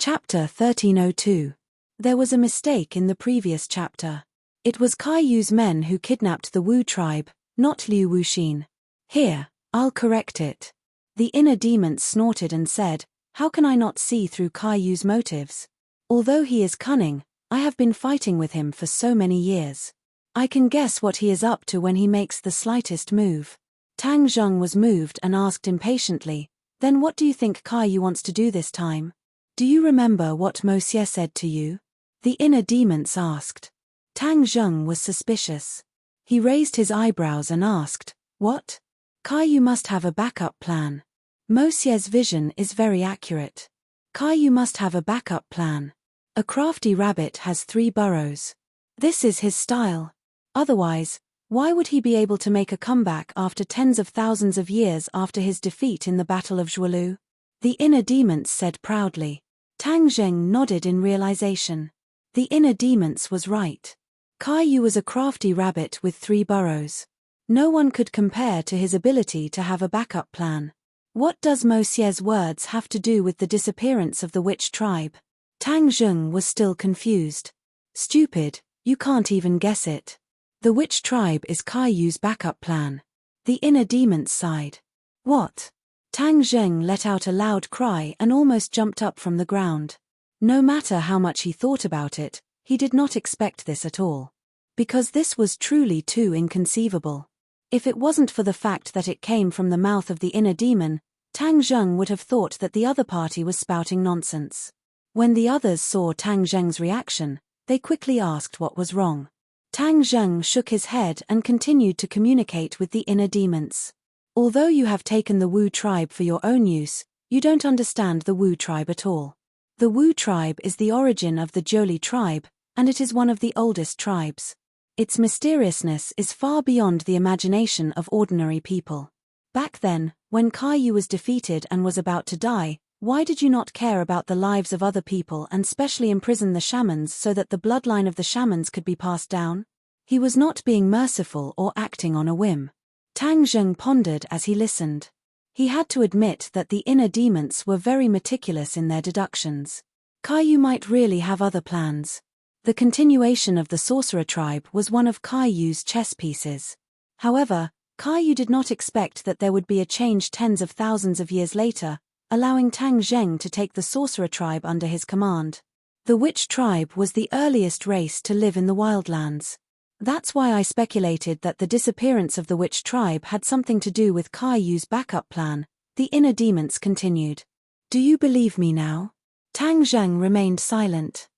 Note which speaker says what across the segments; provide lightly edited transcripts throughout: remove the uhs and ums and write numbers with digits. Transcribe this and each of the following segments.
Speaker 1: Chapter 1302. There was a mistake in the previous chapter. It was Caillou's men who kidnapped the Wu tribe, not Liu Wuxin. Here, I'll correct it. The inner demon snorted and said, "How can I not see through Caillou's motives? Although he is cunning, I have been fighting with him for so many years. I can guess what he is up to when he makes the slightest move." Tang Zheng was moved and asked impatiently, "Then what do you think Caillou wants to do this time? Do you remember what Monsieur said to you?" The inner demon asked. Tang Zheng was suspicious. He raised his eyebrows and asked, "What? Caillou must have a backup plan. Monsieur's vision is very accurate. Caillou must have a backup plan. A crafty rabbit has 3 burrows. This is his style. Otherwise, why would he be able to make a comeback after tens of thousands of years after his defeat in the Battle of Zhualu?" The inner demon said proudly. Tang Zheng nodded in realization. The inner demon was right. Caillou was a crafty rabbit with 3 burrows. No one could compare to his ability to have a backup plan. What does Monsieur's words have to do with the disappearance of the witch tribe? Tang Zheng was still confused. "Stupid, you can't even guess it. The witch tribe is Caillou's backup plan." The inner demon sighed. "What?" Tang Zheng let out a loud cry and almost jumped up from the ground. No matter how much he thought about it, he did not expect this at all. Because this was truly too inconceivable. If it wasn't for the fact that it came from the mouth of the inner demon, Tang Zheng would have thought that the other party was spouting nonsense. When the others saw Tang Zheng's reaction, they quickly asked what was wrong. Tang Zheng shook his head and continued to communicate with the inner demons. "Although you have taken the Wu tribe for your own use, you don't understand the Wu tribe at all. The Wu tribe is the origin of the Jiuli tribe, and it is one of the oldest tribes. Its mysteriousness is far beyond the imagination of ordinary people. Back then, when Caillou was defeated and was about to die, why did you not care about the lives of other people and specially imprison the shamans so that the bloodline of the shamans could be passed down? He was not being merciful or acting on a whim." Tang Zheng pondered as he listened. He had to admit that the inner demons were very meticulous in their deductions. Caillou might really have other plans. The continuation of the sorcerer tribe was one of Caillou's chess pieces. However, Caillou did not expect that there would be a change tens of thousands of years later, allowing Tang Zheng to take the sorcerer tribe under his command. The witch tribe was the earliest race to live in the wildlands. That's why I speculated that the disappearance of the witch tribe had something to do with Caillou's backup plan, the inner demons continued. "Do you believe me now?" Tang Zheng remained silent.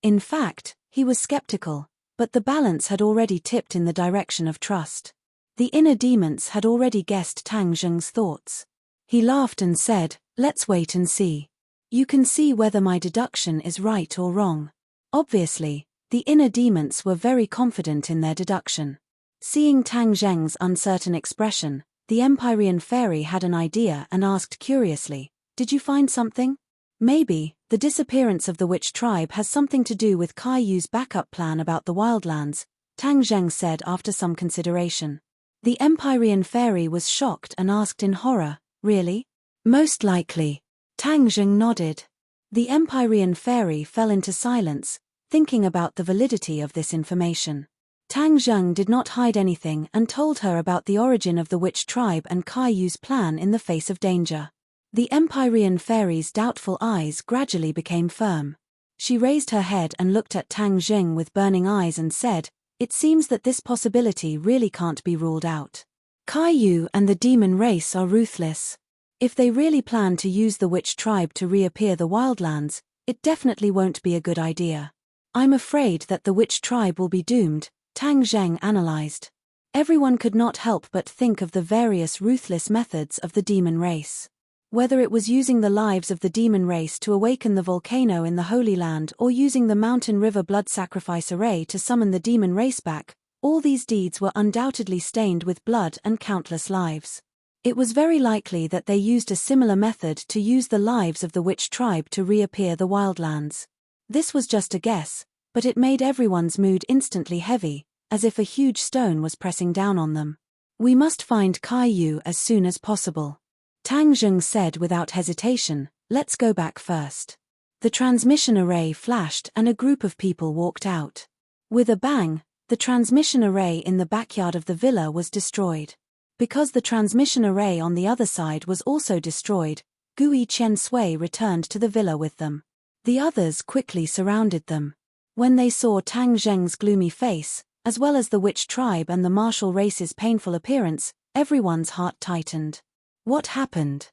Speaker 1: In fact, he was skeptical, but the balance had already tipped in the direction of trust. The inner demons had already guessed Tang Zheng's thoughts. He laughed and said, "Let's wait and see. You can see whether my deduction is right or wrong." Obviously, the inner demons were very confident in their deduction. Seeing Tang Zheng's uncertain expression, the Empyrean fairy had an idea and asked curiously, "Did you find something?" "Maybe, the disappearance of the witch tribe has something to do with Caillou's backup plan about the wildlands," Tang Zheng said after some consideration. The Empyrean fairy was shocked and asked in horror, "Really?" "Most likely." Tang Zheng nodded. The Empyrean fairy fell into silence, thinking about the validity of this information. Tang Zheng did not hide anything and told her about the origin of the witch tribe and Caillou's plan in the face of danger. The Empyrean fairy's doubtful eyes gradually became firm. She raised her head and looked at Tang Zheng with burning eyes and said, "It seems that this possibility really can't be ruled out. Caillou and the demon race are ruthless. If they really plan to use the witch tribe to reappear the wildlands, it definitely won't be a good idea. I'm afraid that the witch tribe will be doomed," Tang Zheng analyzed. Everyone could not help but think of the various ruthless methods of the demon race. Whether it was using the lives of the demon race to awaken the volcano in the Holy Land or using the mountain river blood sacrifice array to summon the demon race back, all these deeds were undoubtedly stained with blood and countless lives. It was very likely that they used a similar method to use the lives of the witch tribe to reappear the wildlands. This was just a guess, but it made everyone's mood instantly heavy, as if a huge stone was pressing down on them. "We must find Caillou as soon as possible," Tang Zheng said without hesitation. "Let's go back first." The transmission array flashed and a group of people walked out. With a bang, the transmission array in the backyard of the villa was destroyed. Because the transmission array on the other side was also destroyed, Gui Chen Sui returned to the villa with them. The others quickly surrounded them. When they saw Tang Zheng's gloomy face, as well as the witch tribe and the martial race's painful appearance, everyone's heart tightened. What happened?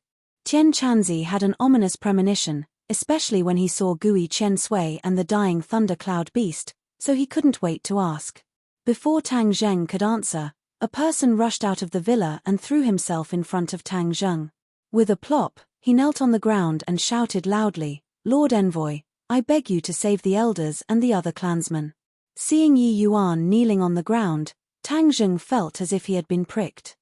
Speaker 1: Tian Chanzi had an ominous premonition, especially when he saw Gui Chen Sui and the dying thundercloud beast, so he couldn't wait to ask. Before Tang Zheng could answer, a person rushed out of the villa and threw himself in front of Tang Zheng. With a plop, he knelt on the ground and shouted loudly, "Lord Envoy, I beg you to save the elders and the other clansmen." Seeing Yi Yuan kneeling on the ground, Tang Zheng felt as if he had been pricked.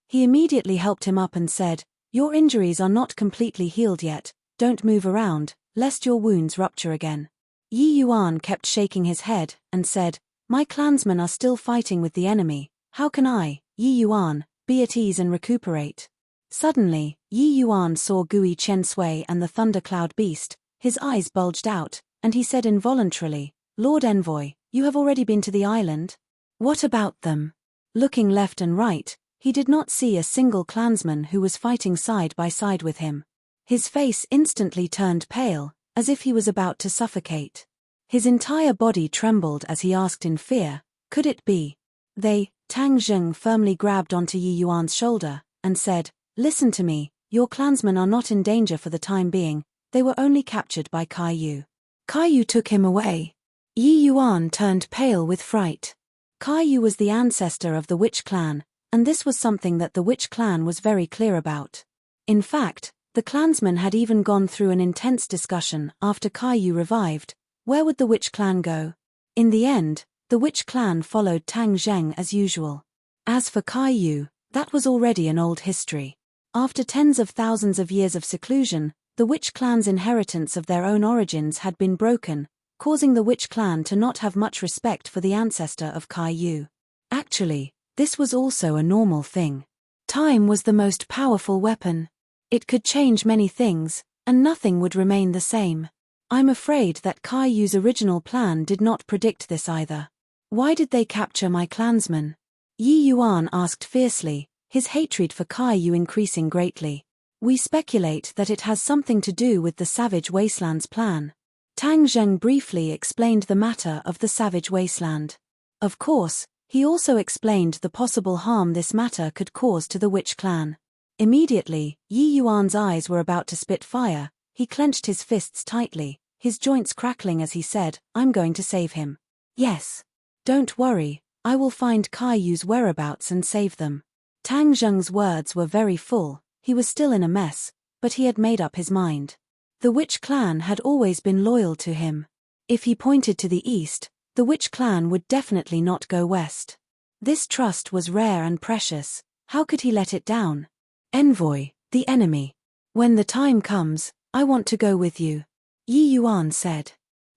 Speaker 1: He immediately helped him up and said, "Your injuries are not completely healed yet, don't move around, lest your wounds rupture again." Yi Yuan kept shaking his head, and said, "My clansmen are still fighting with the enemy, how can I, Yi Yuan, be at ease and recuperate?" Suddenly, Yi Yuan saw Gui Chen Sui and the thundercloud beast, his eyes bulged out, and he said involuntarily, "Lord Envoy, you have already been to the island? What about them?" Looking left and right, he did not see a single clansman who was fighting side by side with him. His face instantly turned pale, as if he was about to suffocate. His entire body trembled as he asked in fear, "Could it be they?" Tang Zheng firmly grabbed onto Yi Yuan's shoulder, and said, "Listen to me, your clansmen are not in danger for the time being, they were only captured by Kai Yu. Kai Yu took him away." Yi Yuan turned pale with fright. Kai Yu was the ancestor of the witch clan, and this was something that the witch clan was very clear about. In fact, the clansmen had even gone through an intense discussion after Kai Yu revived. Where would the witch clan go? In the end, the witch clan followed Tang Zheng as usual. As for Kai Yu, that was already an old history. After tens of thousands of years of seclusion, the witch clan's inheritance of their own origins had been broken, causing the witch clan to not have much respect for the ancestor of Kai Yu. Actually, this was also a normal thing. Time was the most powerful weapon. It could change many things, and nothing would remain the same. I'm afraid that Kai Yu's original plan did not predict this either. Why did they capture my clansmen? Yi Yuan asked fiercely, his hatred for Kai Yu increasing greatly. We speculate that it has something to do with the Savage Wasteland's plan. Tang Zheng briefly explained the matter of the Savage Wasteland. Of course, he also explained the possible harm this matter could cause to the witch clan. Immediately, Yi Yuan's eyes were about to spit fire. He clenched his fists tightly, his joints crackling as he said, "I'm going to save him. Yes. Don't worry, I will find Kai Yu's whereabouts and save them." Tang Zheng's words were very full, he was still in a mess, but he had made up his mind. The witch clan had always been loyal to him. If he pointed to the east, the witch clan would definitely not go west. This trust was rare and precious, how could he let it down? "Envoy, the enemy. When the time comes, I want to go with you," Yi Yuan said.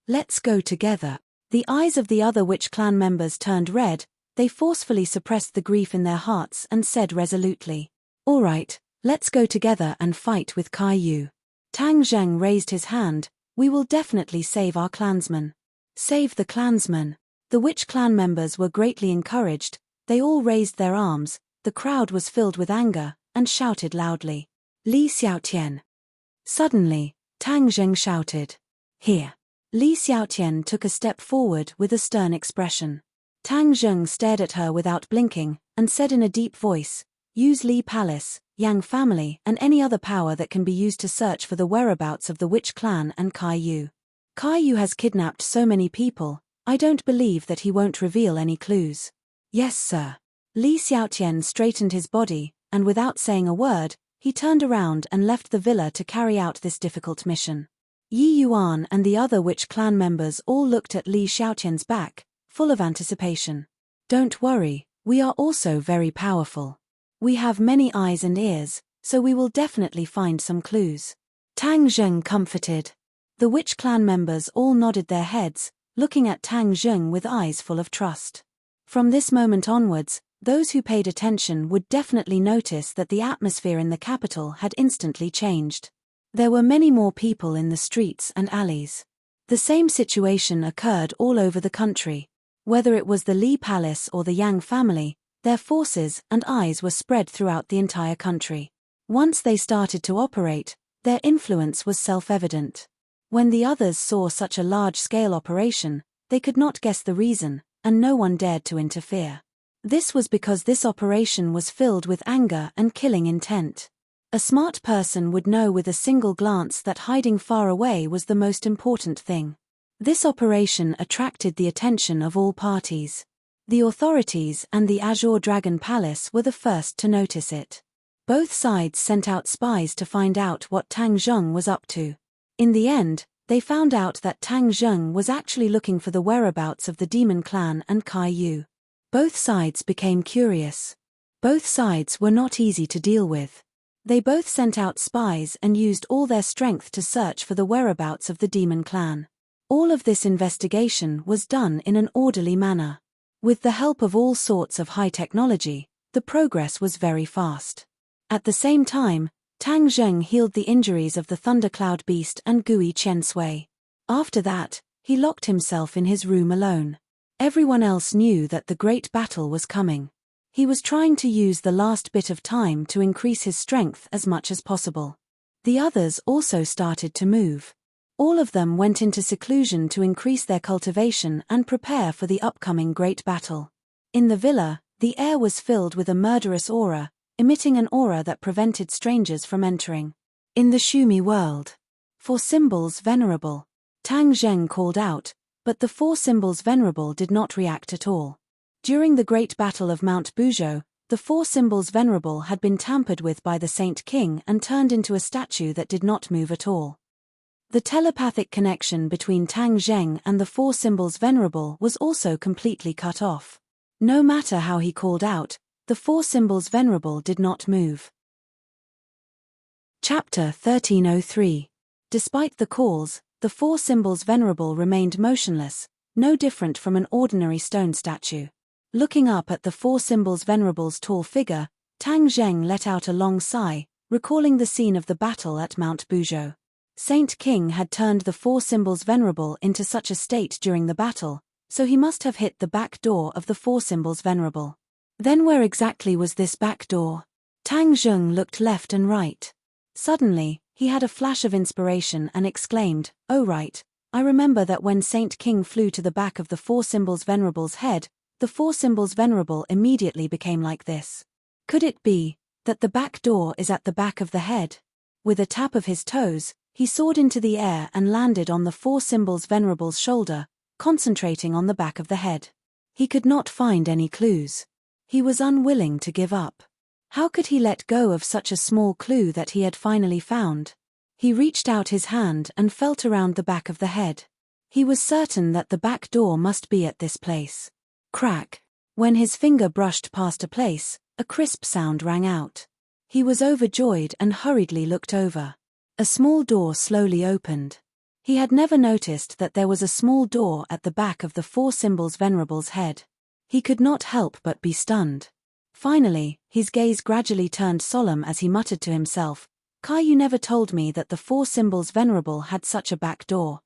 Speaker 1: "Let's go together." The eyes of the other witch clan members turned red, they forcefully suppressed the grief in their hearts and said resolutely, "All right, let's go together and fight with Kai Yu." Tang Zheng raised his hand, "We will definitely save our clansmen." Save the clansmen. The witch clan members were greatly encouraged, they all raised their arms, the crowd was filled with anger, and shouted loudly, "Li Xiaotian." Suddenly, Tang Zheng shouted, "Here." Li Xiaotian took a step forward with a stern expression. Tang Zheng stared at her without blinking, and said in a deep voice, "Use Li Palace, Yang family and any other power that can be used to search for the whereabouts of the witch clan and Kai Yu. Kai Yu has kidnapped so many people, I don't believe that he won't reveal any clues." "Yes, sir." Li Xiaotian straightened his body, and without saying a word, he turned around and left the villa to carry out this difficult mission. Yi Yuan and the other witch clan members all looked at Li Xiaotian's back, full of anticipation. "Don't worry, we are also very powerful. We have many eyes and ears, so we will definitely find some clues." Tang Zheng comforted. The witch clan members all nodded their heads, looking at Tang Zheng with eyes full of trust. From this moment onwards, those who paid attention would definitely notice that the atmosphere in the capital had instantly changed. There were many more people in the streets and alleys. The same situation occurred all over the country. Whether it was the Li Palace or the Yang family, their forces and eyes were spread throughout the entire country. Once they started to operate, their influence was self-evident. When the others saw such a large-scale operation, they could not guess the reason, and no one dared to interfere. This was because this operation was filled with anger and killing intent. A smart person would know with a single glance that hiding far away was the most important thing. This operation attracted the attention of all parties. The authorities and the Azure Dragon Palace were the first to notice it. Both sides sent out spies to find out what Tang Zheng was up to. In the end, they found out that Tang Zheng was actually looking for the whereabouts of the Demon Clan and Kai Yu. Both sides became curious. Both sides were not easy to deal with. They both sent out spies and used all their strength to search for the whereabouts of the Demon Clan. All of this investigation was done in an orderly manner. With the help of all sorts of high technology, the progress was very fast. At the same time, Tang Zheng healed the injuries of the Thundercloud Beast and Gui Qiansui. After that, he locked himself in his room alone. Everyone else knew that the great battle was coming. He was trying to use the last bit of time to increase his strength as much as possible. The others also started to move. All of them went into seclusion to increase their cultivation and prepare for the upcoming great battle. In the villa, the air was filled with a murderous aura, emitting an aura that prevented strangers from entering. In the Shumi world. 4 symbols venerable. Tang Zheng called out, but the 4 symbols venerable did not react at all. During the Great Battle of Mount Buzhou, the 4 symbols venerable had been tampered with by the Saint King and turned into a statue that did not move at all. The telepathic connection between Tang Zheng and the 4 symbols venerable was also completely cut off. No matter how he called out, the 4 symbols venerable did not move. Chapter 1303. Despite the calls, the 4 symbols venerable remained motionless, no different from an ordinary stone statue. Looking up at the 4 symbols venerable's tall figure, Tang Zheng let out a long sigh, recalling the scene of the battle at Mount Buzhou. Saint King had turned the 4 symbols venerable into such a state during the battle, so he must have hit the back door of the 4 symbols venerable. Then where exactly was this back door? Tang Zheng looked left and right. Suddenly, he had a flash of inspiration and exclaimed, "Oh right, I remember that when Saint King flew to the back of the 4 symbols venerable's head, the 4 symbols venerable immediately became like this. Could it be that the back door is at the back of the head?" With a tap of his toes, he soared into the air and landed on the 4 symbols venerable's shoulder, concentrating on the back of the head. He could not find any clues. He was unwilling to give up. How could he let go of such a small clue that he had finally found? He reached out his hand and felt around the back of the head. He was certain that the back door must be at this place. Crack. When his finger brushed past a place, a crisp sound rang out. He was overjoyed and hurriedly looked over. A small door slowly opened. He had never noticed that there was a small door at the back of the 4 symbols venerable's head. He could not help but be stunned. Finally, his gaze gradually turned solemn as he muttered to himself, "Kai, you never told me that the 4 symbols venerable had such a back door."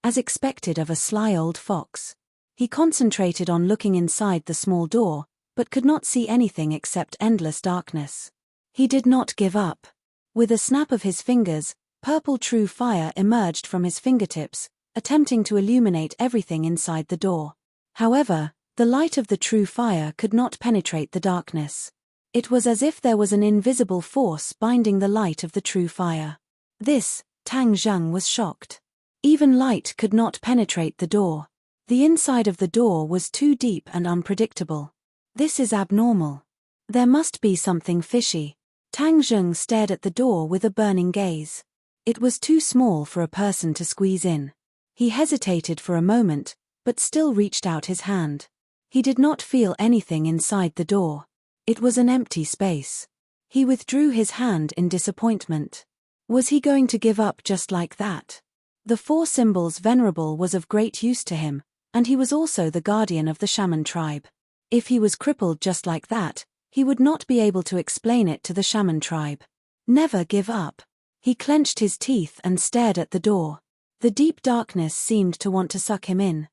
Speaker 1: As expected of a sly old fox. He concentrated on looking inside the small door, but could not see anything except endless darkness. He did not give up. With a snap of his fingers, purple true fire emerged from his fingertips, attempting to illuminate everything inside the door. However, the light of the true fire could not penetrate the darkness. It was as if there was an invisible force binding the light of the true fire. This, Tang Zheng was shocked. Even light could not penetrate the door. The inside of the door was too deep and unpredictable. This is abnormal. There must be something fishy. Tang Zheng stared at the door with a burning gaze. It was too small for a person to squeeze in. He hesitated for a moment, but still reached out his hand. He did not feel anything inside the door. It was an empty space. He withdrew his hand in disappointment. Was he going to give up just like that? The 4 symbols venerable was of great use to him, and he was also the guardian of the shaman tribe. If he was crippled just like that, he would not be able to explain it to the shaman tribe. Never give up. He clenched his teeth and stared at the door. The deep darkness seemed to want to suck him in.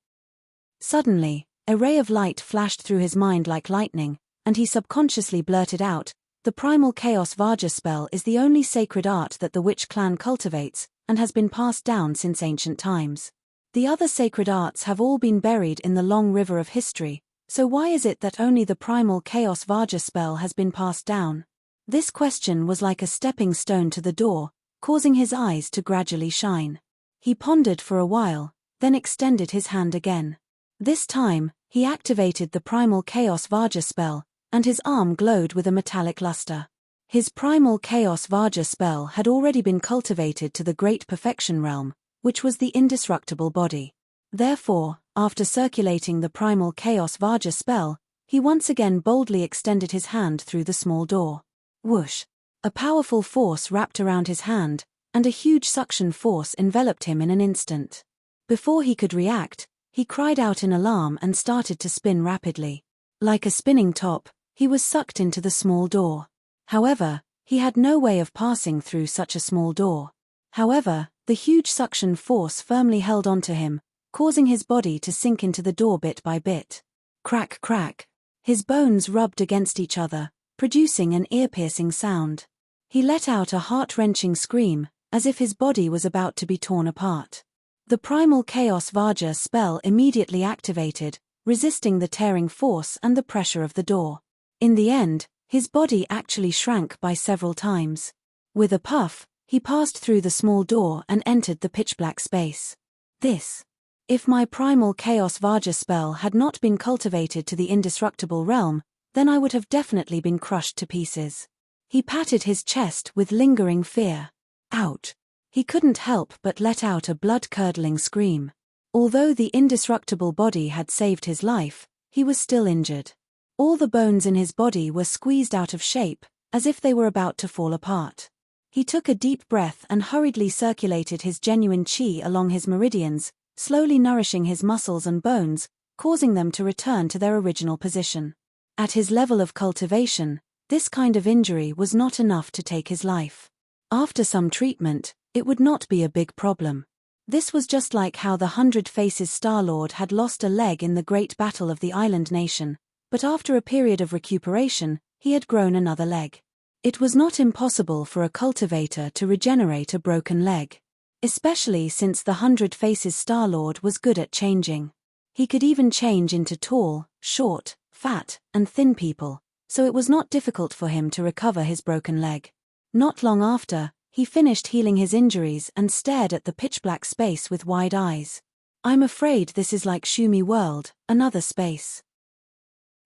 Speaker 1: Suddenly, a ray of light flashed through his mind like lightning, and he subconsciously blurted out, "The primal chaos Varga spell is the only sacred art that the witch clan cultivates, and has been passed down since ancient times. The other sacred arts have all been buried in the long river of history, so why is it that only the primal chaos Varga spell has been passed down?" This question was like a stepping stone to the door, causing his eyes to gradually shine. He pondered for a while, then extended his hand again. This time, he activated the primal chaos Varga spell, and his arm glowed with a metallic luster. His primal chaos Varga spell had already been cultivated to the great perfection realm, which was the indestructible body. Therefore, after circulating the primal chaos Varga spell, he once again boldly extended his hand through the small door. Whoosh! A powerful force wrapped around his hand, and a huge suction force enveloped him in an instant. Before he could react, he cried out in alarm and started to spin rapidly. Like a spinning top, he was sucked into the small door. However, he had no way of passing through such a small door. However, the huge suction force firmly held onto him, causing his body to sink into the door bit by bit. Crack, crack. His bones rubbed against each other, producing an ear-piercing sound. He let out a heart-wrenching scream, as if his body was about to be torn apart. The primal chaos Varga spell immediately activated, resisting the tearing force and the pressure of the door. In the end, his body actually shrank by several times. With a puff, he passed through the small door and entered the pitch-black space. If my primal chaos Varga spell had not been cultivated to the indestructible realm, then I would have definitely been crushed to pieces. He patted his chest with lingering fear. Ouch! He couldn't help but let out a blood-curdling scream. Although the indestructible body had saved his life, he was still injured. All the bones in his body were squeezed out of shape, as if they were about to fall apart. He took a deep breath and hurriedly circulated his genuine chi along his meridians, slowly nourishing his muscles and bones, causing them to return to their original position. At his level of cultivation, this kind of injury was not enough to take his life. After some treatment, it would not be a big problem. This was just like how the 100 Faces Star-Lord had lost a leg in the Great Battle of the Island Nation, but after a period of recuperation, he had grown another leg. It was not impossible for a cultivator to regenerate a broken leg. Especially since the 100 Faces Star-Lord was good at changing. He could even change into tall, short, fat, and thin people, so it was not difficult for him to recover his broken leg. Not long after, he finished healing his injuries and stared at the pitch-black space with wide eyes. "I'm afraid this is like Shumi World, another space.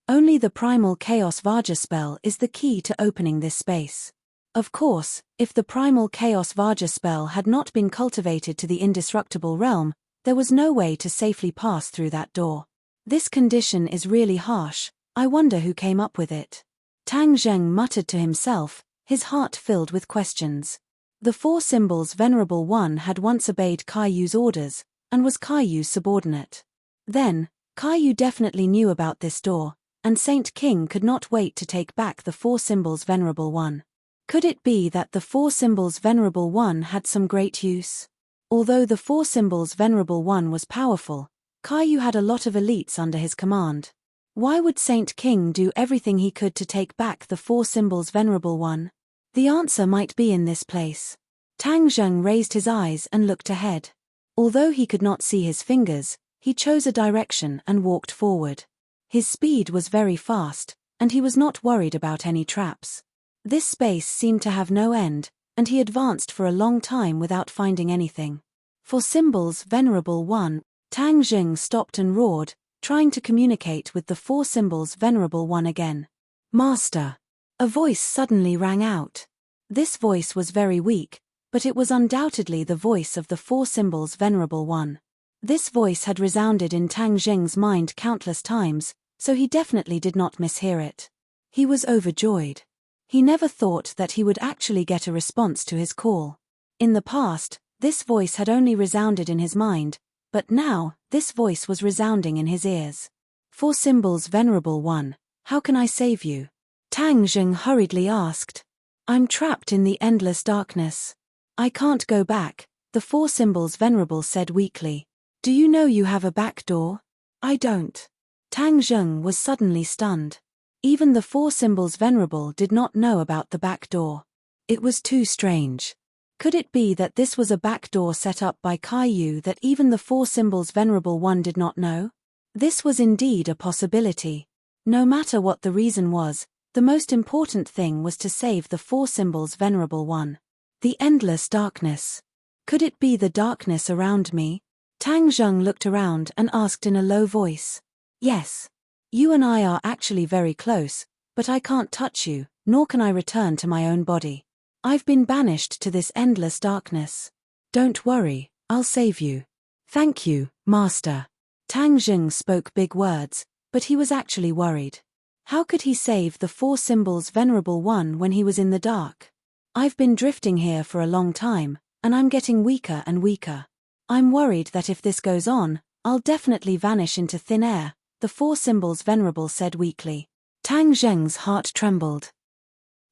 Speaker 1: Only the primal chaos Varga spell is the key to opening this space." Of course, if the primal chaos Varga spell had not been cultivated to the indestructible realm, there was no way to safely pass through that door. This condition is really harsh. I wonder who came up with it. Tang Zheng muttered to himself, his heart filled with questions. The Four Symbols Venerable One had once obeyed Kaiyu's orders, and was Kaiyu's subordinate. Then, Kaiyu definitely knew about this door, and Saint King could not wait to take back the Four Symbols Venerable One. Could it be that the Four Symbols Venerable One had some great use? Although the Four Symbols Venerable One was powerful, Kaiyu had a lot of elites under his command. Why would Saint King do everything he could to take back the Four Symbols Venerable One? The answer might be in this place. Tang Zheng raised his eyes and looked ahead. Although he could not see his fingers, he chose a direction and walked forward. His speed was very fast, and he was not worried about any traps. This space seemed to have no end, and he advanced for a long time without finding anything. For Symbols Venerable One, Tang Zheng stopped and roared, trying to communicate with the Four Symbols Venerable One again. "Master!" A voice suddenly rang out. This voice was very weak, but it was undoubtedly the voice of the Four Symbols Venerable One. This voice had resounded in Tang Zheng's mind countless times, so he definitely did not mishear it. He was overjoyed. He never thought that he would actually get a response to his call. In the past, this voice had only resounded in his mind, but now, this voice was resounding in his ears. "Four Symbols Venerable One, how can I save you?" Tang Zheng hurriedly asked. "I'm trapped in the endless darkness. I can't go back, the four symbols venerable said weakly. Do you know you have a back door? I don't. Tang Zheng was suddenly stunned. Even the four symbols venerable did not know about the back door. It was too strange. Could it be that this was a back door set up by Caillou that even the four symbols venerable one did not know? This was indeed a possibility. No matter what the reason was, the most important thing was to save the four symbols venerable one. The endless darkness. Could it be the darkness around me? Tang Zheng looked around and asked in a low voice. Yes. You and I are actually very close, but I can't touch you, nor can I return to my own body. I've been banished to this endless darkness. Don't worry, I'll save you. Thank you, Master. Tang Zheng spoke big words, but he was actually worried. How could he save the four symbols venerable one when he was in the dark? I've been drifting here for a long time, and I'm getting weaker and weaker. I'm worried that if this goes on, I'll definitely vanish into thin air, the four symbols venerable said weakly. Tang Zheng's heart trembled.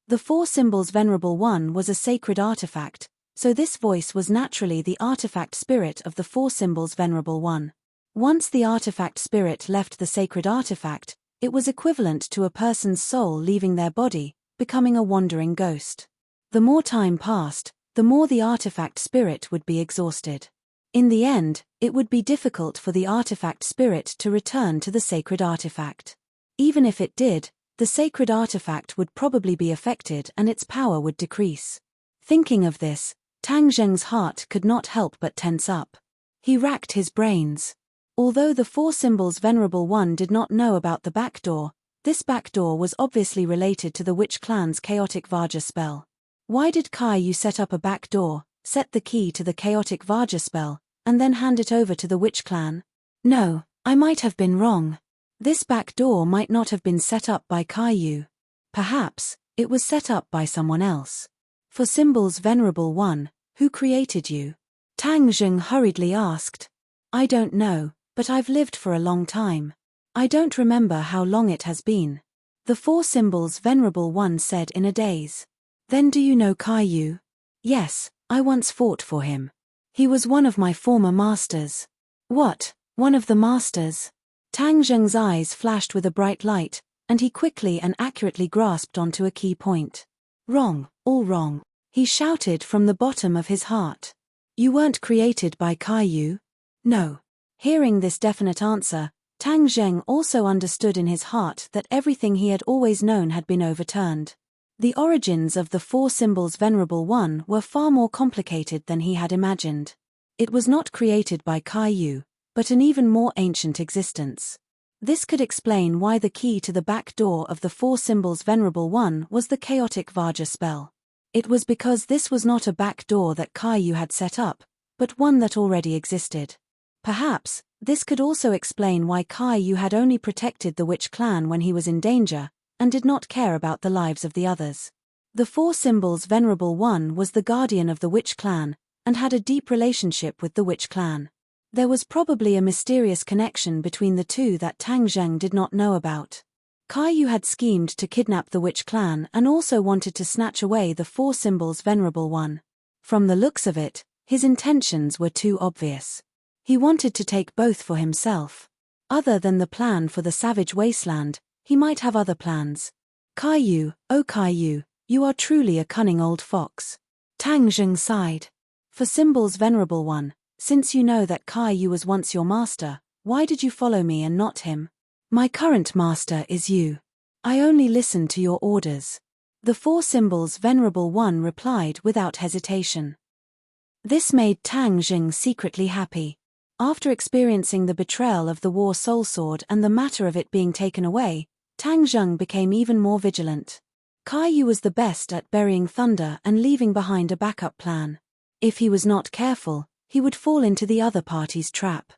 Speaker 1: The four symbols venerable one was a sacred artifact, so this voice was naturally the artifact spirit of the four symbols venerable one. Once the artifact spirit left the sacred artifact, it was equivalent to a person's soul leaving their body, becoming a wandering ghost. The more time passed, the more the artifact spirit would be exhausted. In the end, it would be difficult for the artifact spirit to return to the sacred artifact. Even if it did, the sacred artifact would probably be affected and its power would decrease. Thinking of this, Tang Zheng's heart could not help but tense up. He racked his brains. Although the four symbols venerable one did not know about the back door, this back door was obviously related to the witch clan's chaotic Vaja spell. Why did Caillou set up a back door, set the key to the chaotic Vaja spell, and then hand it over to the witch clan? No, I might have been wrong. This back door might not have been set up by Caillou. Perhaps, it was set up by someone else. For symbols venerable one, who created you? Tang Zheng hurriedly asked. I don't know, but I've lived for a long time. I don't remember how long it has been. The four symbols venerable one said in a daze. Then do you know Caillou? Yes, I once fought for him. He was one of my former masters. What, one of the masters? Tang Zheng's eyes flashed with a bright light, and he quickly and accurately grasped onto a key point. Wrong, all wrong, he shouted from the bottom of his heart. You weren't created by Caillou? No. Hearing this definite answer, Tang Zheng also understood in his heart that everything he had always known had been overturned. The origins of the four symbols venerable one were far more complicated than he had imagined. It was not created by Caillou, but an even more ancient existence. This could explain why the key to the back door of the four symbols venerable one was the chaotic Vaja spell. It was because this was not a back door that Caillou had set up, but one that already existed. Perhaps, this could also explain why Caillou had only protected the witch clan when he was in danger, and did not care about the lives of the others. The four symbols venerable one was the guardian of the witch clan, and had a deep relationship with the witch clan. There was probably a mysterious connection between the two that Tang Zheng did not know about. Caillou had schemed to kidnap the witch clan and also wanted to snatch away the four symbols venerable one. From the looks of it, his intentions were too obvious. He wanted to take both for himself. Other than the plan for the savage wasteland, he might have other plans. Caillou, oh Caillou, you are truly a cunning old fox. Tang Zheng sighed. For symbols venerable one, since you know that Caillou was once your master, why did you follow me and not him? My current master is you. I only listen to your orders. The four symbols venerable one replied without hesitation. This made Tang Zheng secretly happy. After experiencing the betrayal of the war soul sword and the matter of it being taken away, Tang Zheng became even more vigilant. Caillou was the best at burying thunder and leaving behind a backup plan. If he was not careful, he would fall into the other party's trap.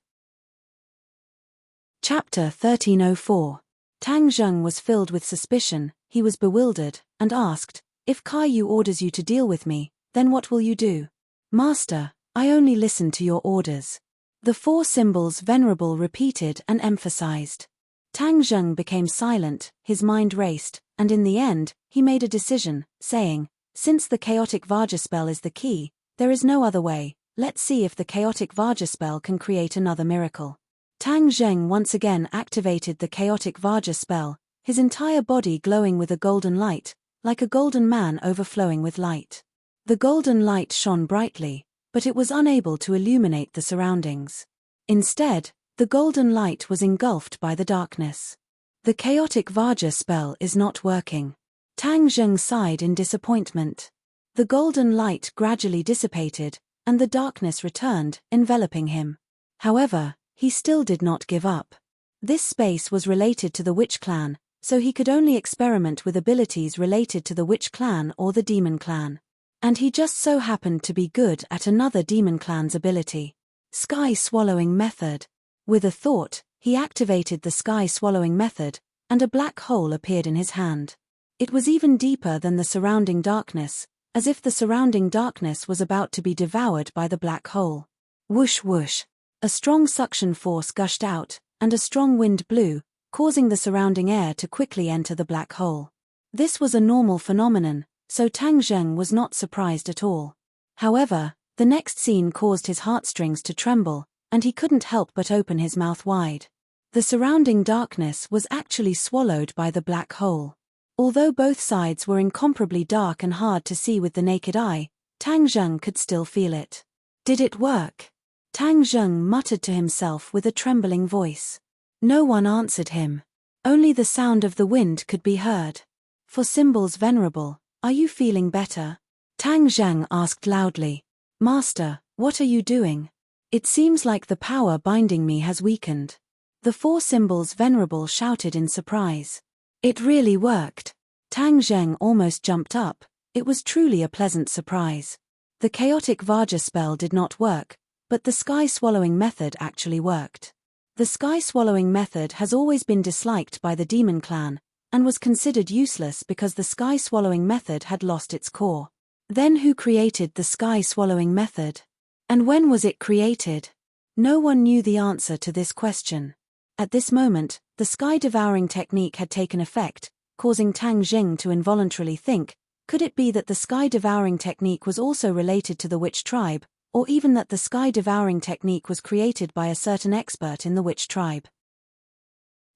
Speaker 1: Chapter 1304. Tang Zheng was filled with suspicion, he was bewildered, and asked, If Caillou orders you to deal with me, then what will you do? Master, I only listen to your orders. The four symbols venerable repeated and emphasized. Tang Zheng became silent, his mind raced, and in the end, he made a decision, saying, Since the chaotic Vaja spell is the key, There is no other way. Let's see if the chaotic Vajra spell can create another miracle. Tang Zheng once again activated the chaotic Vajra spell, his entire body glowing with a golden light, like a golden man overflowing with light. The golden light shone brightly, but it was unable to illuminate the surroundings. Instead, the golden light was engulfed by the darkness. The chaotic Vajra spell is not working. Tang Zheng sighed in disappointment. The golden light gradually dissipated, and the darkness returned, enveloping him. However, he still did not give up. This space was related to the witch clan, so he could only experiment with abilities related to the witch clan or the demon clan. And he just so happened to be good at another demon clan's ability. Sky swallowing method. With a thought, he activated the sky swallowing method, and a black hole appeared in his hand. It was even deeper than the surrounding darkness, as if the surrounding darkness was about to be devoured by the black hole. Whoosh whoosh. A strong suction force gushed out, and a strong wind blew, causing the surrounding air to quickly enter the black hole. This was a normal phenomenon, so Tang Zheng was not surprised at all. However, the next scene caused his heartstrings to tremble, and he couldn't help but open his mouth wide. The surrounding darkness was actually swallowed by the black hole. Although both sides were incomparably dark and hard to see with the naked eye, Tang Zheng could still feel it. Did it work? Tang Zheng muttered to himself with a trembling voice. No one answered him. Only the sound of the wind could be heard. For Symbols Venerable, are you feeling better? Tang Zheng asked loudly. Master, what are you doing? It seems like the power binding me has weakened. The four Symbols Venerable shouted in surprise. It really worked. Tang Zheng almost jumped up. It was truly a pleasant surprise. The chaotic Vajra spell did not work, but the sky swallowing method actually worked. The sky swallowing method has always been disliked by the demon clan, and was considered useless because the sky swallowing method had lost its core. Then who created the sky swallowing method? And when was it created? No one knew the answer to this question. At this moment, the sky-devouring technique had taken effect, causing Tang Zheng to involuntarily think, could it be that the sky-devouring technique was also related to the witch tribe, or even that the sky-devouring technique was created by a certain expert in the witch tribe?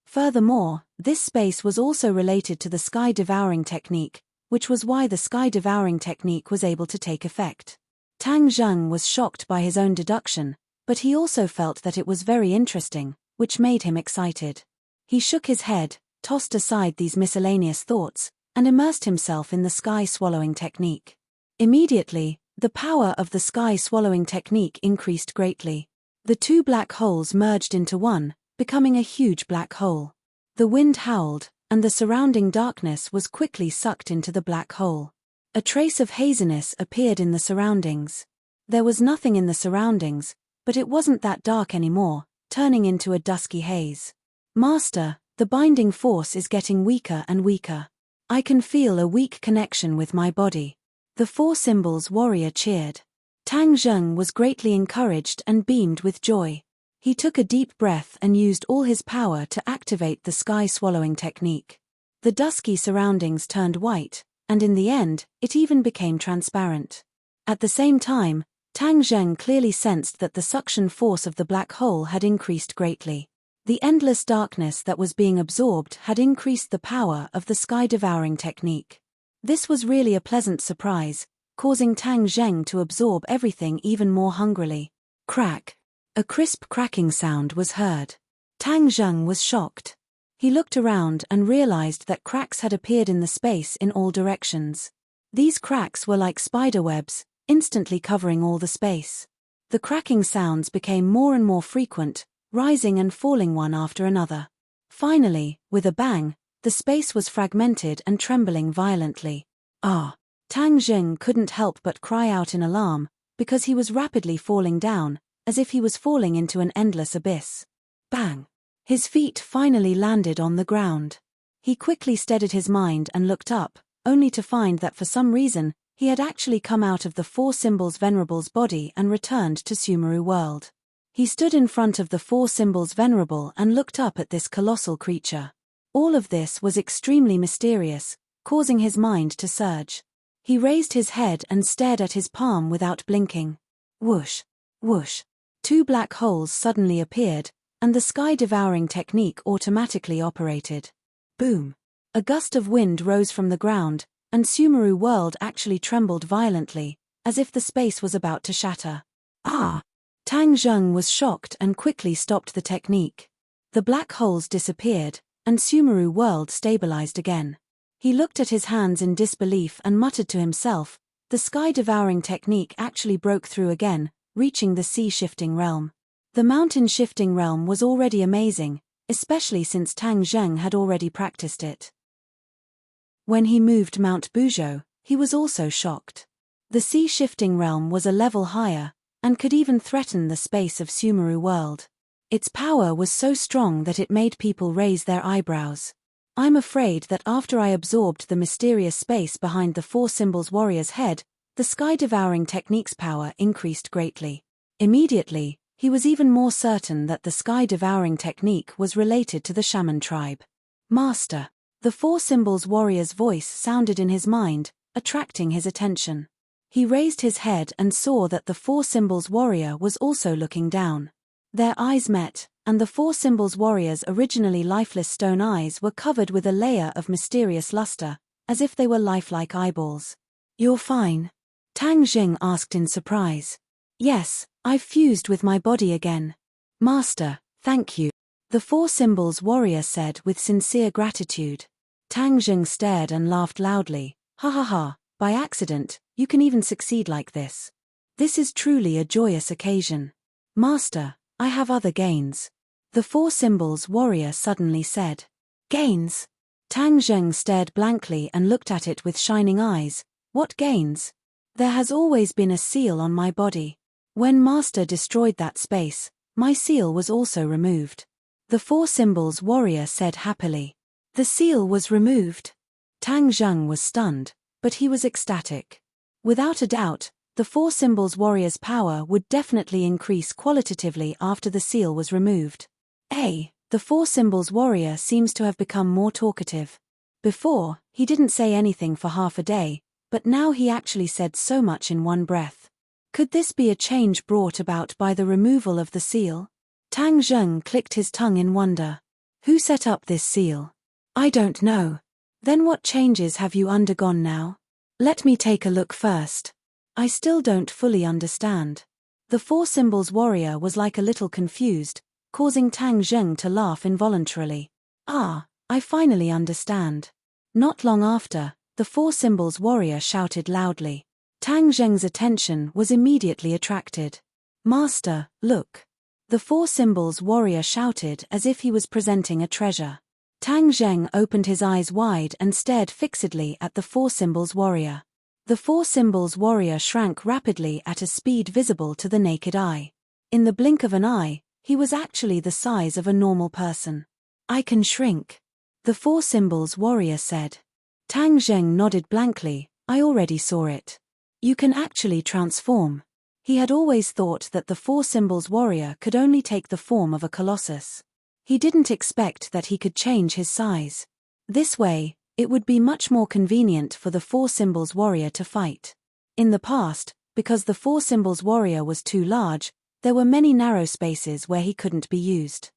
Speaker 1: Furthermore, this space was also related to the sky-devouring technique, which was why the sky-devouring technique was able to take effect. Tang Zheng was shocked by his own deduction, but he also felt that it was very interesting, which made him excited. He shook his head, tossed aside these miscellaneous thoughts, and immersed himself in the sky-swallowing technique. Immediately, the power of the sky-swallowing technique increased greatly. The two black holes merged into one, becoming a huge black hole. The wind howled, and the surrounding darkness was quickly sucked into the black hole. A trace of haziness appeared in the surroundings. There was nothing in the surroundings, but it wasn't that dark anymore, turning into a dusky haze. Master, the binding force is getting weaker and weaker. I can feel a weak connection with my body. The four Symbols warrior cheered. Tang Zheng was greatly encouraged and beamed with joy. He took a deep breath and used all his power to activate the sky-swallowing technique. The dusky surroundings turned white, and in the end, it even became transparent. At the same time, Tang Zheng clearly sensed that the suction force of the black hole had increased greatly. The endless darkness that was being absorbed had increased the power of the sky-devouring technique. This was really a pleasant surprise, causing Tang Zheng to absorb everything even more hungrily. Crack! A crisp cracking sound was heard. Tang Zheng was shocked. He looked around and realized that cracks had appeared in the space in all directions. These cracks were like spider webs, instantly covering all the space. The cracking sounds became more and more frequent, rising and falling one after another. Finally, with a bang, the space was fragmented and trembling violently. Ah! Tang Zheng couldn't help but cry out in alarm, because he was rapidly falling down, as if he was falling into an endless abyss. Bang! His feet finally landed on the ground. He quickly steadied his mind and looked up, only to find that for some reason, he had actually come out of the four Symbols Venerable's body and returned to Sumeru world. He stood in front of the four Symbols Venerable and looked up at this colossal creature. All of this was extremely mysterious, causing his mind to surge. He raised his head and stared at his palm without blinking. Whoosh! Whoosh! 2 black holes suddenly appeared, and the sky-devouring technique automatically operated. Boom! A gust of wind rose from the ground, and Sumeru World actually trembled violently, as if the space was about to shatter. Ah! Tang Zheng was shocked and quickly stopped the technique. The black holes disappeared, and Sumeru World stabilized again. He looked at his hands in disbelief and muttered to himself, the sky-devouring technique actually broke through again, reaching the sea-shifting realm. The mountain-shifting realm was already amazing, especially since Tang Zheng had already practiced it. When he moved Mount Buzhou, he was also shocked. The sea-shifting realm was a level higher, and could even threaten the space of Sumeru World. Its power was so strong that it made people raise their eyebrows. I'm afraid that after I absorbed the mysterious space behind the 4 symbols warrior's head, the sky-devouring technique's power increased greatly. Immediately, he was even more certain that the sky-devouring technique was related to the shaman tribe. Master! The 4 symbols warrior's voice sounded in his mind, attracting his attention. He raised his head and saw that the 4 symbols warrior was also looking down. Their eyes met, and the 4 symbols warrior's originally lifeless stone eyes were covered with a layer of mysterious luster, as if they were lifelike eyeballs. You're fine? Tang Zheng asked in surprise. Yes, I've fused with my body again. Master, thank you. The 4 symbols warrior said with sincere gratitude. Tang Zheng stared and laughed loudly. Ha ha ha, by accident, you can even succeed like this. This is truly a joyous occasion. Master, I have other gains. The 4 symbols warrior suddenly said. Gains? Tang Zheng stared blankly and looked at it with shining eyes. What gains? There has always been a seal on my body. When Master destroyed that space, my seal was also removed. The 4 symbols warrior said happily. The seal was removed. Tang Zheng was stunned, but he was ecstatic. Without a doubt, the 4 symbols warrior's power would definitely increase qualitatively after the seal was removed. The 4 symbols warrior seems to have become more talkative. Before, he didn't say anything for half a day, but now he actually said so much in one breath. Could this be a change brought about by the removal of the seal? Tang Zheng clicked his tongue in wonder. Who set up this seal? I don't know. Then what changes have you undergone now? Let me take a look first. I still don't fully understand. The 4 symbols warrior was like a little confused, causing Tang Zheng to laugh involuntarily. Ah, I finally understand. Not long after, the 4 symbols warrior shouted loudly. Tang Zheng's attention was immediately attracted. Master, look. The 4 symbols warrior shouted as if he was presenting a treasure. Tang Zheng opened his eyes wide and stared fixedly at the 4 symbols warrior. The 4 symbols warrior shrank rapidly at a speed visible to the naked eye. In the blink of an eye, he was actually the size of a normal person. I can shrink. The 4 symbols warrior said. Tang Zheng nodded blankly. I already saw it. You can actually transform. He had always thought that the 4 symbols warrior could only take the form of a colossus. He didn't expect that he could change his size. This way, it would be much more convenient for the 4 symbols warrior to fight. In the past, because the 4 symbols warrior was too large, there were many narrow spaces where he couldn't be used.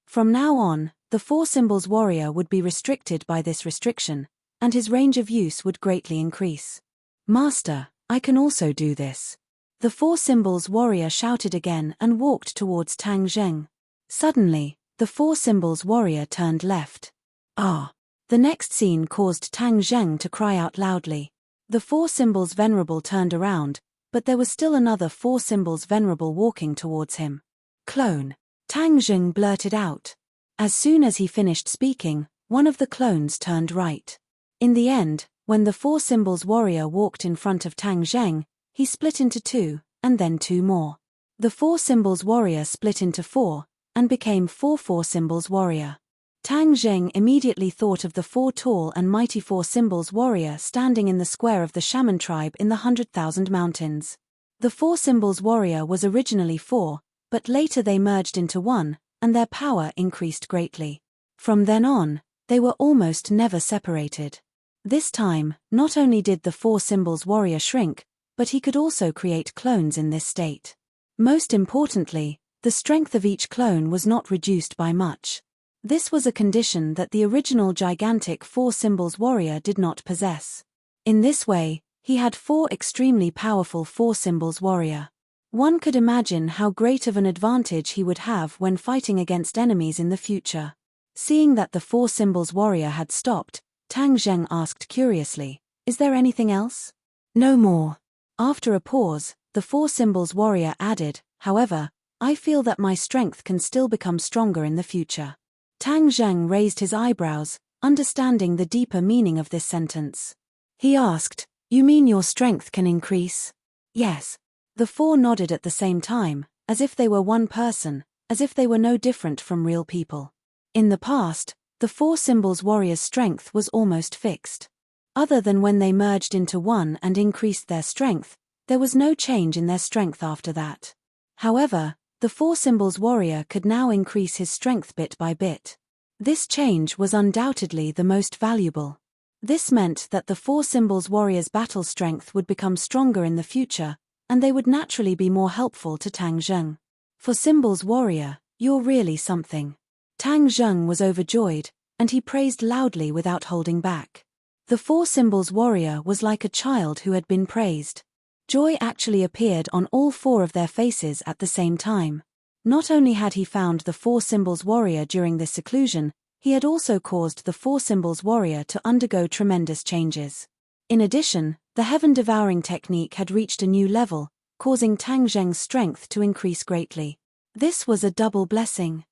Speaker 1: From now on, the 4 symbols warrior would be restricted by this restriction, and his range of use would greatly increase. Master, I can also do this. The 4 symbols warrior shouted again and walked towards Tang Zheng. Suddenly, the 4 symbols warrior turned left. Ah! The next scene caused Tang Zheng to cry out loudly. The 4 symbols venerable turned around, but there was still another 4 symbols venerable walking towards him. Clone. Tang Zheng blurted out. As soon as he finished speaking, one of the clones turned right. In the end, when the 4 symbols warrior walked in front of Tang Zheng, he split into 2, and then 2 more. The 4 symbols warrior split into 4, and became 4 symbols warrior. Tang Zheng immediately thought of the 4 tall and mighty 4 symbols warrior standing in the square of the shaman tribe in the 100,000 mountains. The 4 symbols warrior was originally 4, but later they merged into 1, and their power increased greatly. From then on, they were almost never separated. This time, not only did the four symbols warrior shrink, but he could also create clones in this state. Most importantly, the strength of each clone was not reduced by much. This was a condition that the original gigantic four symbols warrior did not possess. In this way, he had four extremely powerful four symbols warrior. One could imagine how great of an advantage he would have when fighting against enemies in the future. Seeing that the four symbols warrior had stopped, Tang Zheng asked curiously, "Is there anything else?" "No more." After a pause, the four symbols warrior added, "However, I feel that my strength can still become stronger in the future." Tang Zheng raised his eyebrows, understanding the deeper meaning of this sentence. He asked, "You mean your strength can increase?" "Yes." The four nodded at the same time, as if they were one person, as if they were no different from real people. In the past, the four symbols warrior's strength was almost fixed. Other than when they merged into one and increased their strength, there was no change in their strength after that. However, the four symbols warrior could now increase his strength bit by bit. This change was undoubtedly the most valuable. This meant that the four symbols warrior's battle strength would become stronger in the future, and they would naturally be more helpful to Tang Zheng. "For symbols warrior, you're really something." Tang Zheng was overjoyed, and he praised loudly without holding back. The four symbols warrior was like a child who had been praised. Joy actually appeared on all four of their faces at the same time. Not only had he found the four symbols warrior during this seclusion, he had also caused the four symbols warrior to undergo tremendous changes. In addition, the heaven-devouring technique had reached a new level, causing Tang Zheng's strength to increase greatly. This was a double blessing.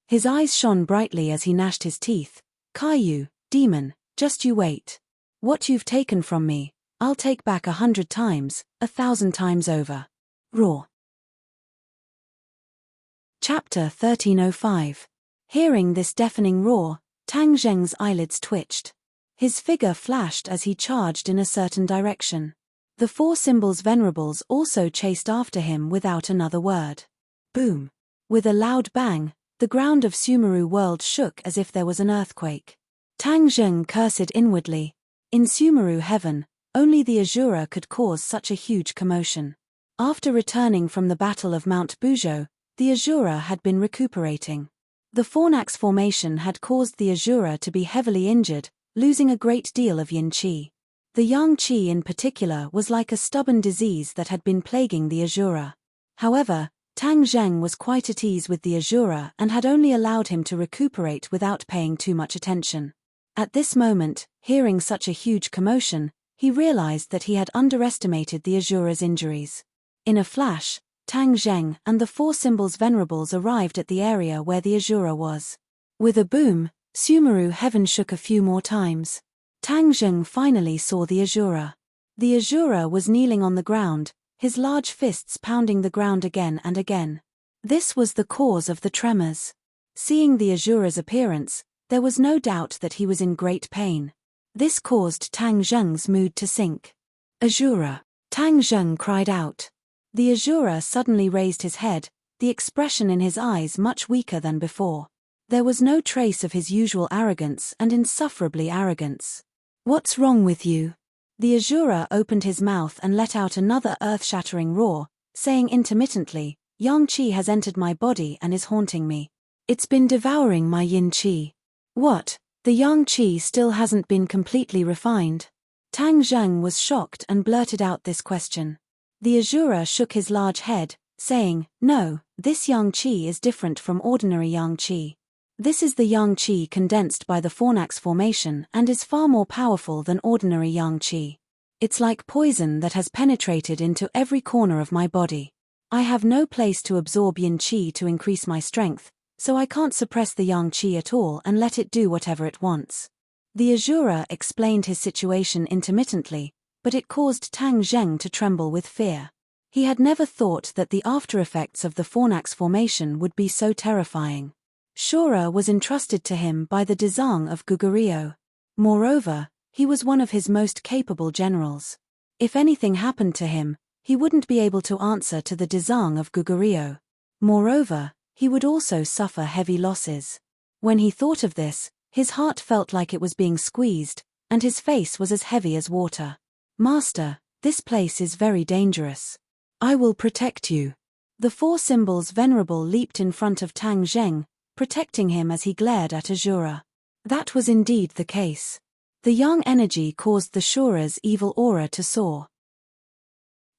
Speaker 1: His eyes shone brightly as he gnashed his teeth. "Caillou, demon, just you wait. What you've taken from me, I'll take back 100 times, 1,000 times over." Roar. Chapter 1305. Hearing this deafening roar, Tang Zheng's eyelids twitched. His figure flashed as he charged in a certain direction. The four symbols venerables also chased after him without another word. Boom! With a loud bang, the ground of Sumeru world shook as if there was an earthquake. Tang Zheng cursed inwardly. In Sumeru heaven, only the Azura could cause such a huge commotion. After returning from the Battle of Mount Buzhou, the Azura had been recuperating. The Fornax formation had caused the Azura to be heavily injured, losing a great deal of yin qi. The yang qi in particular was like a stubborn disease that had been plaguing the Azura. However, Tang Zheng was quite at ease with the Azura and had only allowed him to recuperate without paying too much attention. At this moment, hearing such a huge commotion, he realized that he had underestimated the Azura's injuries. In a flash, Tang Zheng and the four symbols venerables arrived at the area where the Azura was. With a boom, Sumeru heaven shook a few more times. Tang Zheng finally saw the Azura. The Azura was kneeling on the ground, his large fists pounding the ground again and again. This was the cause of the tremors. Seeing the Azura's appearance, there was no doubt that he was in great pain. This caused Tang Zheng's mood to sink. "Azura!" Tang Zheng cried out. The Azura suddenly raised his head, the expression in his eyes much weaker than before. There was no trace of his usual arrogance and insufferably arrogance. "What's wrong with you?" The Azura opened his mouth and let out another earth-shattering roar, saying intermittently, "Yang qi has entered my body and is haunting me. It's been devouring my yin qi." "What? The yang qi still hasn't been completely refined?" Tang Zheng was shocked and blurted out this question. The Azura shook his large head, saying, "No, this yang qi is different from ordinary yang qi. This is the yang qi condensed by the Fornax formation and is far more powerful than ordinary yang qi. It's like poison that has penetrated into every corner of my body. I have no place to absorb yin qi to increase my strength, so I can't suppress the yang qi at all and let it do whatever it wants." The Azura explained his situation intermittently, but it caused Tang Zheng to tremble with fear. He had never thought that the after-effects of the Fornax formation would be so terrifying. Shura was entrusted to him by the Dezang of Gugurio. Moreover, he was one of his most capable generals. If anything happened to him, he wouldn't be able to answer to the Dezang of Gugurio. Moreover, he would also suffer heavy losses. When he thought of this, His heart felt like it was being squeezed, and his face was as heavy as water. Master, this place is very dangerous. I will protect you. The four symbols venerable leaped in front of Tang Zheng, protecting him as he glared at Azura. That was indeed the case. The yang energy caused the Shura's evil aura to soar.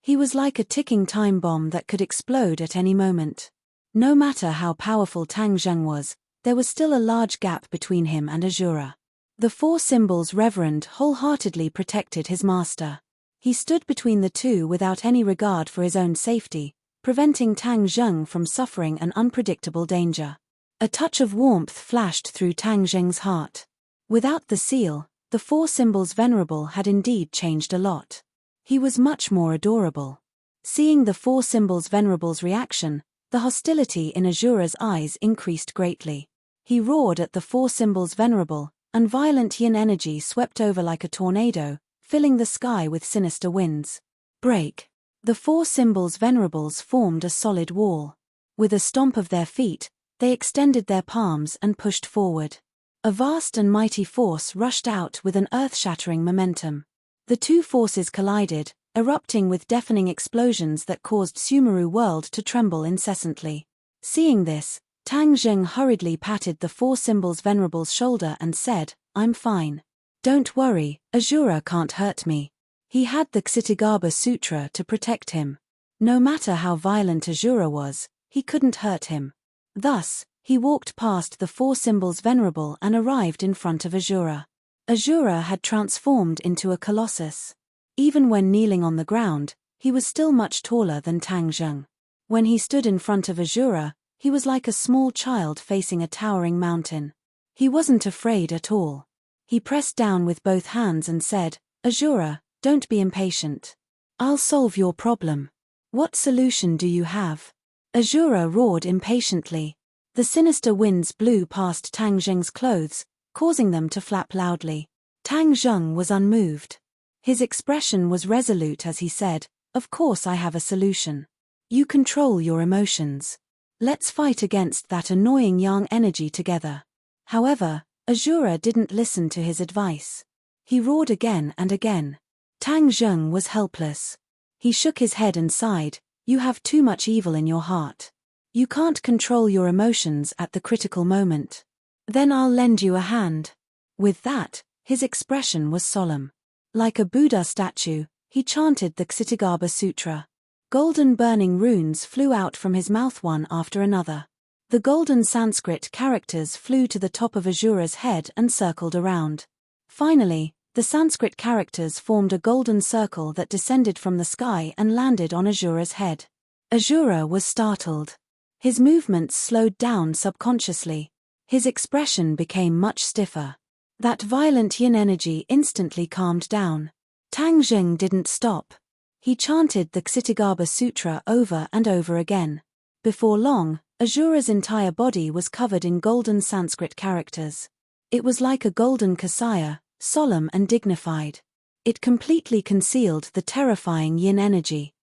Speaker 1: He was like a ticking time bomb that could explode at any moment. No matter how powerful Tang Zheng was, there was still a large gap between him and Azura. The four symbols reverend wholeheartedly protected his master. He stood between the two without any regard for his own safety, preventing Tang Zheng from suffering an unpredictable danger. A touch of warmth flashed through Tang Zheng's heart. Without the seal, the four symbols venerable had indeed changed a lot. He was much more adorable. Seeing the four symbols venerable's reaction, the hostility in Azura's eyes increased greatly. He roared at the four symbols venerable, and violent yin energy swept over like a tornado, filling the sky with sinister winds. Break! The four symbols venerables formed a solid wall. With a stomp of their feet, they extended their palms and pushed forward. A vast and mighty force rushed out with an earth-shattering momentum. The two forces collided, erupting with deafening explosions that caused Sumeru world to tremble incessantly. Seeing this, Tang Zheng hurriedly patted the four symbols venerable's shoulder and said, "I'm fine. Don't worry, Azura can't hurt me." He had the Ksitigaba Sutra to protect him. No matter how violent Azura was, he couldn't hurt him. Thus, he walked past the four symbols venerable and arrived in front of Azura. Azura had transformed into a colossus. Even when kneeling on the ground, he was still much taller than Tang Zheng. When he stood in front of Azura, he was like a small child facing a towering mountain. He wasn't afraid at all. He pressed down with both hands and said, "Azura, don't be impatient. I'll solve your problem. What solution do you have?" Azura roared impatiently. The sinister winds blew past Tang Zheng's clothes, causing them to flap loudly. Tang Zheng was unmoved. His expression was resolute as he said, "Of course I have a solution. You control your emotions. Let's fight against that annoying yang energy together." However, Azura didn't listen to his advice. He roared again and again. Tang Zheng was helpless. He shook his head and sighed, "You have too much evil in your heart. You can't control your emotions at the critical moment. Then I'll lend you a hand." With that, his expression was solemn. Like a Buddha statue, he chanted the Ksitigaba Sutra. Golden burning runes flew out from his mouth one after another. The golden Sanskrit characters flew to the top of Azura's head and circled around. Finally, the Sanskrit characters formed a golden circle that descended from the sky and landed on Azura's head. Azura was startled. His movements slowed down subconsciously. His expression became much stiffer. That violent yin energy instantly calmed down. Tang Zheng didn't stop. He chanted the Ksitigaba Sutra over and over again. Before long, Azura's entire body was covered in golden Sanskrit characters. It was like a golden kasaya, solemn and dignified. It completely concealed the terrifying yin energy.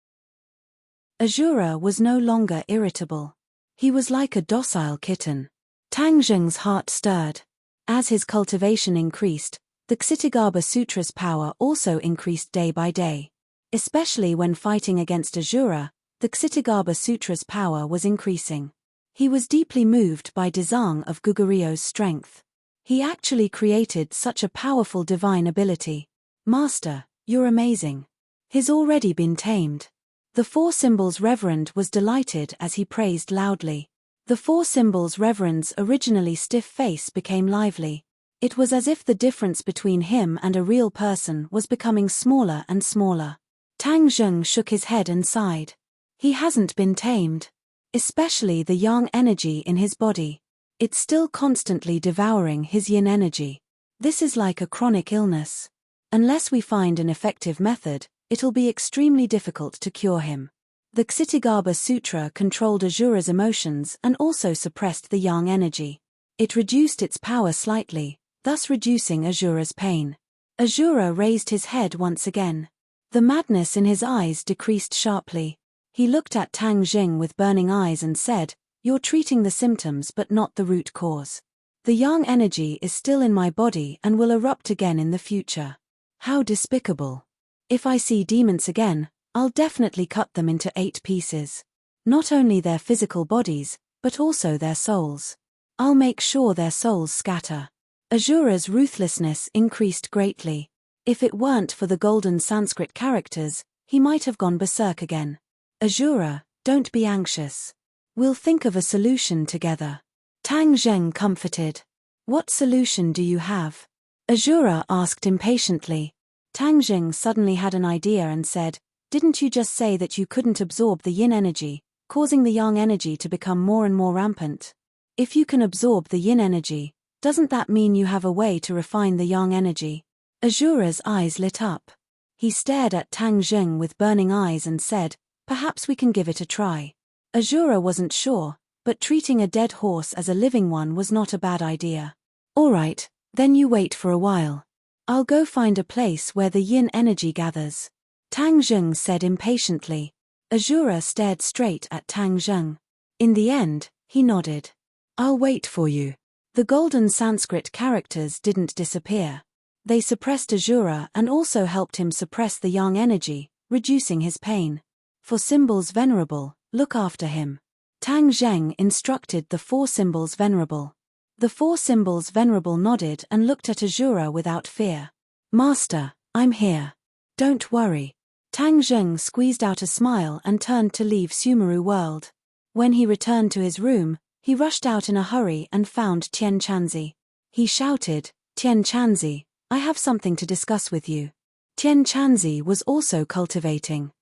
Speaker 1: Azura was no longer irritable. He was like a docile kitten. Tang Zheng's heart stirred. As his cultivation increased, the Ksitigaba Sutra's power also increased day by day. Especially when fighting against Azura, the Ksitigaba Sutra's power was increasing. He was deeply moved by Dezang of Gugurio's strength. He actually created such a powerful divine ability. "Master, you're amazing. He's already been tamed." The four symbols reverend was delighted as he praised loudly. The four symbols reverend's originally stiff face became lively. It was as if the difference between him and a real person was becoming smaller and smaller. Tang Zheng shook his head and sighed. He hasn't been tamed. Especially the yang energy in his body. It's still constantly devouring his yin energy. This is like a chronic illness. Unless we find an effective method, it'll be extremely difficult to cure him. The Ksitigaba Sutra controlled Azura's emotions and also suppressed the yang energy. It reduced its power slightly, thus reducing Azura's pain. Azura raised his head once again. The madness in his eyes decreased sharply. He looked at Tang Zheng with burning eyes and said, "You're treating the symptoms but not the root cause. The yang energy is still in my body and will erupt again in the future. How despicable. If I see demons again, I'll definitely cut them into 8 pieces. Not only their physical bodies, but also their souls. I'll make sure their souls scatter. Asura's ruthlessness increased greatly. If it weren't for the golden Sanskrit characters, he might have gone berserk again. Asura, don't be anxious. We'll think of a solution together. Tang Zheng comforted. What solution do you have? Asura asked impatiently. Tang Zheng suddenly had an idea and said, didn't you just say that you couldn't absorb the yin energy, causing the yang energy to become more and more rampant? If you can absorb the yin energy, doesn't that mean you have a way to refine the yang energy? Asura's eyes lit up. He stared at Tang Zheng with burning eyes and said, perhaps we can give it a try. Asura wasn't sure, but treating a dead horse as a living one was not a bad idea. All right, then you wait for a while. I'll go find a place where the yin energy gathers. Tang Zheng said impatiently. Asura stared straight at Tang Zheng. In the end, he nodded. I'll wait for you. The golden Sanskrit characters didn't disappear. They suppressed Asura and also helped him suppress the yang energy, reducing his pain. For symbols venerable, look after him. Tang Zheng instructed the 4 symbols venerable. The 4 symbols venerable nodded and looked at Asura without fear. Master, I'm here. Don't worry. Tang Zheng squeezed out a smile and turned to leave Sumeru world. When he returned to his room, he rushed out in a hurry and found Tian Chanzi. He shouted, Tian Chanzi, I have something to discuss with you. Tian Chanzi was also cultivating.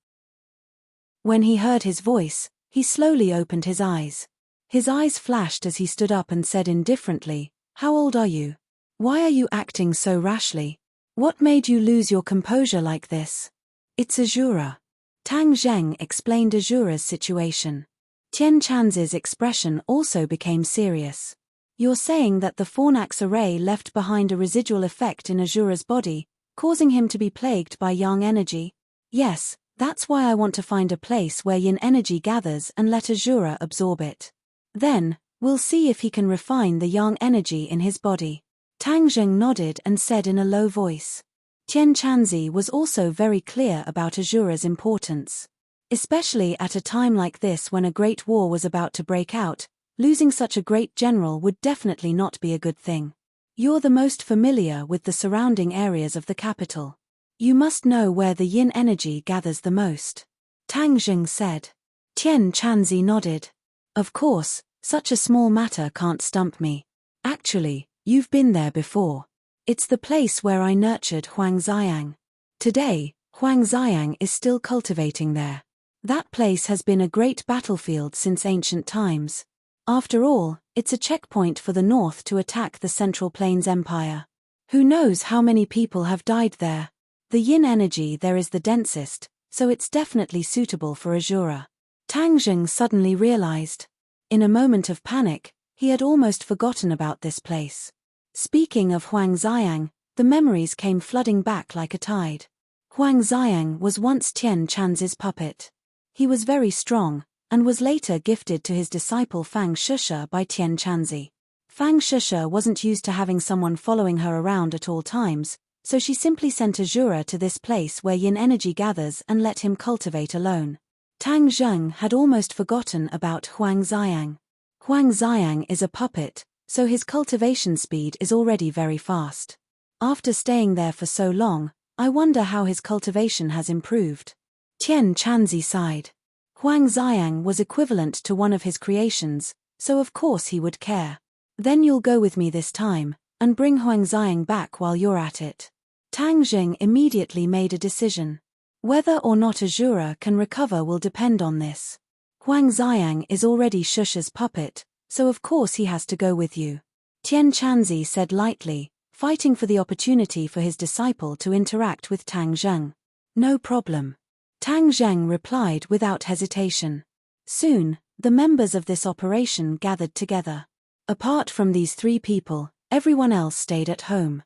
Speaker 1: When he heard his voice, he slowly opened his eyes. His eyes flashed as he stood up and said indifferently, how old are you? Why are you acting so rashly? What made you lose your composure like this? It's Asura. Tang Zheng explained Asura's situation. Tian Chanzi's expression also became serious. You're saying that the Fornax array left behind a residual effect in Asura's body, causing him to be plagued by yang energy? Yes, that's why I want to find a place where yin energy gathers and let Asura absorb it. Then, we'll see if he can refine the yang energy in his body. Tang Zheng nodded and said in a low voice. Tian Chanzi was also very clear about Asura's importance. Especially at a time like this when a great war was about to break out, losing such a great general would definitely not be a good thing. You're the most familiar with the surrounding areas of the capital. You must know where the yin energy gathers the most. Tang Zheng said. Tian Chanzi nodded. Of course, such a small matter can't stump me. Actually, you've been there before. It's the place where I nurtured Huang Xiang. Today, Huang Xiang is still cultivating there. That place has been a great battlefield since ancient times. After all, it's a checkpoint for the north to attack the Central Plains Empire. Who knows how many people have died there? The yin energy there is the densest, so it's definitely suitable for Asura. Tang Zheng suddenly realized. In a moment of panic, he had almost forgotten about this place. Speaking of Huang Xiang, the memories came flooding back like a tide. Huang Xiang was once Tian Chanzi's puppet. He was very strong, and was later gifted to his disciple Fang Shusha by Tian Chanzi. Fang Shusha wasn't used to having someone following her around at all times, so she simply sent Asura to this place where yin energy gathers and let him cultivate alone. Tang Zheng had almost forgotten about Huang Xiang. Huang Xiang is a puppet, so his cultivation speed is already very fast. After staying there for so long, I wonder how his cultivation has improved. Tian Chanzi sighed. Huang Xiang was equivalent to one of his creations, so of course he would care. Then you'll go with me this time, and bring Huang Xiang back while you're at it. Tang Zheng immediately made a decision. Whether or not Asura can recover will depend on this. Huang Xiang is already Shusha's puppet, so of course he has to go with you. Tian Chanzi said lightly, fighting for the opportunity for his disciple to interact with Tang Zheng. No problem. Tang Zheng replied without hesitation. Soon, the members of this operation gathered together. Apart from these 3 people, everyone else stayed at home.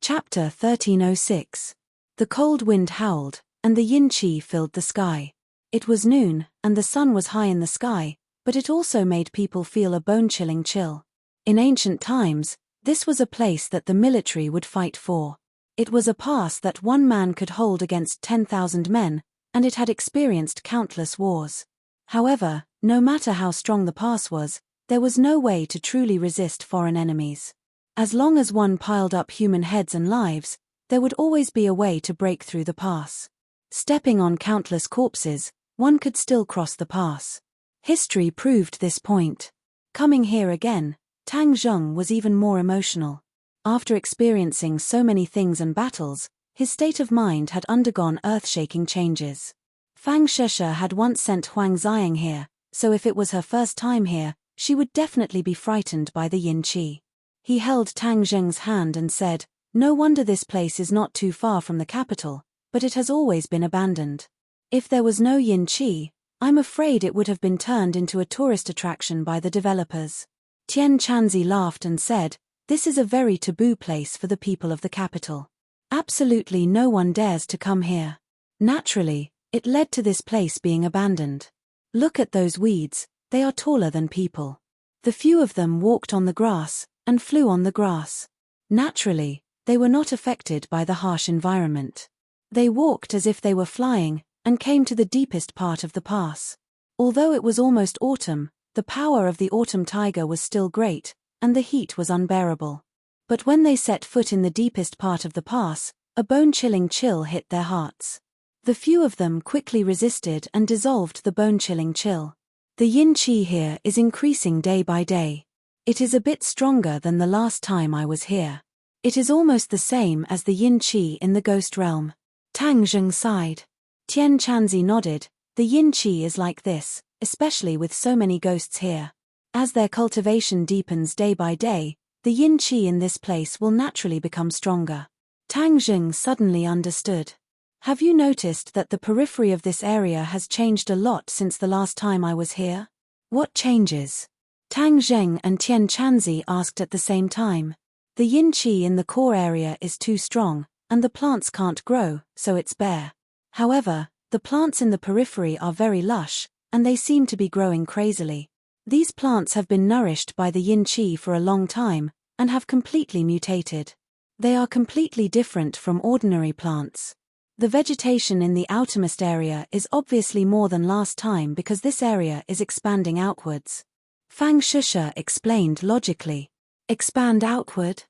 Speaker 1: Chapter 1306. The cold wind howled, and the yin qi filled the sky. It was noon, and the sun was high in the sky, but it also made people feel a bone-chilling chill. In ancient times, this was a place that the military would fight for. It was a pass that one man could hold against 10,000 men, and it had experienced countless wars. However, no matter how strong the pass was, there was no way to truly resist foreign enemies. As long as one piled up human heads and lives, there would always be a way to break through the pass. Stepping on countless corpses, one could still cross the pass. History proved this point. Coming here again, Tang Zheng was even more emotional. After experiencing so many things and battles, his state of mind had undergone earth-shaking changes. Fang Sheshe had once sent Huang Xiang here, so if it was her first time here, she would definitely be frightened by the yin qi. He held Tang Zheng's hand and said, "No wonder this place is not too far from the capital, but it has always been abandoned. If there was no yin qi, I'm afraid it would have been turned into a tourist attraction by the developers." Tian Chanzi laughed and said, "This is a very taboo place for the people of the capital. Absolutely no one dares to come here." Naturally, it led to this place being abandoned. Look at those weeds, they are taller than people. The few of them walked on the grass, and flew on the grass. Naturally, they were not affected by the harsh environment. They walked as if they were flying, and came to the deepest part of the pass. Although it was almost autumn, the power of the autumn tiger was still great, and the heat was unbearable. But when they set foot in the deepest part of the pass, a bone-chilling chill hit their hearts. The few of them quickly resisted and dissolved the bone-chilling chill. The yin qi here is increasing day by day. It is a bit stronger than the last time I was here. It is almost the same as the yin qi in the ghost realm. Tang Zheng sighed. Tian Chanzi nodded. The yin qi is like this, especially with so many ghosts here. As their cultivation deepens day by day, the yin qi in this place will naturally become stronger. Tang Zheng suddenly understood. Have you noticed that the periphery of this area has changed a lot since the last time I was here? What changes? Tang Zheng and Tian Chanzi asked at the same time. The yin qi in the core area is too strong, and the plants can't grow, so it's bare. However, the plants in the periphery are very lush, and they seem to be growing crazily. These plants have been nourished by the yin qi for a long time, and have completely mutated. They are completely different from ordinary plants. The vegetation in the outermost area is obviously more than last time because this area is expanding outwards. Fang Sheshe explained logically. Expand outward?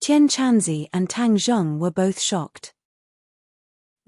Speaker 1: Tian Chanzi and Tang Zheng were both shocked.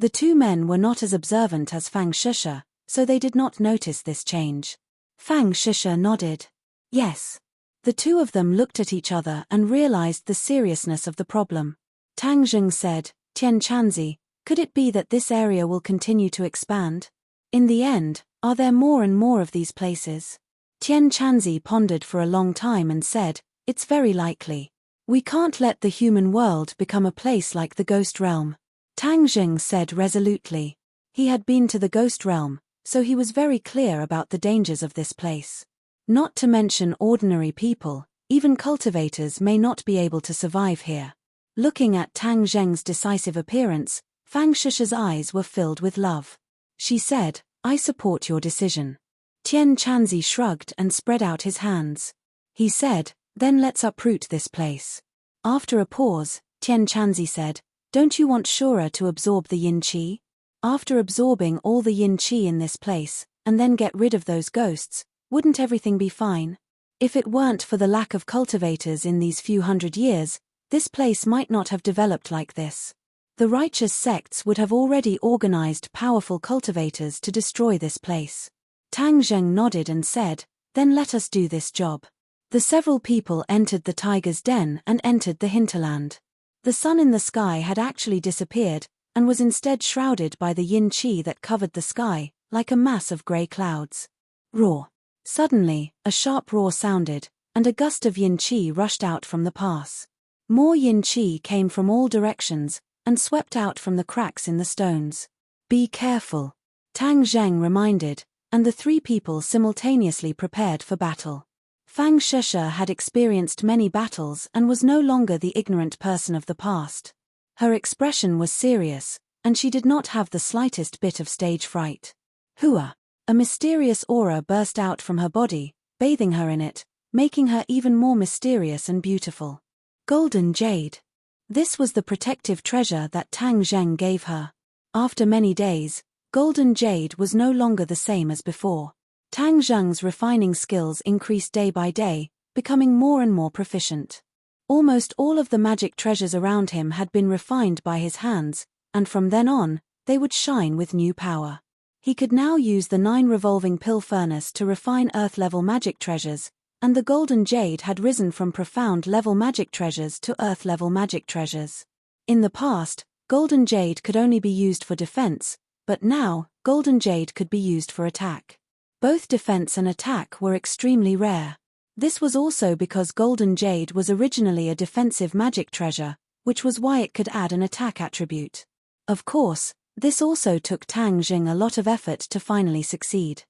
Speaker 1: The two men were not as observant as Fang Sheshe, so they did not notice this change. Fang Sheshe nodded. Yes. The two of them looked at each other and realized the seriousness of the problem. Tang Zheng said, "Tian Chanzi, could it be that this area will continue to expand? In the end, are there more and more of these places?" Tian Chanzi pondered for a long time and said, "It's very likely. We can't let the human world become a place like the ghost realm." Tang Zheng said resolutely. He had been to the ghost realm, so he was very clear about the dangers of this place. Not to mention ordinary people, even cultivators may not be able to survive here. Looking at Tang Zheng's decisive appearance, Fang Sheshe's eyes were filled with love. She said, "I support your decision." Tian Chanzi shrugged and spread out his hands. He said, "Then let's uproot this place." After a pause, Tian Chanzi said, "Don't you want Shura to absorb the yin qi? After absorbing all the yin qi in this place, and then get rid of those ghosts, wouldn't everything be fine? If it weren't for the lack of cultivators in these few hundred years, this place might not have developed like this. The righteous sects would have already organized powerful cultivators to destroy this place." Tang Zheng nodded and said, "Then let us do this job." The several people entered the tiger's den and entered the hinterland. The sun in the sky had actually disappeared, and was instead shrouded by the yin qi that covered the sky, like a mass of grey clouds. Roar! Suddenly, a sharp roar sounded, and a gust of yin qi rushed out from the pass. More yin qi came from all directions, and swept out from the cracks in the stones. "Be careful," Tang Zheng reminded, and the three people simultaneously prepared for battle. Fang Sheshe had experienced many battles and was no longer the ignorant person of the past. Her expression was serious, and she did not have the slightest bit of stage fright. Hua! A mysterious aura burst out from her body, bathing her in it, making her even more mysterious and beautiful. Golden jade. This was the protective treasure that Tang Zheng gave her. After many days, golden jade was no longer the same as before. Tang Zheng's refining skills increased day by day, becoming more and more proficient. Almost all of the magic treasures around him had been refined by his hands, and from then on, they would shine with new power. He could now use the 9 revolving pill furnace to refine earth-level magic treasures, and the golden jade had risen from profound-level magic treasures to earth-level magic treasures. In the past, golden jade could only be used for defense, but now, golden jade could be used for attack. Both defense and attack were extremely rare. This was also because golden jade was originally a defensive magic treasure, which was why it could add an attack attribute. Of course, this also took Tang Zheng a lot of effort to finally succeed.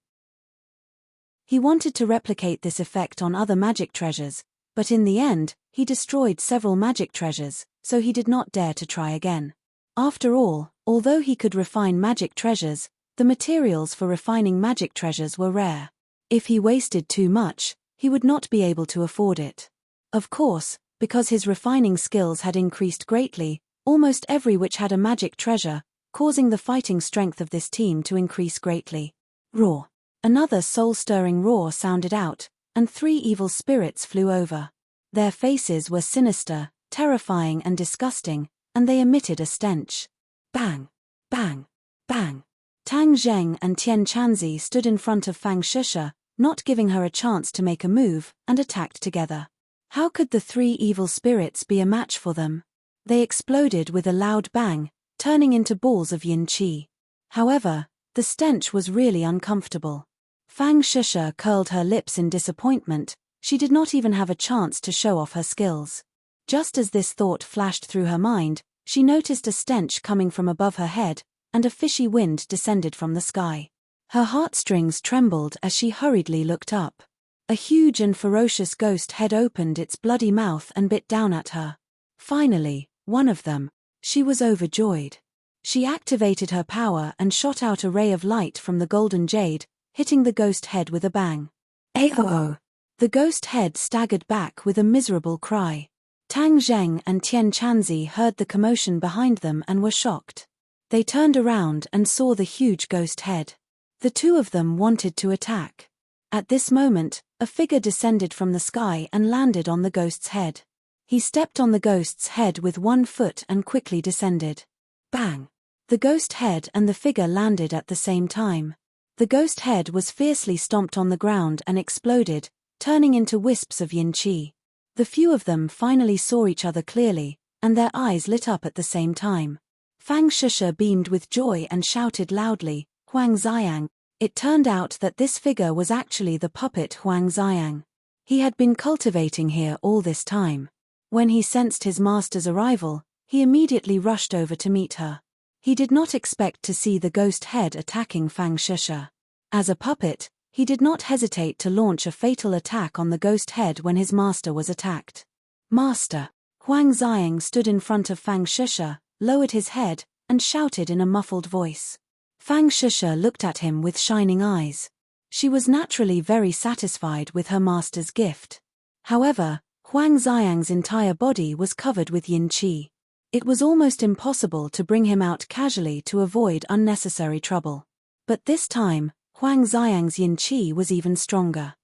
Speaker 1: He wanted to replicate this effect on other magic treasures, but in the end, he destroyed several magic treasures, so he did not dare to try again. After all, although he could refine magic treasures, the materials for refining magic treasures were rare. If he wasted too much, he would not be able to afford it. Of course, because his refining skills had increased greatly, almost every witch had a magic treasure, causing the fighting strength of this team to increase greatly. Roar. Another soul-stirring roar sounded out, and 3 evil spirits flew over. Their faces were sinister, terrifying and disgusting, and they emitted a stench. Bang! Bang! Bang! Tang Zheng and Tian Chanzi stood in front of Fang Shisha, not giving her a chance to make a move, and attacked together. How could the 3 evil spirits be a match for them? They exploded with a loud bang, turning into balls of yin qi. However, the stench was really uncomfortable. Fang Shisha curled her lips in disappointment. She did not even have a chance to show off her skills. Just as this thought flashed through her mind, she noticed a stench coming from above her head, and a fishy wind descended from the sky. Her heartstrings trembled as she hurriedly looked up. A huge and ferocious ghost head opened its bloody mouth and bit down at her. Finally, one of them. She was overjoyed. She activated her power and shot out a ray of light from the golden jade, hitting the ghost head with a bang. Ayo! The ghost head staggered back with a miserable cry. Tang Zheng and Tian Chanzi heard the commotion behind them and were shocked. They turned around and saw the huge ghost head. The 2 of them wanted to attack. At this moment, a figure descended from the sky and landed on the ghost's head. He stepped on the ghost's head with 1 foot and quickly descended. Bang! The ghost head and the figure landed at the same time. The ghost head was fiercely stomped on the ground and exploded, turning into wisps of yin qi. The few of them finally saw each other clearly, and their eyes lit up at the same time. Fang Shisha beamed with joy and shouted loudly, Huang Xiang. It turned out that this figure was actually the puppet Huang Xiang. He had been cultivating here all this time. When he sensed his master's arrival, he immediately rushed over to meet her. He did not expect to see the ghost head attacking Fang Shisha. As a puppet, he did not hesitate to launch a fatal attack on the ghost head when his master was attacked. Master! Huang Xiang stood in front of Fang Shisha, lowered his head, and shouted in a muffled voice. Fang Shisha looked at him with shining eyes. She was naturally very satisfied with her master's gift. However, Huang Xiang's entire body was covered with yin qi. It was almost impossible to bring him out casually to avoid unnecessary trouble. But this time, Huang Xiang's yin qi was even stronger.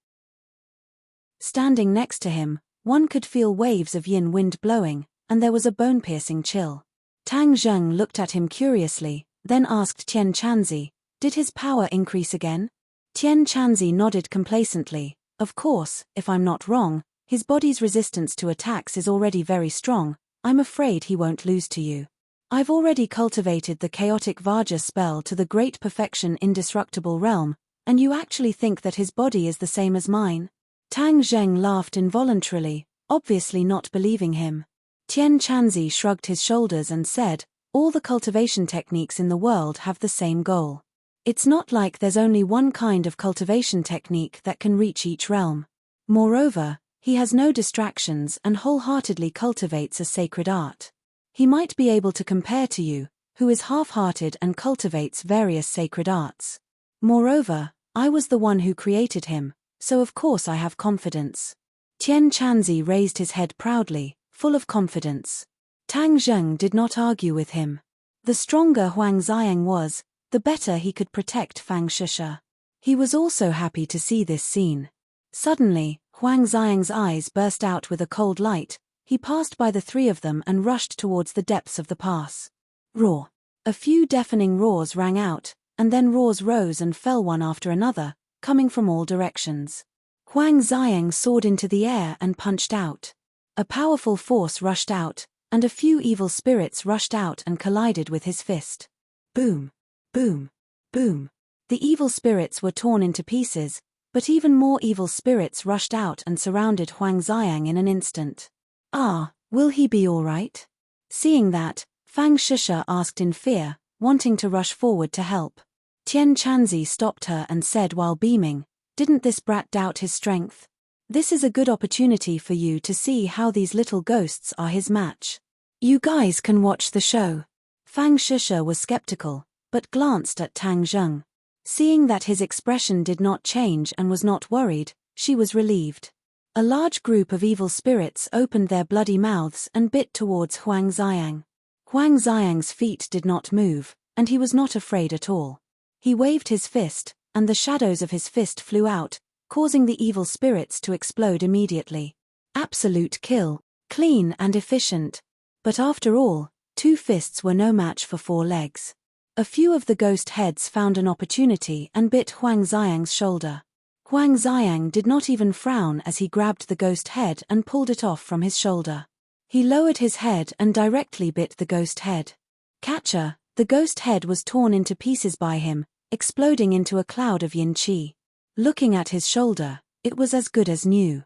Speaker 1: Standing next to him, one could feel waves of yin wind blowing, and there was a bone-piercing chill. Tang Zheng looked at him curiously, then asked Tian Chanzi, "Did his power increase again?" Tian Chanzi nodded complacently. "Of course, if I'm not wrong, his body's resistance to attacks is already very strong. I'm afraid he won't lose to you. I've already cultivated the chaotic Vajra spell to the great perfection indestructible realm, and you actually think that his body is the same as mine?" Tang Zheng laughed involuntarily, obviously not believing him. Tian Chanzi shrugged his shoulders and said, "All the cultivation techniques in the world have the same goal. It's not like there's only one kind of cultivation technique that can reach each realm. Moreover, he has no distractions and wholeheartedly cultivates a sacred art. He might be able to compare to you, who is half-hearted and cultivates various sacred arts. Moreover, I was the one who created him, so of course I have confidence. Tian Chanzi raised his head proudly, full of confidence. Tang Zheng did not argue with him. The stronger Huang Xiang was, the better he could protect Fang Shisha. He was also happy to see this scene. Suddenly, Huang Xiang's eyes burst out with a cold light. He passed by the three of them and rushed towards the depths of the pass. Roar! A few deafening roars rang out, and then roars rose and fell one after another, coming from all directions. Huang Xiang soared into the air and punched out. A powerful force rushed out, and a few evil spirits rushed out and collided with his fist. Boom! Boom! Boom! The evil spirits were torn into pieces, but even more evil spirits rushed out and surrounded Huang Xiang in an instant. Ah, will he be all right? Seeing that, Fang Shisha asked in fear, wanting to rush forward to help. Tian Chanzi stopped her and said while beaming, "Didn't this brat doubt his strength? This is a good opportunity for you to see how these little ghosts are his match. You guys can watch the show." Fang Shisha was skeptical, but glanced at Tang Zheng. Seeing that his expression did not change and was not worried, she was relieved. A large group of evil spirits opened their bloody mouths and bit towards Huang Xiang. Huang Xiang's feet did not move, and he was not afraid at all. He waved his fist, and the shadows of his fist flew out, causing the evil spirits to explode immediately. Absolute kill, clean and efficient. But after all, 2 fists were no match for 4 legs. A few of the ghost heads found an opportunity and bit Huang Xiang's shoulder. Huang Xiang did not even frown as he grabbed the ghost head and pulled it off from his shoulder. He lowered his head and directly bit the ghost head. Catcher, the ghost head was torn into pieces by him, exploding into a cloud of yin qi. Looking at his shoulder, it was as good as new.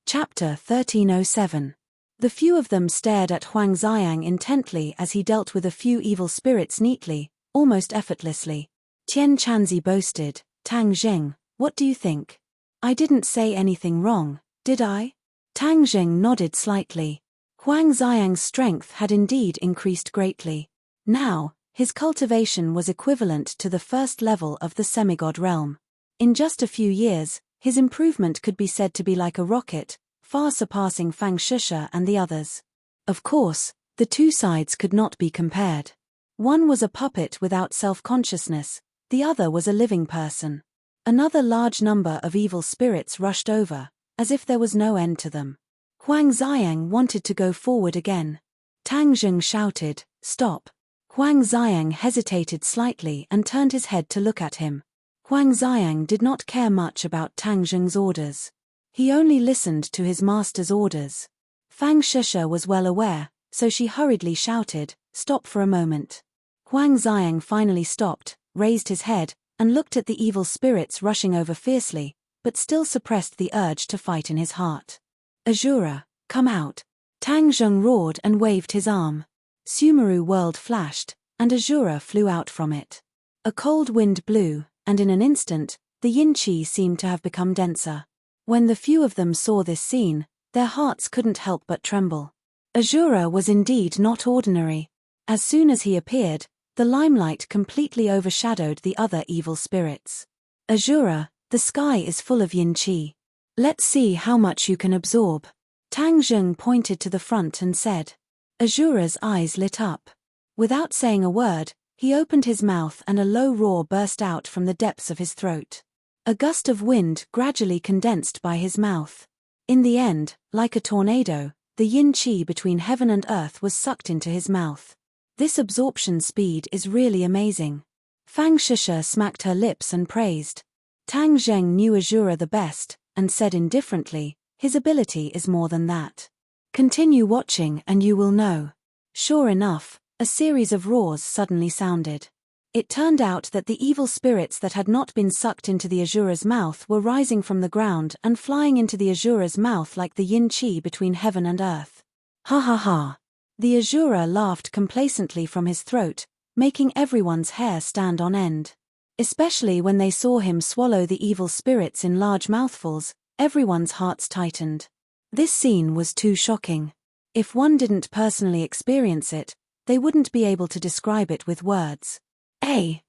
Speaker 1: Chapter 1307. The few of them stared at Huang Xiang intently as he dealt with a few evil spirits neatly, almost effortlessly. Tian Chanzi boasted, "Tang Zheng, what do you think? I didn't say anything wrong, did I?" Tang Zheng nodded slightly. Huang Xiang's strength had indeed increased greatly. Now, his cultivation was equivalent to the first level of the semigod realm. In just a few years, his improvement could be said to be like a rocket, far surpassing Fang Shisha and the others. Of course, the two sides could not be compared. One was a puppet without self-consciousness, the other was a living person. Another large number of evil spirits rushed over, as if there was no end to them. Huang Xiang wanted to go forward again. Tang Zheng shouted, "Stop." Huang Xiang hesitated slightly and turned his head to look at him. Huang Xiang did not care much about Tang Zheng's orders. He only listened to his master's orders. Fang Shisha was well aware, so she hurriedly shouted, "Stop for a moment." Huang Xiang finally stopped, raised his head, and looked at the evil spirits rushing over fiercely, but still suppressed the urge to fight in his heart. "Azura, come out." Tang Zheng roared and waved his arm. Sumeru world flashed, and Azura flew out from it. A cold wind blew, and in an instant, the yin qi seemed to have become denser. When the few of them saw this scene, their hearts couldn't help but tremble. Azura was indeed not ordinary. As soon as he appeared, the limelight completely overshadowed the other evil spirits. "Azura, the sky is full of yin qi. Let's see how much you can absorb." Tang Zheng pointed to the front and said. Azura's eyes lit up. Without saying a word, he opened his mouth and a low roar burst out from the depths of his throat. A gust of wind gradually condensed by his mouth. In the end, like a tornado, the yin qi between heaven and earth was sucked into his mouth. This absorption speed is really amazing. Fang Shisha smacked her lips and praised. Tang Zheng knew Azura the best, and said indifferently, "His ability is more than that. Continue watching and you will know." Sure enough, a series of roars suddenly sounded. It turned out that the evil spirits that had not been sucked into the Azura's mouth were rising from the ground and flying into the Azura's mouth like the yin qi between heaven and earth. Ha ha ha. The Azura laughed complacently from his throat, making everyone's hair stand on end. Especially when they saw him swallow the evil spirits in large mouthfuls, everyone's hearts tightened. This scene was too shocking. If one didn't personally experience it, they wouldn't be able to describe it with words.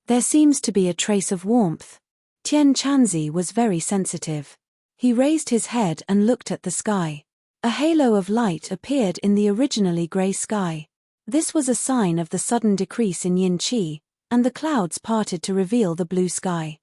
Speaker 1: There seems to be a trace of warmth. Tian Chanzi was very sensitive. He raised his head and looked at the sky. A halo of light appeared in the originally grey sky. This was a sign of the sudden decrease in yin qi, and the clouds parted to reveal the blue sky.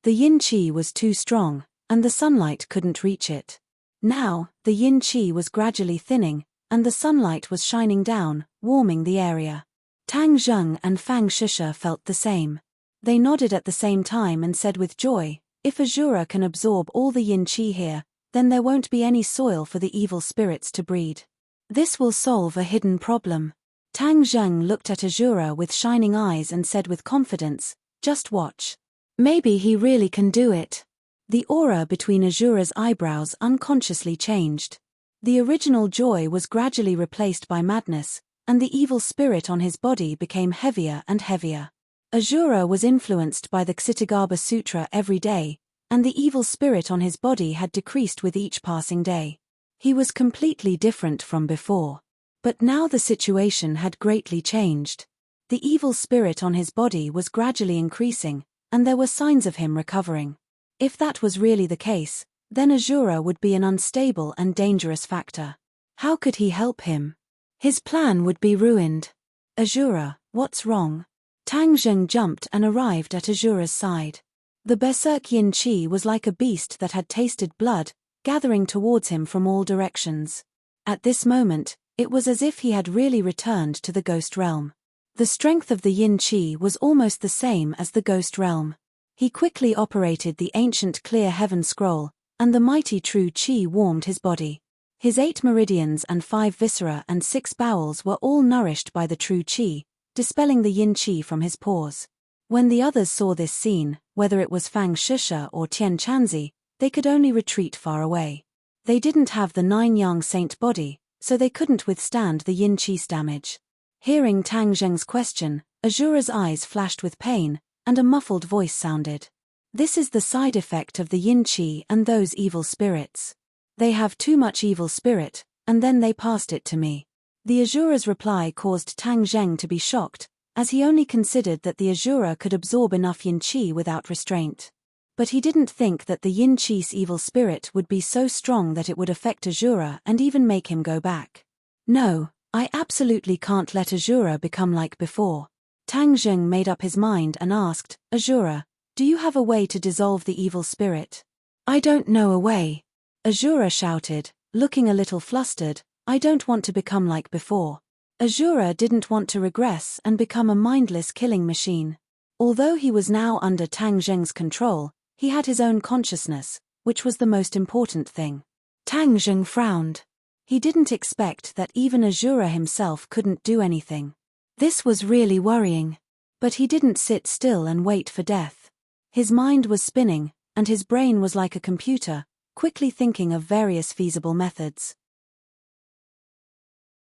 Speaker 1: The yin qi was too strong, and the sunlight couldn't reach it. Now, the yin qi was gradually thinning, and the sunlight was shining down, warming the area. Tang Zheng and Fang Shisha felt the same. They nodded at the same time and said with joy, "If Azura can absorb all the yin qi here, then there won't be any soil for the evil spirits to breed. This will solve a hidden problem." Tang Zheng looked at Azura with shining eyes and said with confidence, "Just watch. Maybe he really can do it." The aura between Azura's eyebrows unconsciously changed. The original joy was gradually replaced by madness, and the evil spirit on his body became heavier and heavier. Azura was influenced by the Ksitagarbha Sutra every day, and the evil spirit on his body had decreased with each passing day. He was completely different from before. But now the situation had greatly changed. The evil spirit on his body was gradually increasing, and there were signs of him recovering. If that was really the case, then Azura would be an unstable and dangerous factor. How could he help him? His plan would be ruined. "Azura, what's wrong?" Tang Zheng jumped and arrived at Azura's side. The berserk yin qi was like a beast that had tasted blood, gathering towards him from all directions. At this moment, it was as if he had really returned to the ghost realm. The strength of the yin qi was almost the same as the ghost realm. He quickly operated the ancient clear heaven scroll, and the mighty true qi warmed his body. His 8 meridians and 5 viscera and 6 bowels were all nourished by the true qi, dispelling the yin qi from his pores. When the others saw this scene, whether it was Fang Shisha or Tian Chanzi, they could only retreat far away. They didn't have the 9-yang saint body, so they couldn't withstand the yin qi's damage. Hearing Tang Zheng's question, Azura's eyes flashed with pain, and a muffled voice sounded. "This is the side effect of the yin qi and those evil spirits. They have too much evil spirit, and then they passed it to me." The Azura's reply caused Tang Zheng to be shocked, as he only considered that the Azura could absorb enough yin qi without restraint. But he didn't think that the yin qi's evil spirit would be so strong that it would affect Azura and even make him go back. "No, I absolutely can't let Azura become like before." Tang Zheng made up his mind and asked, "Azura, do you have a way to dissolve the evil spirit?" "I don't know a way." Azura shouted, looking a little flustered, "I don't want to become like before." Azura didn't want to regress and become a mindless killing machine. Although he was now under Tang Zheng's control, he had his own consciousness, which was the most important thing. Tang Zheng frowned. He didn't expect that even Azura himself couldn't do anything. This was really worrying. But he didn't sit still and wait for death. His mind was spinning, and his brain was like a computer, quickly thinking of various feasible methods.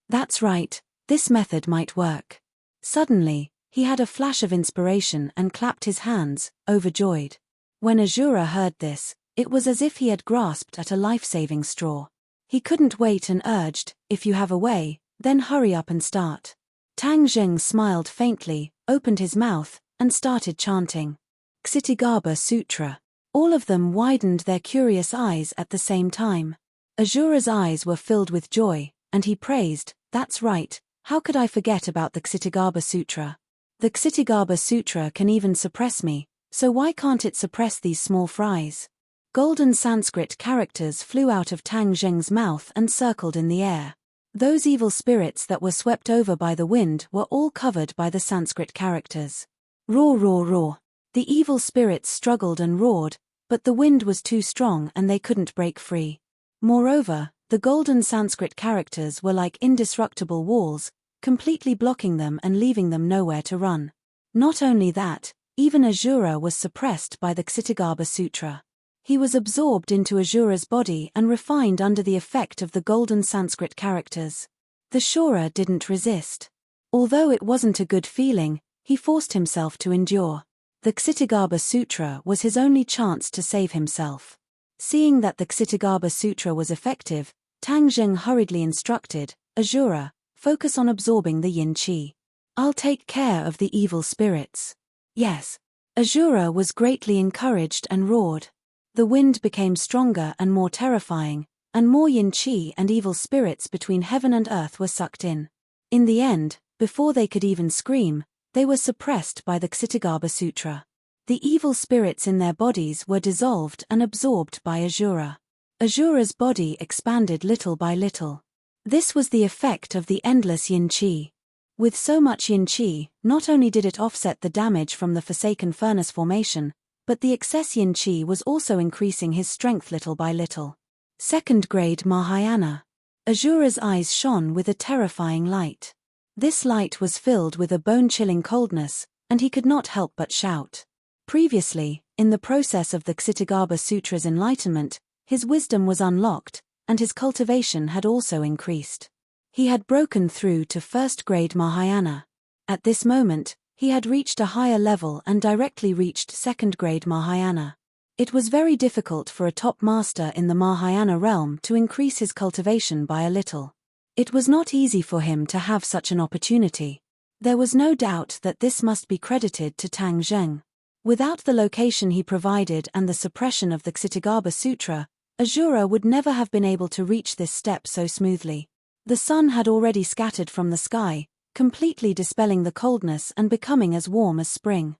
Speaker 1: That's right, this method might work. Suddenly, he had a flash of inspiration and clapped his hands, overjoyed. When Azura heard this, it was as if he had grasped at a life-saving straw. He couldn't wait and urged, "If you have a way, then hurry up and start." Tang Zheng smiled faintly, opened his mouth, and started chanting. Ksitagarbha Sutra. All of them widened their curious eyes at the same time. Azura's eyes were filled with joy, and he praised, "That's right, how could I forget about the Ksitagarbha Sutra? The Ksitagarbha Sutra can even suppress me, so why can't it suppress these small fries?" Golden Sanskrit characters flew out of Tang Zheng's mouth and circled in the air. Those evil spirits that were swept over by the wind were all covered by the Sanskrit characters. Roar, roar, roar. The evil spirits struggled and roared, but the wind was too strong and they couldn't break free. Moreover, the golden Sanskrit characters were like indestructible walls, completely blocking them and leaving them nowhere to run. Not only that, even Azura was suppressed by the Ksitagarbha Sutra. He was absorbed into Azura's body and refined under the effect of the golden Sanskrit characters. The Shura didn't resist. Although it wasn't a good feeling, he forced himself to endure. The Ksitagarbha Sutra was his only chance to save himself. Seeing that the Ksitagarbha Sutra was effective, Tang Zheng hurriedly instructed, "Azura, focus on absorbing the yin qi. I'll take care of the evil spirits. Yes. Azura was greatly encouraged and roared. The wind became stronger and more terrifying, and more yin-chi and evil spirits between heaven and earth were sucked in. In the end, before they could even scream, they were suppressed by the Ksitagaba Sutra. The evil spirits in their bodies were dissolved and absorbed by Azura. Azura's body expanded little by little. This was the effect of the endless yin-chi. With so much yin-chi, not only did it offset the damage from the Forsaken Furnace formation, but the excess yin-chi was also increasing his strength little by little. Second grade Mahayana. Azura's eyes shone with a terrifying light. This light was filled with a bone-chilling coldness, and he could not help but shout. Previously, in the process of the Ksitagaba Sutra's enlightenment, his wisdom was unlocked, and his cultivation had also increased. He had broken through to first-grade Mahayana. At this moment, he had reached a higher level and directly reached second-grade Mahayana. It was very difficult for a top master in the Mahayana realm to increase his cultivation by a little. It was not easy for him to have such an opportunity. There was no doubt that this must be credited to Tang Zheng. Without the location he provided and the suppression of the Ksitagaba Sutra, Azura would never have been able to reach this step so smoothly. The sun had already scattered from the sky, completely dispelling the coldness and becoming as warm as spring.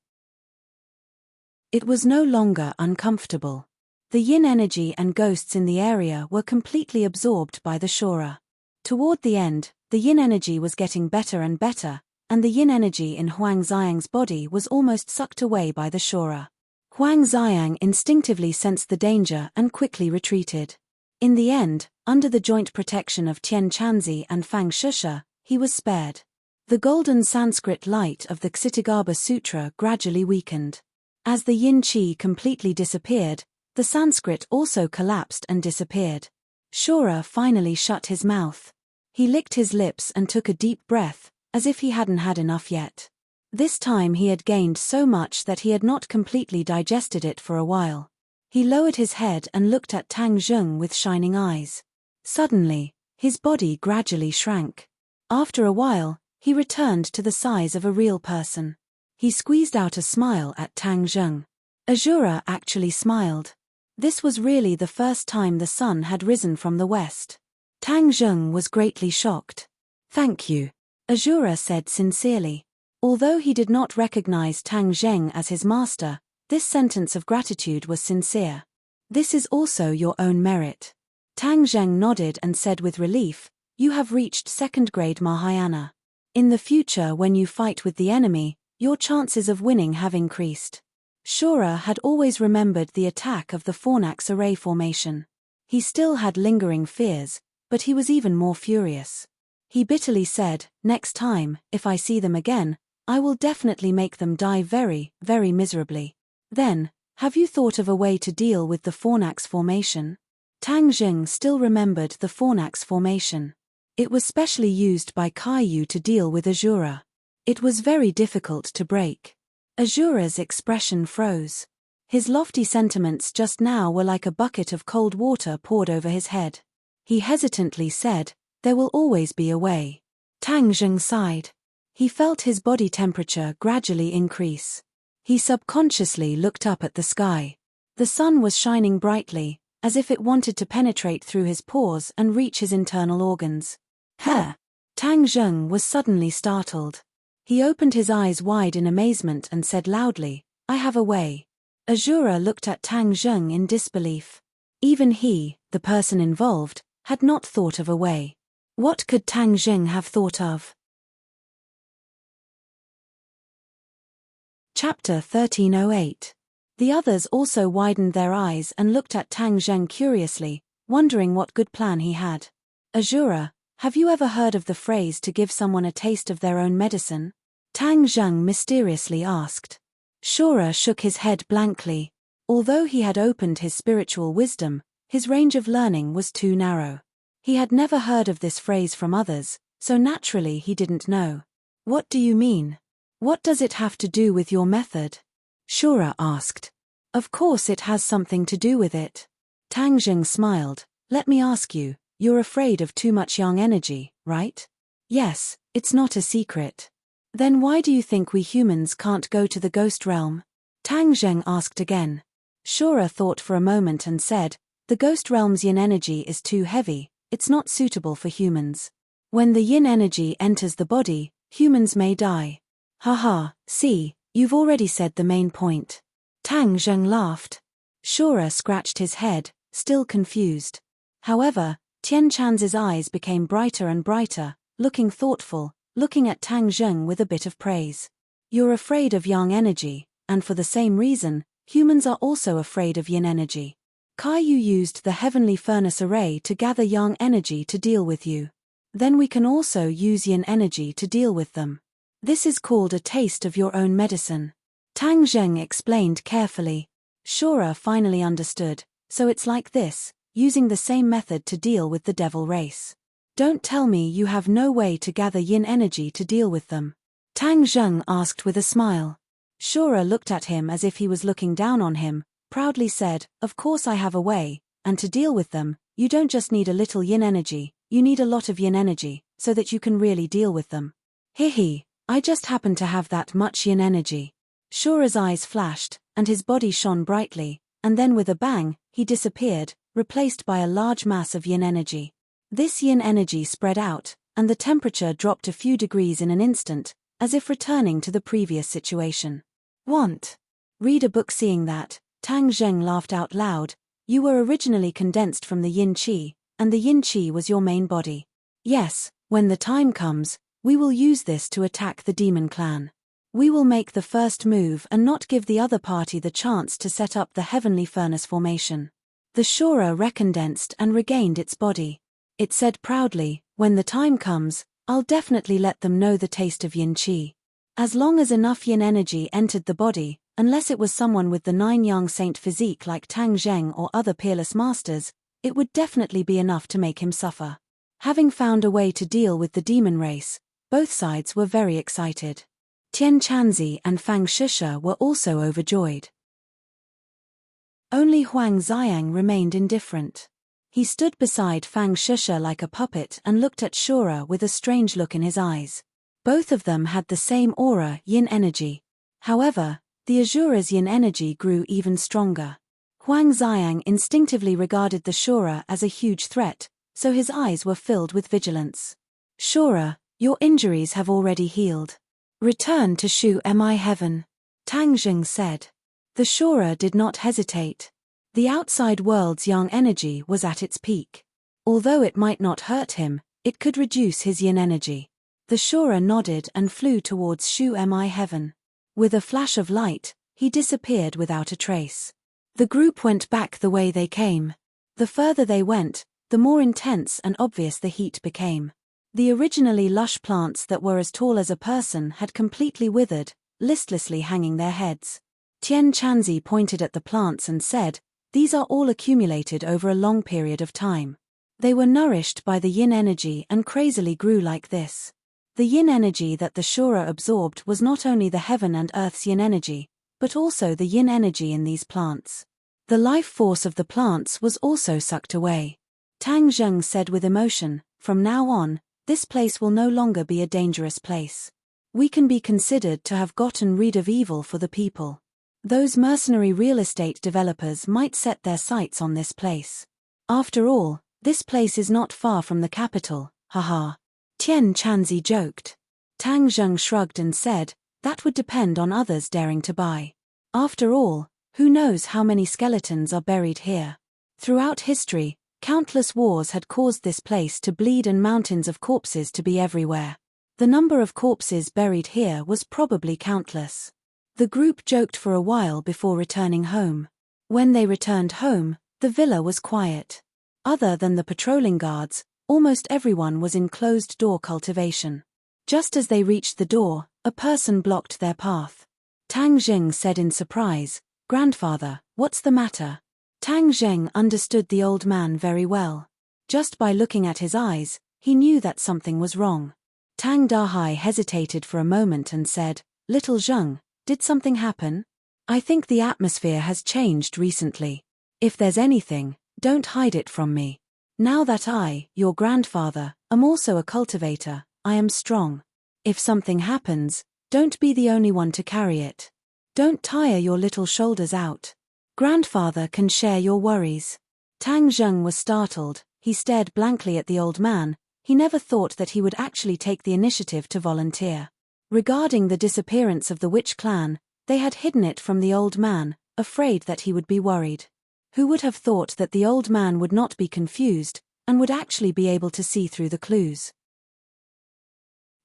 Speaker 1: It was no longer uncomfortable. The yin energy and ghosts in the area were completely absorbed by the Shura. Toward the end, the yin energy was getting better and better, and the yin energy in Huang Xiang's body was almost sucked away by the Shura. Huang Xiang instinctively sensed the danger and quickly retreated. In the end, under the joint protection of Tian Chanzi and Fang Shusha, he was spared. The golden Sanskrit light of the Ksitagaba Sutra gradually weakened. As the yin-chi completely disappeared, the Sanskrit also collapsed and disappeared. Shura finally shut his mouth. He licked his lips and took a deep breath, as if he hadn't had enough yet. This time he had gained so much that he had not completely digested it for a while. He lowered his head and looked at Tang Zheng with shining eyes. Suddenly, his body gradually shrank. After a while, he returned to the size of a real person. He squeezed out a smile at Tang Zheng. Azura actually smiled. This was really the first time the sun had risen from the west. Tang Zheng was greatly shocked. "Thank you," Azura said sincerely. Although he did not recognize Tang Zheng as his master, this sentence of gratitude was sincere. "This is also your own merit." Tang Zheng nodded and said with relief, "You have reached second-grade Mahayana. In the future when you fight with the enemy, your chances of winning have increased." Shura had always remembered the attack of the Fornax array formation. He still had lingering fears, but he was even more furious. He bitterly said, "Next time, if I see them again, I will definitely make them die very, very miserably." "Then, have you thought of a way to deal with the Fornax formation?" Tang Zheng still remembered the Fornax formation. It was specially used by Kaiyu to deal with Azura. It was very difficult to break. Azura's expression froze. His lofty sentiments just now were like a bucket of cold water poured over his head. He hesitantly said, "There will always be a way." Tang Zheng sighed. He felt his body temperature gradually increase. He subconsciously looked up at the sky. The sun was shining brightly, as if it wanted to penetrate through his pores and reach his internal organs. "Huh!" Tang Zheng was suddenly startled. He opened his eyes wide in amazement and said loudly, "I have a way." Azura looked at Tang Zheng in disbelief. Even he, the person involved, had not thought of a way. What could Tang Zheng have thought of? Chapter 1308. The others also widened their eyes and looked at Tang Zheng curiously, wondering what good plan he had. "Azura, have you ever heard of the phrase to give someone a taste of their own medicine?" Tang Zheng mysteriously asked. Shura shook his head blankly. Although he had opened his spiritual wisdom, his range of learning was too narrow. He had never heard of this phrase from others, so naturally he didn't know. "What do you mean? What does it have to do with your method?" Shura asked. "Of course it has something to do with it." Tang Zheng smiled. "Let me ask you, you're afraid of too much yang energy, right?" "Yes, it's not a secret." Then why do you think we humans can't go to the ghost realm? Tang Zheng asked again. Shura thought for a moment and said, the ghost realm's yin energy is too heavy, it's not suitable for humans. When the yin energy enters the body, humans may die. Haha, see, you've already said the main point. Tang Zheng laughed. Shura scratched his head, still confused. However, Tian Chan's eyes became brighter and brighter, looking thoughtful, looking at Tang Zheng with a bit of praise. You're afraid of yang energy, and for the same reason, humans are also afraid of yin energy. Caillou used the heavenly furnace array to gather yang energy to deal with you. Then we can also use yin energy to deal with them. This is called a taste of your own medicine. Tang Zheng explained carefully. Shura finally understood, so it's like this, using the same method to deal with the devil race. Don't tell me you have no way to gather yin energy to deal with them. Tang Zheng asked with a smile. Shura looked at him as if he was looking down on him, proudly said, of course I have a way, and to deal with them, you don't just need a little yin energy, you need a lot of yin energy, so that you can really deal with them. Hihi, I just happen to have that much yin energy. Shura's eyes flashed, and his body shone brightly, and then with a bang, he disappeared, replaced by a large mass of yin energy. This yin energy spread out, and the temperature dropped a few degrees in an instant, as if returning to the previous situation. Want? Read a book. Seeing that, Tang Zheng laughed out loud. You were originally condensed from the yin qi, and the yin qi was your main body. Yes, when the time comes, we will use this to attack the demon clan. We will make the first move and not give the other party the chance to set up the heavenly furnace formation. The Shura recondensed and regained its body. It said proudly, when the time comes, I'll definitely let them know the taste of yin qi. As long as enough yin energy entered the body, unless it was someone with the 9 yang saint physique like Tang Zheng or other peerless masters, it would definitely be enough to make him suffer. Having found a way to deal with the demon race, both sides were very excited. Tian Chanzi and Fang Shisha were also overjoyed. Only Huang Xiang remained indifferent. He stood beside Fang Shisha like a puppet and looked at Shura with a strange look in his eyes. Both of them had the same aura, yin energy. However, the Azura's yin energy grew even stronger. Huang Xiang instinctively regarded the Shura as a huge threat, so his eyes were filled with vigilance. Shura, your injuries have already healed. Return to Shu Mi Heaven, Tang Zheng said. The Shura did not hesitate. The outside world's yang energy was at its peak. Although it might not hurt him, it could reduce his yin energy. The Shura nodded and flew towards Shu Mi Heaven. With a flash of light, he disappeared without a trace. The group went back the way they came. The further they went, the more intense and obvious the heat became. The originally lush plants that were as tall as a person had completely withered, listlessly hanging their heads. Tian Chanzi pointed at the plants and said, these are all accumulated over a long period of time. They were nourished by the yin energy and crazily grew like this. The yin energy that the Shura absorbed was not only the heaven and earth's yin energy, but also the yin energy in these plants. The life force of the plants was also sucked away. Tang Zheng said with emotion, from now on, this place will no longer be a dangerous place. We can be considered to have gotten rid of evil for the people. Those mercenary real estate developers might set their sights on this place. After all, this place is not far from the capital, haha. Tian Chanzi joked. Tang Zheng shrugged and said, that would depend on others daring to buy. After all, who knows how many skeletons are buried here? Throughout history, countless wars had caused this place to bleed and mountains of corpses to be everywhere. The number of corpses buried here was probably countless. The group joked for a while before returning home. When they returned home, the villa was quiet. Other than the patrolling guards, almost everyone was in closed-door cultivation. Just as they reached the door, a person blocked their path. Tang Zheng said in surprise, "Grandfather, what's the matter?" Tang Zheng understood the old man very well. Just by looking at his eyes, he knew that something was wrong. Tang Dahai hesitated for a moment and said, "Little Zheng, did something happen? I think the atmosphere has changed recently. If there's anything, don't hide it from me. Now that I, your grandfather, am also a cultivator, I am strong. If something happens, don't be the only one to carry it. Don't tire your little shoulders out. Grandfather can share your worries. Tang Zheng was startled. He stared blankly at the old man. He never thought that he would actually take the initiative to volunteer. Regarding the disappearance of the witch clan, they had hidden it from the old man, afraid that he would be worried. Who would have thought that the old man would not be confused, and would actually be able to see through the clues?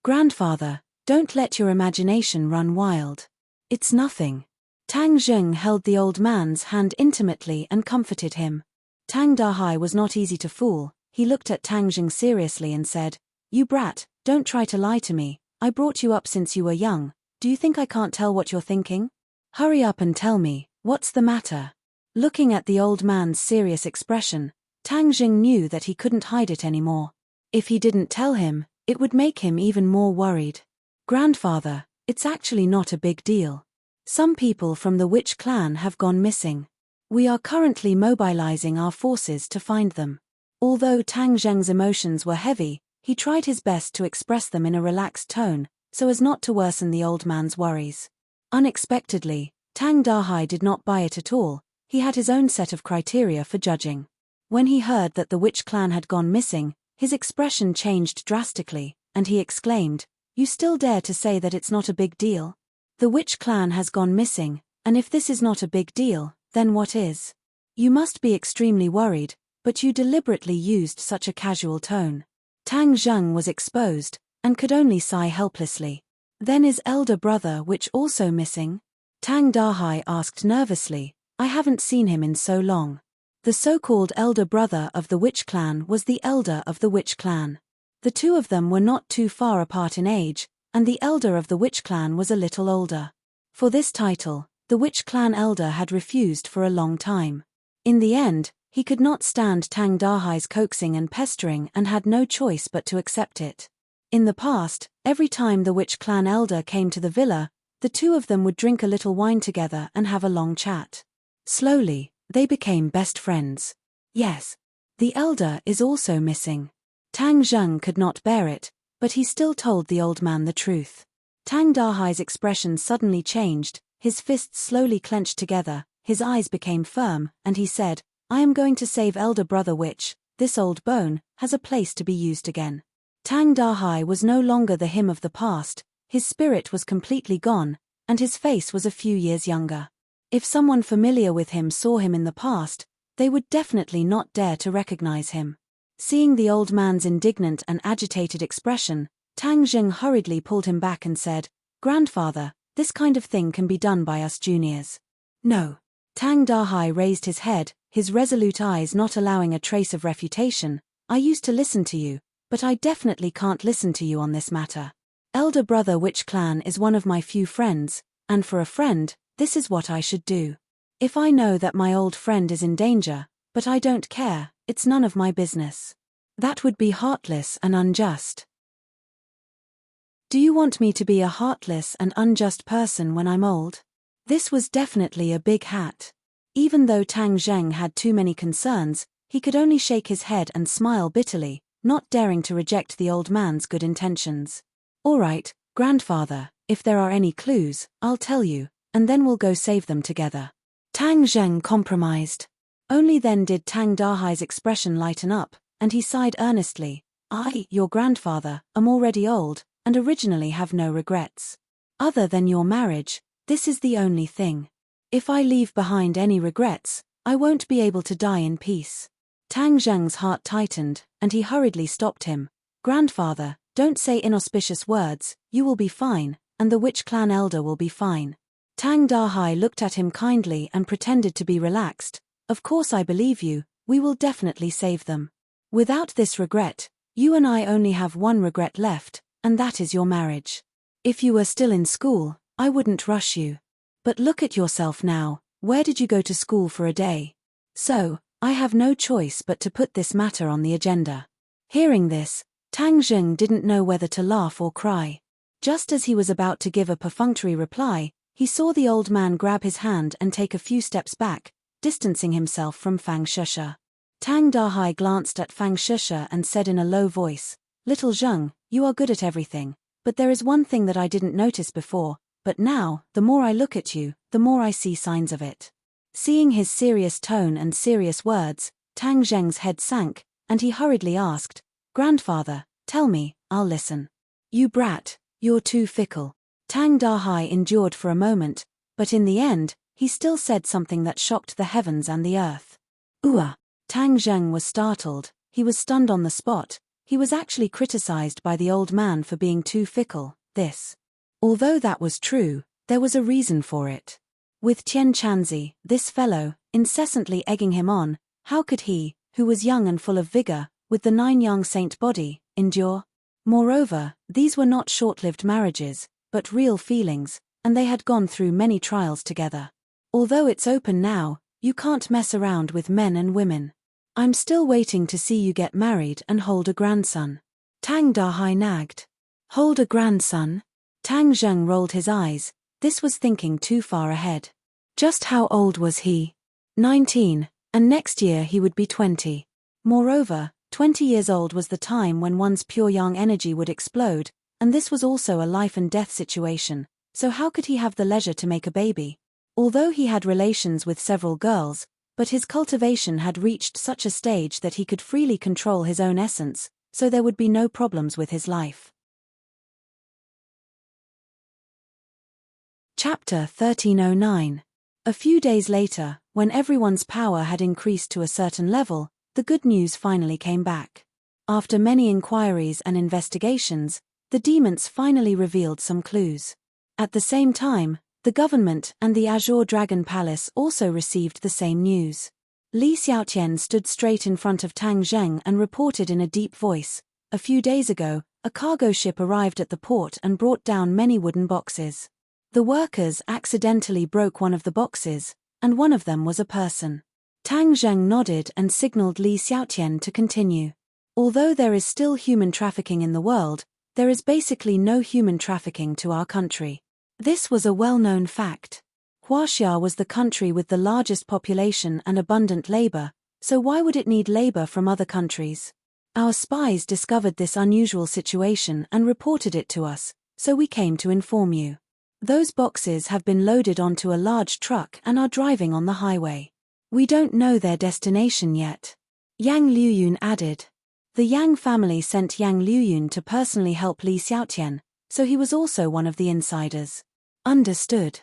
Speaker 1: Grandfather, don't let your imagination run wild. It's nothing. Tang Zheng held the old man's hand intimately and comforted him. Tang Dahai was not easy to fool. He looked at Tang Zheng seriously and said, "You brat, don't try to lie to me. I brought you up since you were young. Do you think I can't tell what you're thinking? Hurry up and tell me, what's the matter?" Looking at the old man's serious expression, Tang Zheng knew that he couldn't hide it anymore. If he didn't tell him, it would make him even more worried. Grandfather, it's actually not a big deal. Some people from the witch clan have gone missing. We are currently mobilizing our forces to find them. Although Tang Zheng's emotions were heavy, he tried his best to express them in a relaxed tone, so as not to worsen the old man's worries. Unexpectedly, Tang Dahai did not buy it at all. He had his own set of criteria for judging. When he heard that the witch clan had gone missing, his expression changed drastically, and he exclaimed, "You still dare to say that it's not a big deal? The witch clan has gone missing, and if this is not a big deal, then what is? You must be extremely worried, but you deliberately used such a casual tone." Tang Zheng was exposed, and could only sigh helplessly. "Then is elder brother witch also missing?" Tang Dahai asked nervously. "I haven't seen him in so long." The so-called elder brother of the witch clan was the elder of the witch clan. The two of them were not too far apart in age, and the elder of the witch clan was a little older. For this title, the witch clan elder had refused for a long time. In the end, he could not stand Tang Dahai's coaxing and pestering and had no choice but to accept it. In the past, every time the witch clan elder came to the villa, the two of them would drink a little wine together and have a long chat. Slowly, they became best friends. "Yes. The elder is also missing." Tang Zheng could not bear it, but he still told the old man the truth. Tang Dahai's expression suddenly changed, his fists slowly clenched together, his eyes became firm, and he said, "I am going to save elder brother witch. This old bone has a place to be used again." Tang Dahai was no longer the him of the past, his spirit was completely gone, and his face was a few years younger. If someone familiar with him saw him in the past, they would definitely not dare to recognize him. Seeing the old man's indignant and agitated expression, Tang Zheng hurriedly pulled him back and said, "Grandfather, this kind of thing can be done by us juniors." "No." Tang Dahai raised his head, his resolute eyes not allowing a trace of refutation. "I used to listen to you, but I definitely can't listen to you on this matter. Elder brother witch clan is one of my few friends, and for a friend, this is what I should do. If I know that my old friend is in danger, but I don't care, it's none of my business. That would be heartless and unjust." Do you want me to be a heartless and unjust person when I'm old? This was definitely a big hat. Even though Tang Zheng had too many concerns, he could only shake his head and smile bitterly, not daring to reject the old man's good intentions. "All right, grandfather, if there are any clues, I'll tell you, and then we'll go save them together." Tang Zheng compromised. Only then did Tang Dahai's expression lighten up, and he sighed earnestly. "I, your grandfather, am already old, and originally have no regrets. Other than your marriage, this is the only thing. If I leave behind any regrets, I won't be able to die in peace." Tang Zheng's heart tightened, and he hurriedly stopped him. "Grandfather, don't say inauspicious words, you will be fine, and the witch clan elder will be fine." Tang Dahai looked at him kindly and pretended to be relaxed. "Of course I believe you, we will definitely save them. Without this regret, you and I only have one regret left, and that is your marriage. If you were still in school, I wouldn't rush you. But look at yourself now, where did you go to school for a day? So, I have no choice but to put this matter on the agenda." Hearing this, Tang Zheng didn't know whether to laugh or cry. Just as he was about to give a perfunctory reply, he saw the old man grab his hand and take a few steps back, distancing himself from Fang Shusha. Tang Dahai glanced at Fang Shusha and said in a low voice, "Little Zheng, you are good at everything, But there is one thing that I didn't notice before, but now, the more I look at you, the more I see signs of it." Seeing his serious tone and serious words, Tang Zheng's head sank, and he hurriedly asked, "Grandfather, tell me, I'll listen." "You brat, you're too fickle." Tang Dahai endured for a moment, but in the end, he still said something that shocked the heavens and the earth. "Ooh!" Tang Zheng was startled, he was stunned on the spot. He was actually criticized by the old man for being too fickle. Although that was true, there was a reason for it. With Tian Chanzi, this fellow, incessantly egging him on, how could he, who was young and full of vigor, with the 9 young saint body, endure? Moreover, these were not short-lived marriages, but real feelings, and they had gone through many trials together. Although it's open now, you can't mess around with men and women. I'm still waiting to see you get married and hold a grandson. Tang Dahai nagged. Hold a grandson? Tang Zheng rolled his eyes. This was thinking too far ahead. Just how old was he? 19, and next year he would be 20. Moreover, 20 years old was the time when one's pure yang energy would explode, and this was also a life and death situation, so how could he have the leisure to make a baby? Although he had relations with several girls, but his cultivation had reached such a stage that he could freely control his own essence, so there would be no problems with his life. Chapter 1309. A few days later, when everyone's power had increased to a certain level, the good news finally came back. After many inquiries and investigations, the demons finally revealed some clues. At the same time, the government and the Azure Dragon Palace also received the same news. Li Xiaotian stood straight in front of Tang Zheng and reported in a deep voice, "A few days ago, a cargo ship arrived at the port and brought down many wooden boxes. The workers accidentally broke one of the boxes, and one of them was a person." Tang Zheng nodded and signaled Li Xiaotian to continue. "Although there is still human trafficking in the world, there is basically no human trafficking to our country. This was a well-known fact. Huaxia was the country with the largest population and abundant labor, so why would it need labor from other countries? Our spies discovered this unusual situation and reported it to us, so we came to inform you. Those boxes have been loaded onto a large truck and are driving on the highway. We don't know their destination yet." Yang Liuyun added. The Yang family sent Yang Liuyun to personally help Li Xiaotian, so he was also one of the insiders. "Understood.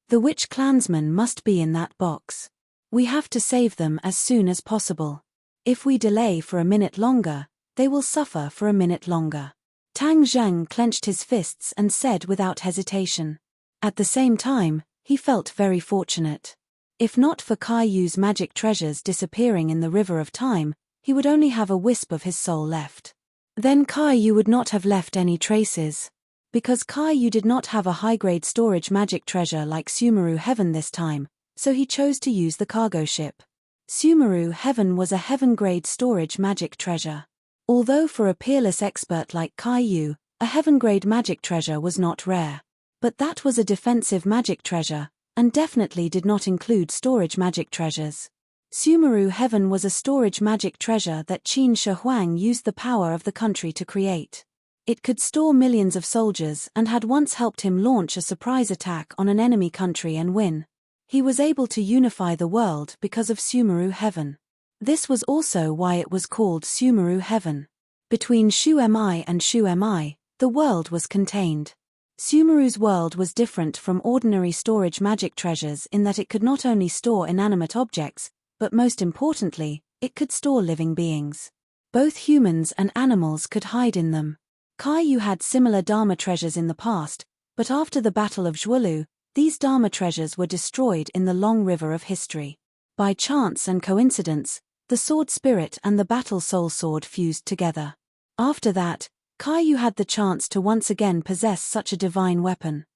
Speaker 1: The witch clansmen must be in that box. We have to save them as soon as possible. If we delay for a minute longer, they will suffer for a minute longer." Tang Zheng clenched his fists and said without hesitation. At the same time, he felt very fortunate. If not for Kai Yu's magic treasures disappearing in the river of time, he would only have a wisp of his soul left. Then Kai Yu would not have left any traces. Because Kai Yu did not have a high-grade storage magic treasure like Sumeru Heaven this time, so he chose to use the cargo ship. Sumeru Heaven was a heaven-grade storage magic treasure. Although for a peerless expert like Kai Yu, a heaven-grade magic treasure was not rare. But that was a defensive magic treasure, and definitely did not include storage magic treasures. Sumeru Heaven was a storage magic treasure that Qin Shi Huang used the power of the country to create. It could store millions of soldiers and had once helped him launch a surprise attack on an enemy country and win. He was able to unify the world because of Sumeru Heaven. This was also why it was called Sumeru Heaven. Between Shu Mi and Shu Mi, the world was contained. Sumeru's world was different from ordinary storage magic treasures in that it could not only store inanimate objects, but most importantly, it could store living beings. Both humans and animals could hide in them. Kai Yu had similar Dharma treasures in the past, but after the Battle of Zhuolu, these Dharma treasures were destroyed in the long river of history. By chance and coincidence, the sword spirit and the battle soul sword fused together. After that, Kai Yu had the chance to once again possess such a divine weapon.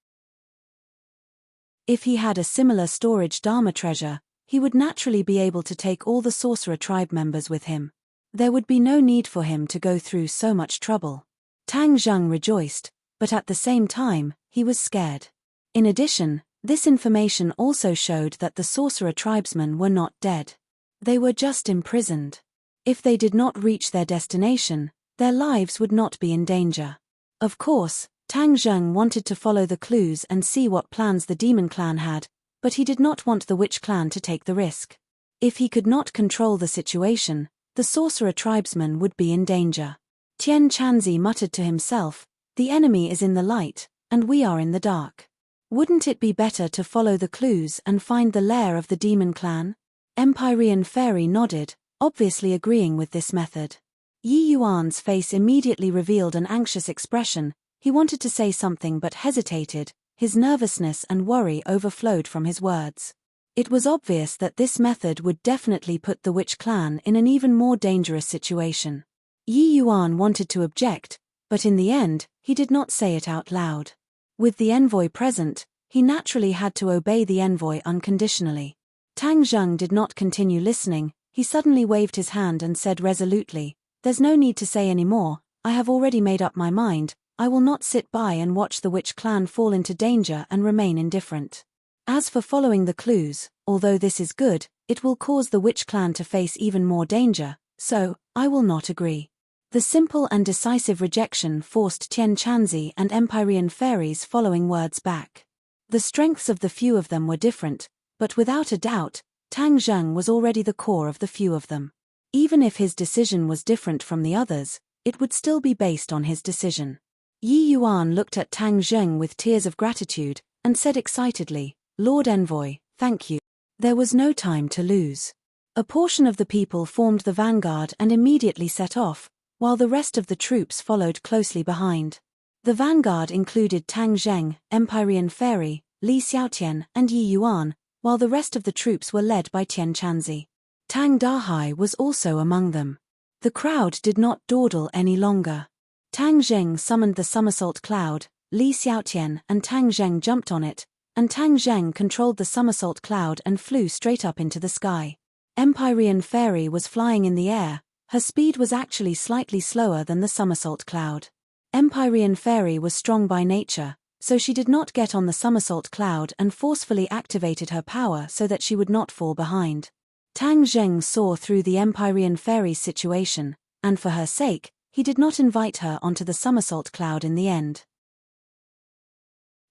Speaker 1: If he had a similar storage Dharma treasure, he would naturally be able to take all the sorcerer tribe members with him. There would be no need for him to go through so much trouble. Tang Zheng rejoiced, but at the same time, he was scared. In addition, this information also showed that the sorcerer tribesmen were not dead. They were just imprisoned. If they did not reach their destination, their lives would not be in danger. Of course, Tang Zheng wanted to follow the clues and see what plans the demon clan had, but he did not want the witch clan to take the risk. If he could not control the situation, the sorcerer tribesman would be in danger. Tian Chanzi muttered to himself, "The enemy is in the light, and we are in the dark. Wouldn't it be better to follow the clues and find the lair of the demon clan?" Empyrean Fairy nodded, obviously agreeing with this method. Yi Yuan's face immediately revealed an anxious expression. He wanted to say something but hesitated. His nervousness and worry overflowed from his words. It was obvious that this method would definitely put the witch clan in an even more dangerous situation. Yi Yuan wanted to object, but in the end, he did not say it out loud. With the envoy present, he naturally had to obey the envoy unconditionally. Tang Zheng did not continue listening. He suddenly waved his hand and said resolutely, "There's no need to say any more. I have already made up my mind. I will not sit by and watch the witch clan fall into danger and remain indifferent. As for following the clues, although this is good, it will cause the witch clan to face even more danger, so I will not agree." The simple and decisive rejection forced Tian Chanzi and Empyrean Fairy's following words back. The strengths of the few of them were different, but without a doubt, Tang Zheng was already the core of the few of them. Even if his decision was different from the others, it would still be based on his decision. Yi Yuan looked at Tang Zheng with tears of gratitude, and said excitedly, "Lord Envoy, thank you." There was no time to lose. A portion of the people formed the vanguard and immediately set off, while the rest of the troops followed closely behind. The vanguard included Tang Zheng, Empyrean Fairy, Li Xiaotian, and Yi Yuan, while the rest of the troops were led by Tian Chanzi. Tang Dahai was also among them. The crowd did not dawdle any longer. Tang Zheng summoned the somersault cloud, Li Xiaotian and Tang Zheng jumped on it, and Tang Zheng controlled the somersault cloud and flew straight up into the sky. Empyrean Fairy was flying in the air. Her speed was actually slightly slower than the somersault cloud. Empyrean Fairy was strong by nature, so she did not get on the somersault cloud and forcefully activated her power so that she would not fall behind. Tang Zheng saw through the Empyrean Fairy's situation, and for her sake, he did not invite her onto the somersault cloud in the end.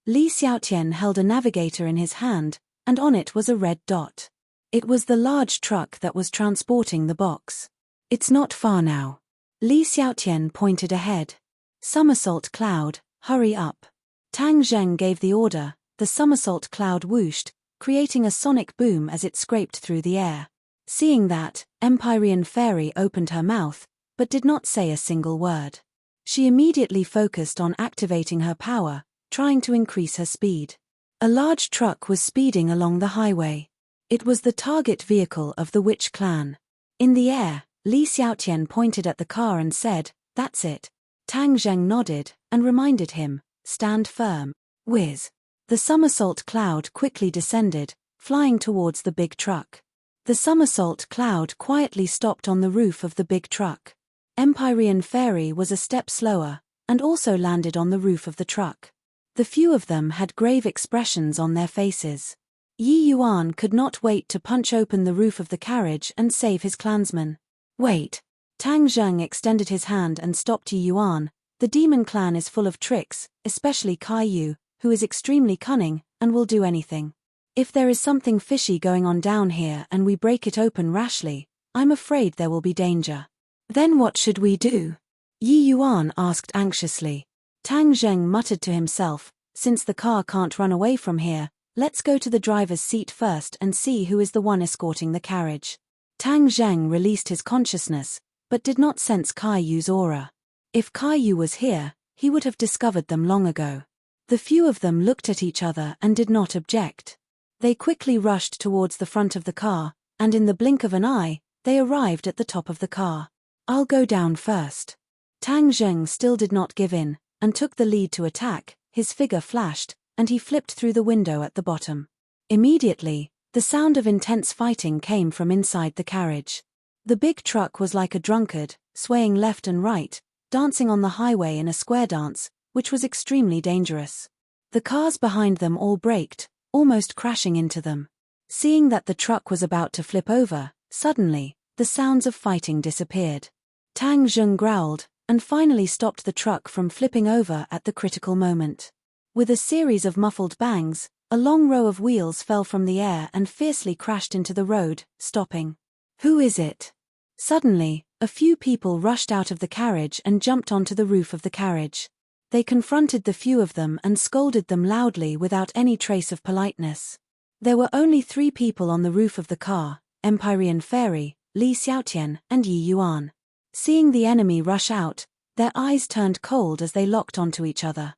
Speaker 1: Li Xiaotian held a navigator in his hand, and on it was a red dot. It was the large truck that was transporting the box. "It's not far now." Li Xiaotian pointed ahead. "Somersault cloud, hurry up." Tang Zheng gave the order. The somersault cloud whooshed, creating a sonic boom as it scraped through the air. Seeing that, Empyrean Fairy opened her mouth, but did not say a single word. She immediately focused on activating her power, trying to increase her speed. A large truck was speeding along the highway. It was the target vehicle of the witch clan. In the air, Li Xiaotian pointed at the car and said, "That's it." Tang Zheng nodded, and reminded him, "Stand firm." Whiz. The somersault cloud quickly descended, flying towards the big truck. The somersault cloud quietly stopped on the roof of the big truck. Empyrean Fairy was a step slower, and also landed on the roof of the truck. The few of them had grave expressions on their faces. Yi Yuan could not wait to punch open the roof of the carriage and save his clansmen. "Wait." Tang Zheng extended his hand and stopped Yi Yuan. "The demon clan is full of tricks, especially Kai Yu, who is extremely cunning, and will do anything. If there is something fishy going on down here and we break it open rashly, I'm afraid there will be danger." "Then what should we do?" Yi Yuan asked anxiously. Tang Zheng muttered to himself, "Since the car can't run away from here, let's go to the driver's seat first and see who is the one escorting the carriage." Tang Zheng released his consciousness, but did not sense Kai Yu's aura. If Kai Yu was here, he would have discovered them long ago. The few of them looked at each other and did not object. They quickly rushed towards the front of the car, and in the blink of an eye, they arrived at the top of the car. "I'll go down first." Tang Zheng still did not give in, and took the lead to attack. His figure flashed, and he flipped through the window at the bottom. Immediately, the sound of intense fighting came from inside the carriage. The big truck was like a drunkard, swaying left and right, dancing on the highway in a square dance, which was extremely dangerous. The cars behind them all braked, almost crashing into them. Seeing that the truck was about to flip over, suddenly, the sounds of fighting disappeared. Tang Zheng growled, and finally stopped the truck from flipping over at the critical moment. With a series of muffled bangs, a long row of wheels fell from the air and fiercely crashed into the road, stopping. "Who is it?" Suddenly, a few people rushed out of the carriage and jumped onto the roof of the carriage. They confronted the few of them and scolded them loudly without any trace of politeness. There were only 3 people on the roof of the car: Empyrean Fairy, Li Xiaotian, and Yi Yuan. Seeing the enemy rush out, their eyes turned cold as they locked onto each other.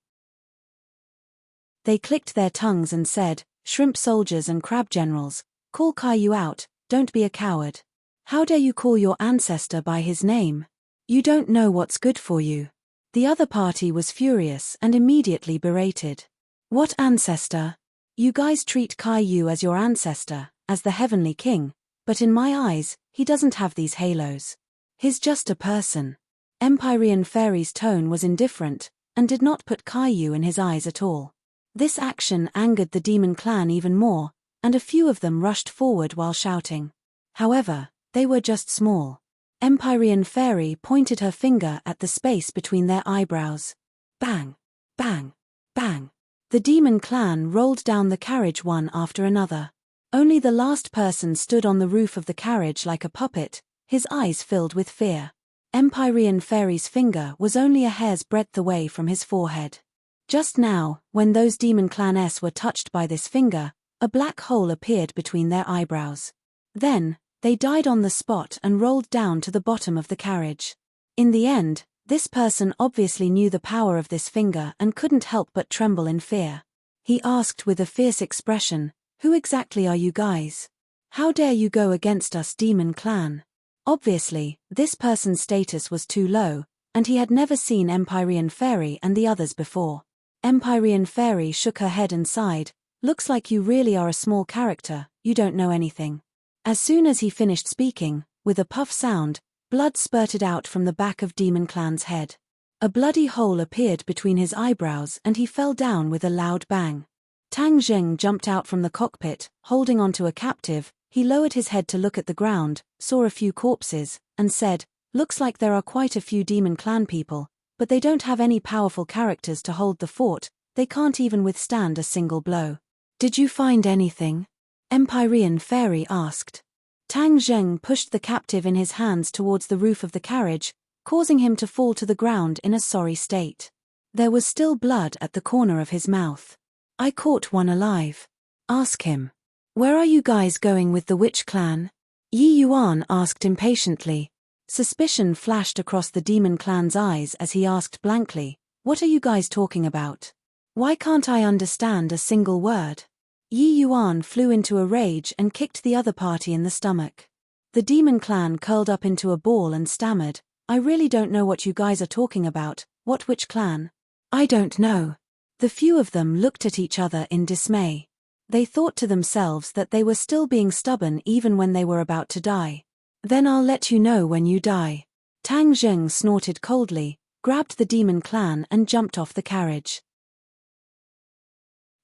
Speaker 1: They clicked their tongues and said, "Shrimp soldiers and crab generals, call Caillou out, don't be a coward. How dare you call your ancestor by his name? You don't know what's good for you." The other party was furious and immediately berated. "What ancestor? You guys treat Caillou as your ancestor, as the heavenly king, but in my eyes, he doesn't have these halos. He's just a person." Empyrean Fairy's tone was indifferent, and did not put Caillou in his eyes at all. This action angered the demon clan even more, and a few of them rushed forward while shouting. However, they were just small. Empyrean Fairy pointed her finger at the space between their eyebrows. Bang! Bang! Bang! The demon clan rolled down the carriage one after another. Only the last person stood on the roof of the carriage like a puppet, his eyes filled with fear. Empyrean Fairy's finger was only a hair's breadth away from his forehead. Just now, when those demon clans were touched by this finger, a black hole appeared between their eyebrows. Then, they died on the spot and rolled down to the bottom of the carriage. In the end, this person obviously knew the power of this finger and couldn't help but tremble in fear. He asked with a fierce expression, "Who exactly are you guys? How dare you go against us, demon clan?" Obviously, this person's status was too low, and he had never seen Empyrean Fairy and the others before. Empyrean Fairy shook her head and sighed, "Looks like you really are a small character, you don't know anything." As soon as he finished speaking, with a puff sound, blood spurted out from the back of Demon Clan's head. A bloody hole appeared between his eyebrows and he fell down with a loud bang. Tang Zheng jumped out from the cockpit, holding onto a captive. He lowered his head to look at the ground, saw a few corpses, and said, "Looks like there are quite a few Demon Clan people, but they don't have any powerful characters to hold the fort, they can't even withstand a single blow." "Did you find anything?" Empyrean Fairy asked. Tang Zheng pushed the captive in his hands towards the roof of the carriage, causing him to fall to the ground in a sorry state. There was still blood at the corner of his mouth. "I caught one alive." "Ask him. Where are you guys going with the witch clan?" Yi Yuan asked impatiently. Suspicion flashed across the demon clan's eyes as he asked blankly, "What are you guys talking about? Why can't I understand a single word?" Yi Yuan flew into a rage and kicked the other party in the stomach. The demon clan curled up into a ball and stammered, "I really don't know what you guys are talking about. What witch clan?" "I don't know." The few of them looked at each other in dismay. They thought to themselves that they were still being stubborn even when they were about to die. "Then I'll let you know when you die." Tang Zheng snorted coldly, grabbed the demon clan and jumped off the carriage.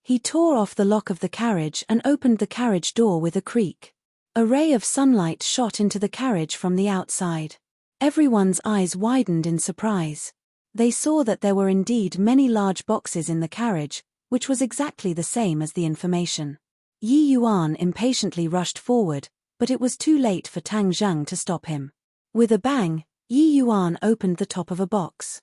Speaker 1: He tore off the lock of the carriage and opened the carriage door with a creak. A ray of sunlight shot into the carriage from the outside. Everyone's eyes widened in surprise. They saw that there were indeed many large boxes in the carriage, which was exactly the same as the information. Yi Yuan impatiently rushed forward, but it was too late for Tang Zheng to stop him. With a bang, Yi Yuan opened the top of a box.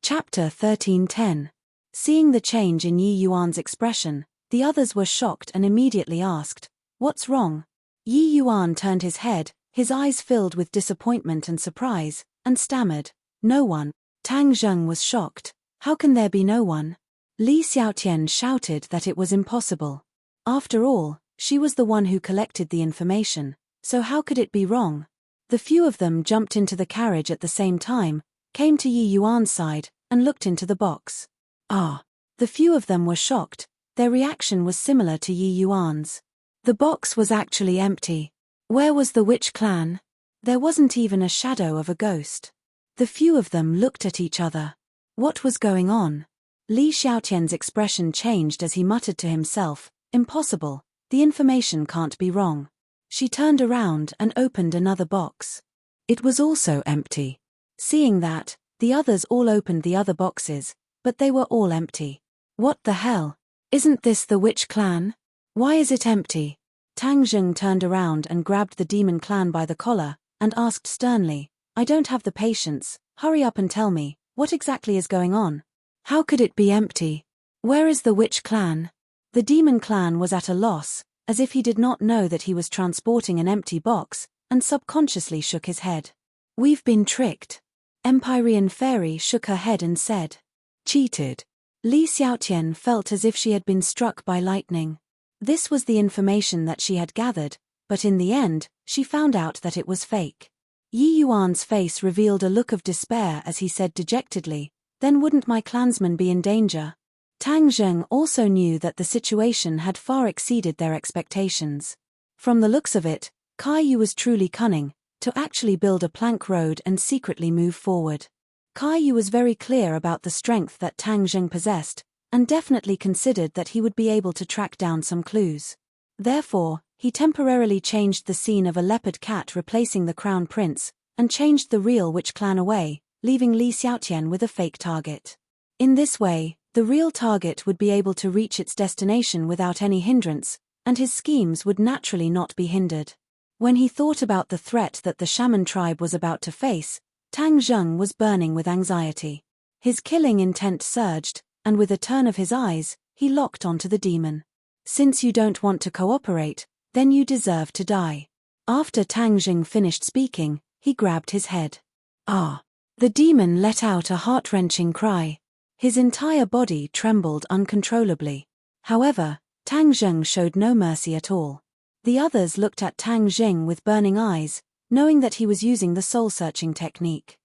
Speaker 1: Chapter 13:10. Seeing the change in Yi Yuan's expression, the others were shocked and immediately asked, "What's wrong?" Yi Yuan turned his head, his eyes filled with disappointment and surprise, and stammered, "No one." Tang Zheng was shocked. "How can there be no one?" Li Xiaotian shouted that it was impossible. After all, she was the one who collected the information, so how could it be wrong? The few of them jumped into the carriage at the same time, came to Yi Yuan's side, and looked into the box. The few of them were shocked. Their reaction was similar to Yi Yuan's. The box was actually empty. Where was the witch clan? There wasn't even a shadow of a ghost. The few of them looked at each other. What was going on? Li Xiaotian's expression changed as he muttered to himself, "Impossible, the information can't be wrong." She turned around and opened another box. It was also empty. Seeing that, the others all opened the other boxes, but they were all empty. What the hell? Isn't this the witch clan? Why is it empty? Tang Zheng turned around and grabbed the demon clan by the collar, and asked sternly, I don't have the patience, hurry up and tell me, what exactly is going on? How could it be empty? Where is the witch clan? The demon clan was at a loss, as if he did not know that he was transporting an empty box, and subconsciously shook his head. We've been tricked. Empyrean Fairy shook her head and said. Cheated. Li Xiaotian felt as if she had been struck by lightning. This was the information that she had gathered, but in the end, she found out that it was fake. Yi Yuan's face revealed a look of despair as he said dejectedly, then wouldn't my clansmen be in danger? Tang Zheng also knew that the situation had far exceeded their expectations. From the looks of it, Kai Yu was truly cunning, to actually build a plank road and secretly move forward. Kai Yu was very clear about the strength that Tang Zheng possessed, and definitely considered that he would be able to track down some clues. Therefore, he temporarily changed the scene of a leopard cat replacing the crown prince, and changed the real witch clan away, leaving Li Xiaotian with a fake target. In this way, the real target would be able to reach its destination without any hindrance, and his schemes would naturally not be hindered. When he thought about the threat that the shaman tribe was about to face, Tang Zheng was burning with anxiety. His killing intent surged, and with a turn of his eyes, he locked onto the demon. Since you don't want to cooperate, then you deserve to die. After Tang Zheng finished speaking, he grabbed his head. Ah! The demon let out a heart-wrenching cry. His entire body trembled uncontrollably. However, Tang Zheng showed no mercy at all. The others looked at Tang Zheng with burning eyes, knowing that he was using the soul-searching technique.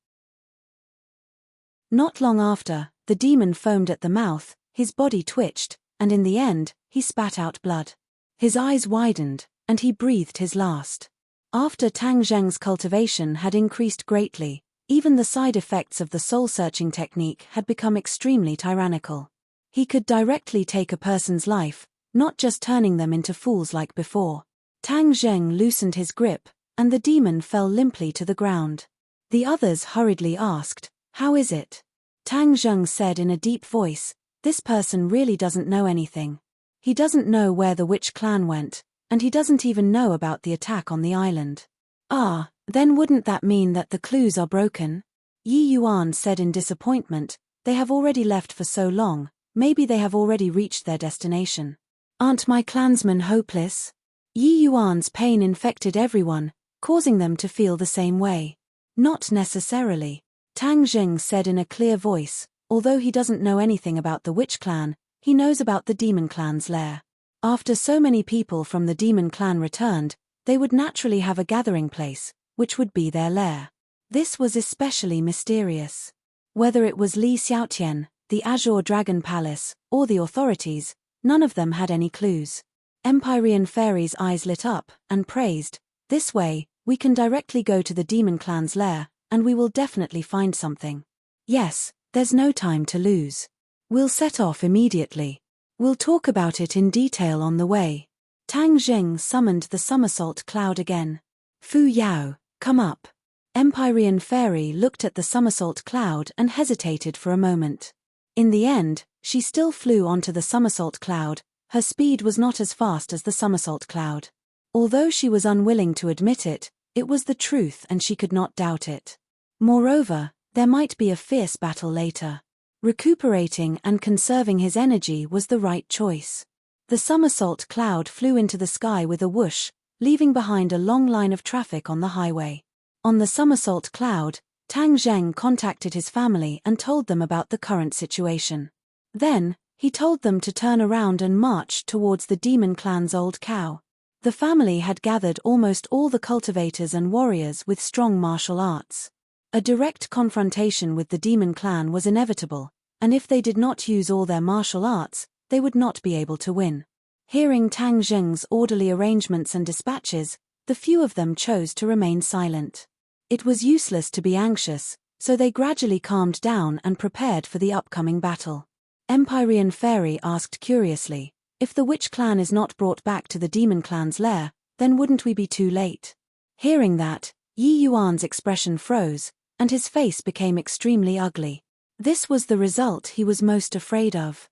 Speaker 1: Not long after, the demon foamed at the mouth, his body twitched, and in the end, he spat out blood. His eyes widened, and he breathed his last. After Tang Zheng's cultivation had increased greatly, even the side effects of the soul-searching technique had become extremely tyrannical. He could directly take a person's life, not just turning them into fools like before. Tang Zheng loosened his grip, and the demon fell limply to the ground. The others hurriedly asked, How is it? Tang Zheng said in a deep voice, This person really doesn't know anything. He doesn't know where the witch clan went, and he doesn't even know about the attack on the island. Ah, then wouldn't that mean that the clues are broken? Yi Yuan said in disappointment, They have already left for so long, maybe they have already reached their destination. Aren't my clansmen hopeless? Yi Yuan's pain infected everyone, causing them to feel the same way. Not necessarily. Tang Zheng said in a clear voice, although he doesn't know anything about the witch clan, he knows about the demon clan's lair. After so many people from the demon clan returned, they would naturally have a gathering place, which would be their lair. This was especially mysterious. Whether it was Li Xiaotian, the Azure Dragon Palace, or the authorities, none of them had any clues. Empyrean Fairy's eyes lit up, and praised, This way, we can directly go to the demon clan's lair, and we will definitely find something. Yes, there's no time to lose. We'll set off immediately. We'll talk about it in detail on the way. Tang Zheng summoned the somersault cloud again. Fu Yao, come up. Empyrean Fairy looked at the somersault cloud and hesitated for a moment. In the end, she still flew onto the somersault cloud. Her speed was not as fast as the somersault cloud. Although she was unwilling to admit it, it was the truth and she could not doubt it. Moreover, there might be a fierce battle later. Recuperating and conserving his energy was the right choice. The somersault cloud flew into the sky with a whoosh, leaving behind a long line of traffic on the highway. On the somersault cloud, Tang Zheng contacted his family and told them about the current situation. Then, he told them to turn around and march towards the demon clan's old cow. The family had gathered almost all the cultivators and warriors with strong martial arts. A direct confrontation with the demon clan was inevitable, and if they did not use all their martial arts, they would not be able to win. Hearing Tang Zheng's orderly arrangements and dispatches, the few of them chose to remain silent. It was useless to be anxious, so they gradually calmed down and prepared for the upcoming battle. Empyrean Fairy asked curiously, If the witch clan is not brought back to the demon clan's lair, then wouldn't we be too late? Hearing that, Yi Yuan's expression froze, and his face became extremely ugly. This was the result he was most afraid of.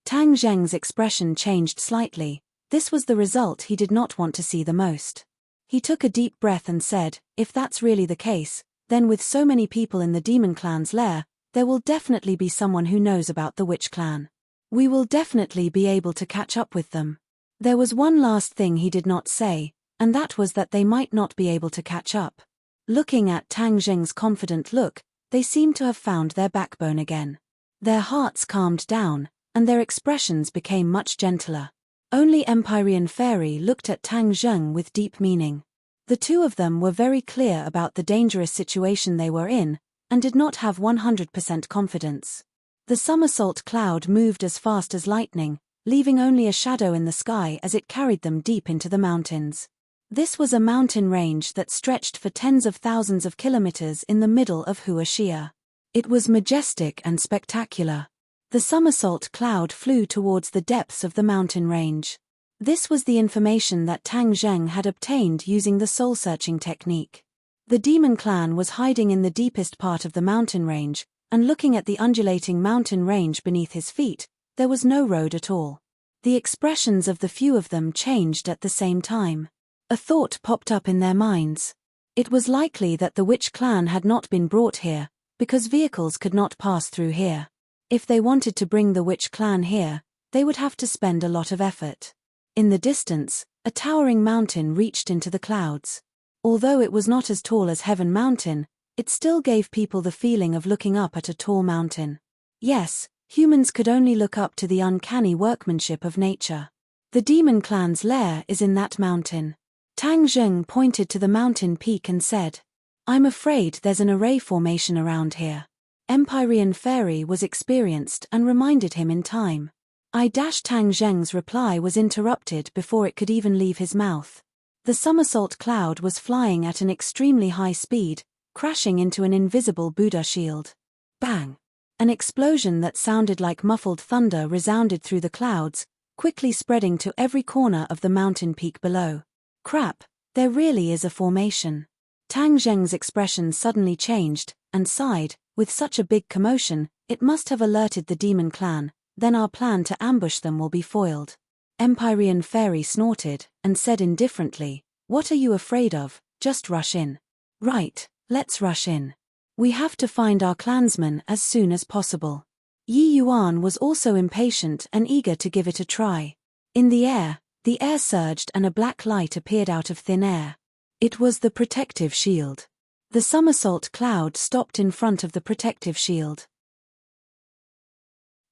Speaker 1: Tang Zheng's expression changed slightly. This was the result he did not want to see the most. He took a deep breath and said, if that's really the case, then with so many people in the demon clan's lair, there will definitely be someone who knows about the witch clan. We will definitely be able to catch up with them. There was one last thing he did not say, and that was that they might not be able to catch up. Looking at Tang Zheng's confident look, they seemed to have found their backbone again. Their hearts calmed down, and their expressions became much gentler. Only Empyrean Fairy looked at Tang Zheng with deep meaning. The two of them were very clear about the dangerous situation they were in, and did not have 100% confidence. The somersault cloud moved as fast as lightning, leaving only a shadow in the sky as it carried them deep into the mountains. This was a mountain range that stretched for tens of thousands of kilometers in the middle of Huaxia. It was majestic and spectacular. The somersault cloud flew towards the depths of the mountain range. This was the information that Tang Zheng had obtained using the soul-searching technique. The demon clan was hiding in the deepest part of the mountain range, and looking at the undulating mountain range beneath his feet, there was no road at all. The expressions of the few of them changed at the same time. A thought popped up in their minds. It was likely that the witch clan had not been brought here, because vehicles could not pass through here. If they wanted to bring the witch clan here, they would have to spend a lot of effort. In the distance, a towering mountain reached into the clouds. Although it was not as tall as Heaven Mountain, it still gave people the feeling of looking up at a tall mountain. Yes, humans could only look up to the uncanny workmanship of nature. The demon clan's lair is in that mountain. Tang Zheng pointed to the mountain peak and said, I'm afraid there's an array formation around here. Empyrean Fairy was experienced and reminded him in time. Tang Zheng's reply was interrupted before it could even leave his mouth. The somersault cloud was flying at an extremely high speed, crashing into an invisible Buddha shield. Bang! An explosion that sounded like muffled thunder resounded through the clouds, quickly spreading to every corner of the mountain peak below. Crap, there really is a formation. Tang Zheng's expression suddenly changed, and sighed, with such a big commotion, it must have alerted the demon clan, then our plan to ambush them will be foiled. Empyrean Fairy snorted, and said indifferently, what are you afraid of, just rush in. Right. Let's rush in. We have to find our clansmen as soon as possible. Yi Yuan was also impatient and eager to give it a try. In the air surged and a black light appeared out of thin air. It was the protective shield. The somersault cloud stopped in front of the protective shield.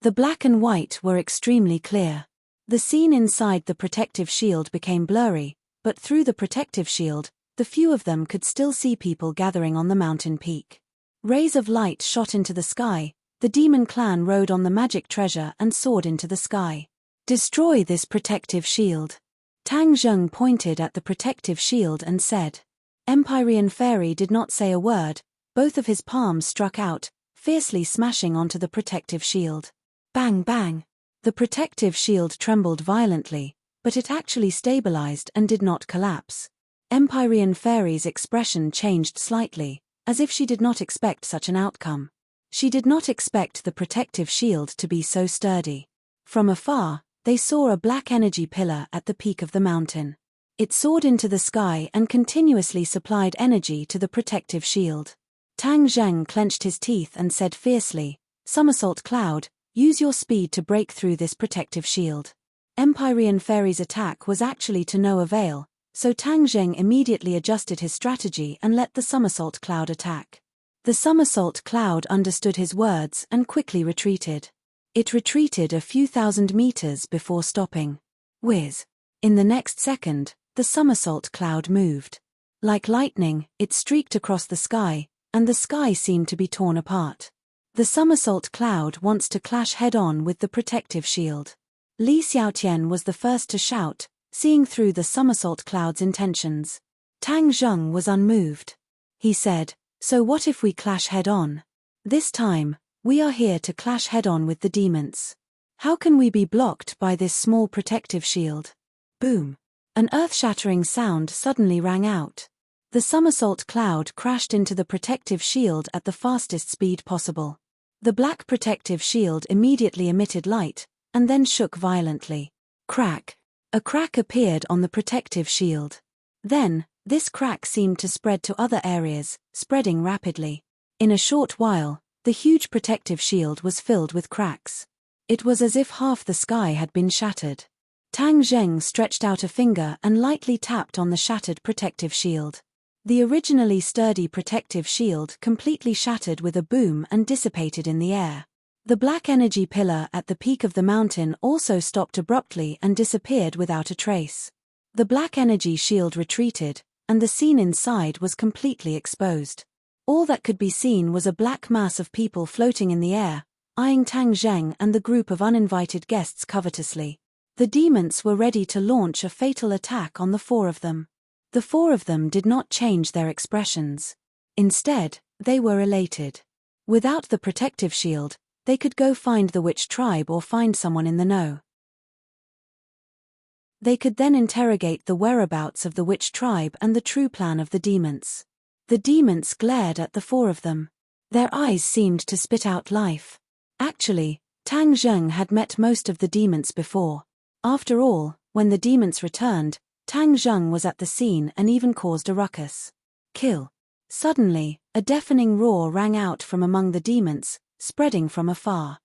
Speaker 1: The black and white were extremely clear. The scene inside the protective shield became blurry, but through the protective shield, the few of them could still see people gathering on the mountain peak. Rays of light shot into the sky. The demon clan rode on the magic treasure and soared into the sky. Destroy this protective shield. Tang Zheng pointed at the protective shield and said. Empyrean Fairy did not say a word. Both of his palms struck out, fiercely smashing onto the protective shield. Bang bang! The protective shield trembled violently, but it actually stabilized and did not collapse. Empyrean Fairy's expression changed slightly, as if she did not expect such an outcome. She did not expect the protective shield to be so sturdy. From afar, they saw a black energy pillar at the peak of the mountain. It soared into the sky and continuously supplied energy to the protective shield. Tang Zheng clenched his teeth and said fiercely, Somersault Cloud, use your speed to break through this protective shield. Empyrean Fairy's attack was actually to no avail, so Tang Zheng immediately adjusted his strategy and let the Somersault Cloud attack. The Somersault Cloud understood his words and quickly retreated. It retreated a few thousand meters before stopping. Whiz! In the next second, the Somersault Cloud moved. Like lightning, it streaked across the sky, and the sky seemed to be torn apart. The Somersault Cloud wants to clash head-on with the protective shield. Li Xiaotian was the first to shout, seeing through the Somersault Cloud's intentions. Tang Zheng was unmoved. He said, so what if we clash head-on? This time, we are here to clash head-on with the demons. How can we be blocked by this small protective shield? Boom! An earth-shattering sound suddenly rang out. The somersault cloud crashed into the protective shield at the fastest speed possible. The black protective shield immediately emitted light, and then shook violently. Crack. A crack appeared on the protective shield. Then, this crack seemed to spread to other areas, spreading rapidly. In a short while, the huge protective shield was filled with cracks. It was as if half the sky had been shattered. Tang Zheng stretched out a finger and lightly tapped on the shattered protective shield. The originally sturdy protective shield completely shattered with a boom and dissipated in the air. The black energy pillar at the peak of the mountain also stopped abruptly and disappeared without a trace. The black energy shield retreated, and the scene inside was completely exposed. All that could be seen was a black mass of people floating in the air, eyeing Tang Zheng and the group of uninvited guests covetously. The demons were ready to launch a fatal attack on the four of them. The four of them did not change their expressions. Instead, they were elated. Without the protective shield, they could go find the witch tribe or find someone in the know. They could then interrogate the whereabouts of the witch tribe and the true plan of the demons. The demons glared at the four of them. Their eyes seemed to spit out life. Actually, Tang Zheng had met most of the demons before. After all, when the demons returned, Tang Zheng was at the scene and even caused a ruckus. Kill. Suddenly, a deafening roar rang out from among the demons, spreading from afar.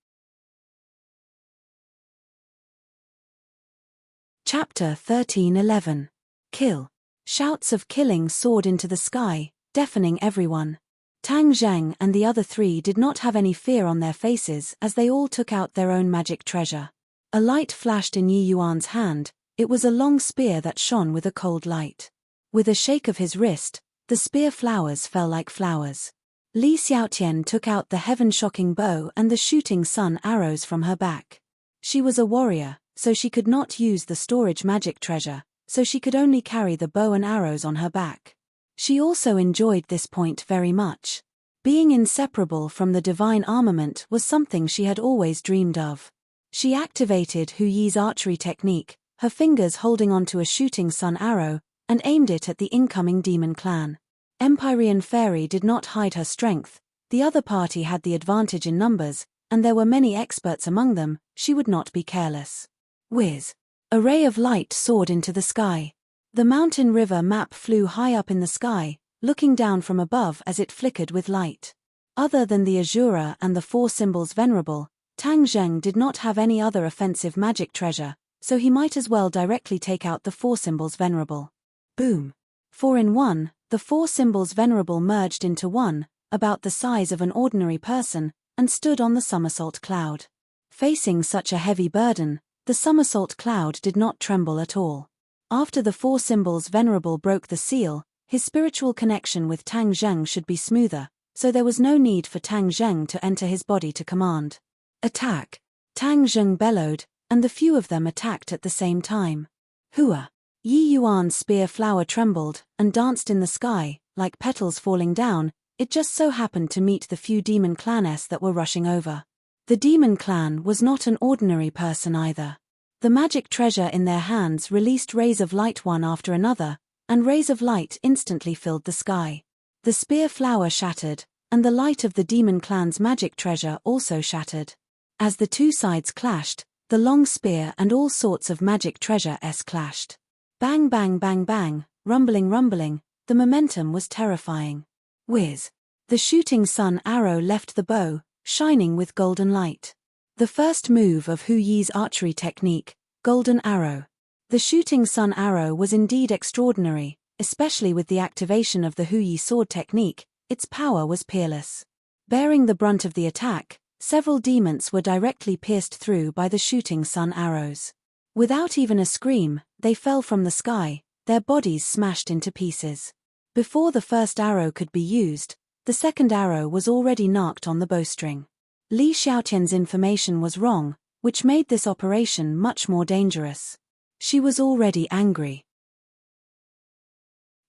Speaker 1: Chapter 13:11. Kill. Shouts of killing soared into the sky, deafening everyone. Tang Zheng and the other three did not have any fear on their faces as they all took out their own magic treasure. A light flashed in Yi Yuan's hand. It was a long spear that shone with a cold light. With a shake of his wrist, the spear flowers fell like flowers. Li Xiaotian took out the heaven-shocking bow and the shooting sun arrows from her back. She was a warrior, so she could not use the storage magic treasure, so she could only carry the bow and arrows on her back. She also enjoyed this point very much. Being inseparable from the divine armament was something she had always dreamed of. She activated Hu Yi's archery technique, her fingers holding onto a shooting sun arrow, and aimed it at the incoming demon clan. Empyrean Fairy did not hide her strength. The other party had the advantage in numbers, and there were many experts among them. She would not be careless. Whiz. A ray of light soared into the sky. The mountain river map flew high up in the sky, looking down from above as it flickered with light. Other than the Azura and the four symbols venerable, Tang Zheng did not have any other offensive magic treasure, so he might as well directly take out the four symbols venerable. Boom. 4-in-1, the four symbols venerable merged into one, about the size of an ordinary person, and stood on the somersault cloud. Facing such a heavy burden, the somersault cloud did not tremble at all. After the four symbols venerable broke the seal, his spiritual connection with Tang Zheng should be smoother, so there was no need for Tang Zheng to enter his body to command. Attack! Tang Zheng bellowed, and the few of them attacked at the same time. Hua! Yi Yuan's spear flower trembled and danced in the sky, like petals falling down. It just so happened to meet the few demon clans that were rushing over. The demon clan was not an ordinary person either. The magic treasure in their hands released rays of light one after another, and rays of light instantly filled the sky. The spear flower shattered, and the light of the demon clan's magic treasure also shattered. As the two sides clashed, the long spear and all sorts of magic treasure-s clashed. Bang bang bang bang, rumbling rumbling, the momentum was terrifying. Whiz. The shooting sun arrow left the bow, shining with golden light. The first move of Hu Yi's archery technique, golden arrow. The shooting sun arrow was indeed extraordinary, especially with the activation of the Hu Yi sword technique. Its power was peerless. Bearing the brunt of the attack, several demons were directly pierced through by the shooting sun arrows. Without even a scream, they fell from the sky, their bodies smashed into pieces. Before the first arrow could be used, the second arrow was already knocked on the bowstring. Li Xiaotian's information was wrong, which made this operation much more dangerous. She was already angry.